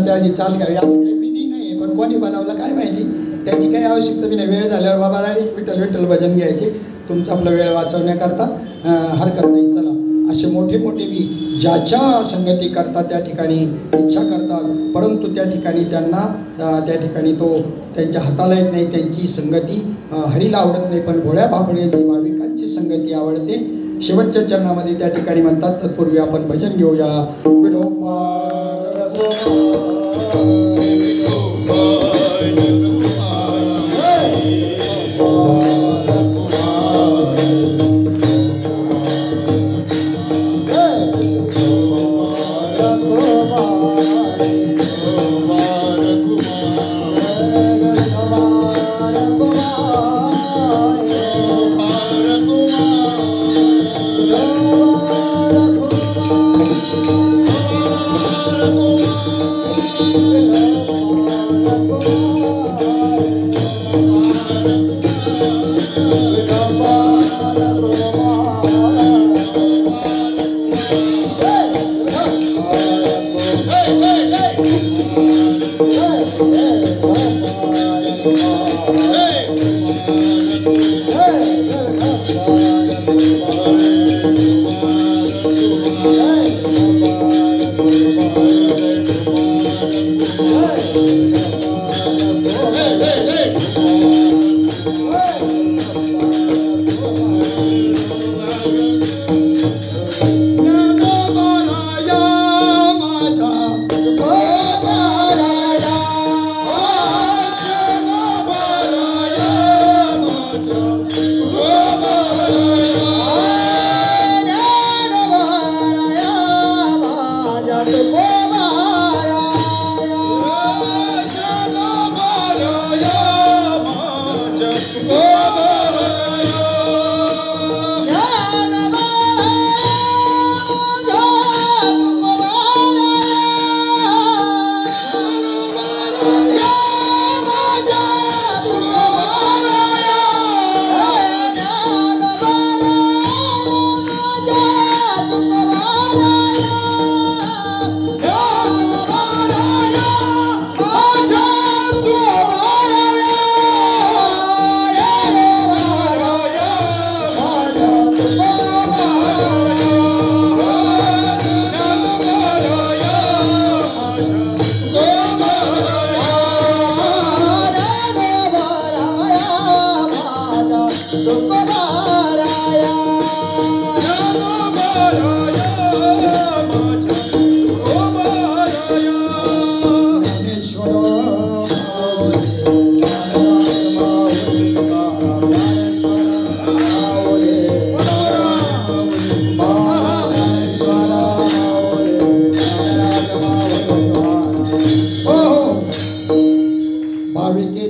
A: लग्नाच्या आधी चाल घ्यावी असं काही विधी नाही, पण कोणी बनवलं काय माहिती, त्याची काही आवश्यकता बी नाही. वेळ झाल्यावर बाबा डायरेक्ट विठ्ठल विठ्ठल भजन घ्यायचे, तुमचा आपला वेळ वाचवण्याकरता हरकत नाही. चला, असे मोठे मोठे बी ज्याच्या संगती करतात त्या ठिकाणी इच्छा करतात, परंतु त्या ठिकाणी त्यांना त्या ठिकाणी तो त्यांच्या हाताला येत नाही, त्यांची संगती हरीला आवडत नाही, पण भोळ्या बाबड्यांची भाविकांची संगती आवडते. शेवटच्या चरणामध्ये त्या ठिकाणी म्हणतात, तत्पूर्वी आपण भजन घेऊया.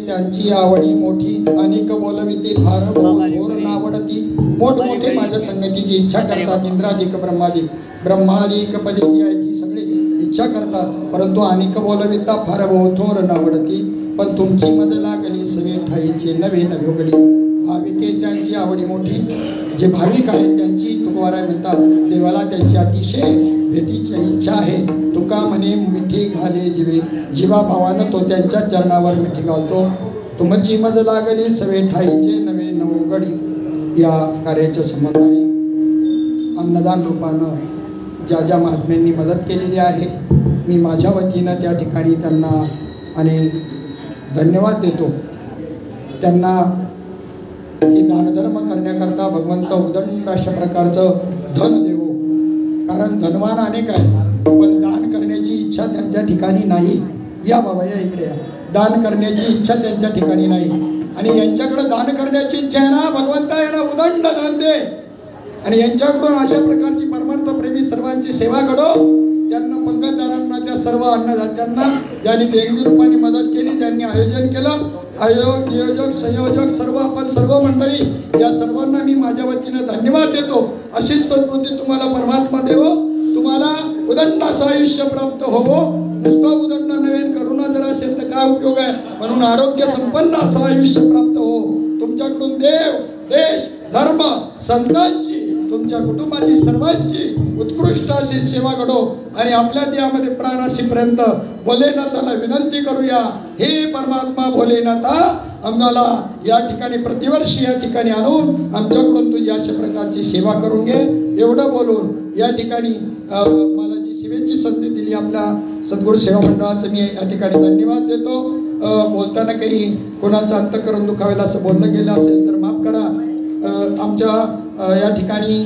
A: त्यांची आवडी मोठी, अनेक बोलविते फार थोर नावडती. मोठमोठे माझ्या संगतीची इच्छा करतात, इंद्राधिक ब्रह्माधिक पदी जी आहे ती सगळी इच्छा करतात, परंतु अनेक बोलविता फार थोर नावडती. पण तुमची मद लागली सवे ठाईची नवे नभोगडी. भाविके त्यांची आवडी मोठी, जे भाविक आहेत त्यांची तुकोबाराय म्हणतात, देवाला त्यांची अतिशय भेटीची इच्छा आहे. तुका म्हणे मिठी घाले जीवे, जीवा भावानं तो त्यांच्या चरणावर मिठी घालतो. तुमची मज लागली सवे ठाईचे नवे नवगडी. या कार्याच्या संबंधाने अन्नदान रूपानं ज्या ज्या महात्म्यांनी मदत केलेली आहे, मी माझ्या वतीनं त्या ठिकाणी त्यांना आणि धन्यवाद देतो. त्यांना ही दानधर्म करण्याकरता भगवंत उदंड अशा प्रकारचं धन देवो. कारण धनवान अनेक आहे, पण दान करण्याची इच्छा त्यांच्या ठिकाणी नाही. या बाबा या इकडे या. दान करण्याची इच्छा त्यांच्या ठिकाणी नाही, आणि यांच्याकडे दान करण्याची इच्छा आहे ना, भगवंता यांना उदंड धन दे. आणि यांच्याकडून अशा प्रकारची परमार्थ प्रेमी सर्वांची सेवा घडो. त्यांना पंगतदारांना, त्या सर्व अन्नदात्यांना ज्यांनी देणगी रूपाने मदत केली, ज्यांनी आयोजन केलं, आयोजक नियोजक संयोजक सर्व आपण सर्व मंडळी, या सर्वांना मी माझ्या वतीनं धन्यवाद देतो. अशीच सद्बुद्धी तुम्हाला परमात्मा देवो, तुम्हाला उदंड असं आयुष्य प्राप्त होवो. नुसतं उदंड नवीन करुणा जर असेल तर काय उपयोग आहे. म्हणून आरोग्य संपन्न असं आयुष्य प्राप्त हो. तुमच्याकडून देव, देश, धर्म, संतांची, तुमच्या कुटुंबातील सर्वांची उत्कृष्ट अशी सेवा घडो आणि आपल्या देहामध्ये प्राण असेपर्यंत भोलेनाथाला विनंती करूया, हे परमात्मा भोलेनाथा, आम्हाला या ठिकाणी प्रतिवर्षी या ठिकाणी आणून आमच्याकडून तुझी अशा प्रकारची सेवा करून घे. एवढं बोलून या ठिकाणी मला जी सेवेची संधी दिली आपल्या सद्गुरू सेवा मंडळाचं मी या ठिकाणी धन्यवाद देतो. बोलताना काही कोणाचं अंतःकरण दुखावेल असं बोललं गेलं असेल तर माफ करा. आमच्या या ठिकाणी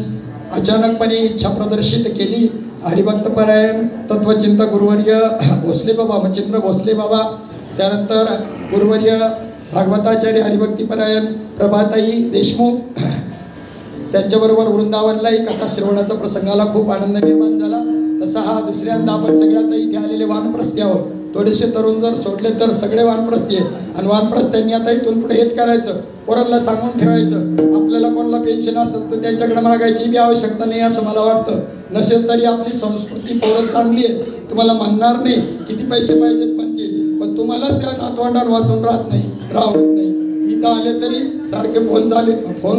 A: अचानकपणे इच्छा प्रदर्शित केली. हरिभक्तपरायण तत्वचिंतक गुरुवर्य भोसले बाबा, मच्छिंद्र भोसले बाबा, त्यानंतर गुरुवर्य भागवताचार्य हरिभक्तीपरायण प्रभाताई देशमुख, त्यांच्याबरोबर वृंदावनलाही कथा श्रवणाचा प्रसंगाला खूप आनंद निर्माण झाला. तसा हा दुसऱ्यांदा आपण सगळ्यात इथे आलेले वानप्रस्थी आहोत. थोडेसे तरुण जर सोडले तर सगळे वानप्रस्थी आहे. आणि वानप्रस्थ्यांनी आता इथून पुढे हेच करायचं, पोरांना सांगून ठेवायचं, आपल्याला कोणाला पेन्शन असेल तर त्यांच्याकडे मागायची बी आवश्यकता नाही असं मला वाटतं. नसेल तरी आपली संस्कृती पोरं चांगली आहे, तुम्हाला म्हणणार नाही किती पैसे पाहिजेत म्हणतील, पण तुम्हाला त्या नातवंडावर वाचून राहत नाही. इथं आले तरी सारखे फोन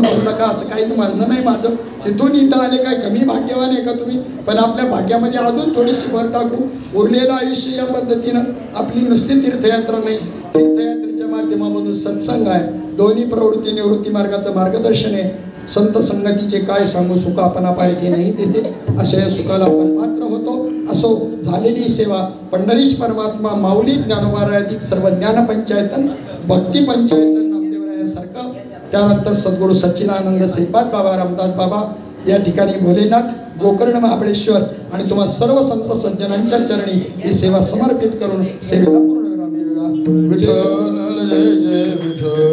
A: करू नका असं काही म्हणणं नाही माझं. तिथून इथं आले काय कमी भाग्यवान आहे का तुम्ही? पण आपल्या भाग्यामध्ये अजून थोडीशी भर टाकू. उरलेलं आयुष्य या पद्धतीनं आपली नुसती तीर्थयात्रा नाही, तीर्थयात्रेच्या माध्यमामधून सत्संग आहे, दोन्ही प्रवृत्ती निवृत्ती मार्गाचं मार्गदर्शन आहे. संत संगतीचे काय सांगू, सुख आपण पाहिजे नाही तेथे अशा या सुखाला आपण पात्र होतो. असो झालेली सेवा पंढरीश परमात्मा माऊली ज्ञानोबाराधिक सर्व ज्ञान पंचायतन भक्ती पंचायतन नामदेवरायांसारखं, त्यानंतर सद्गुरू सच्चिदानंद श्रीपाद बाबा रामदास बाबा, या ठिकाणी भोलेनाथ, गोकर्ण महाबळेश्वर आणि तुम्हाला सर्व संत सज्जनांच्या चरणी ही सेवा समर्पित करून सेवेला पूर्ण विराम देऊया.
B: विठ्ठल जय जय विठ्ठल.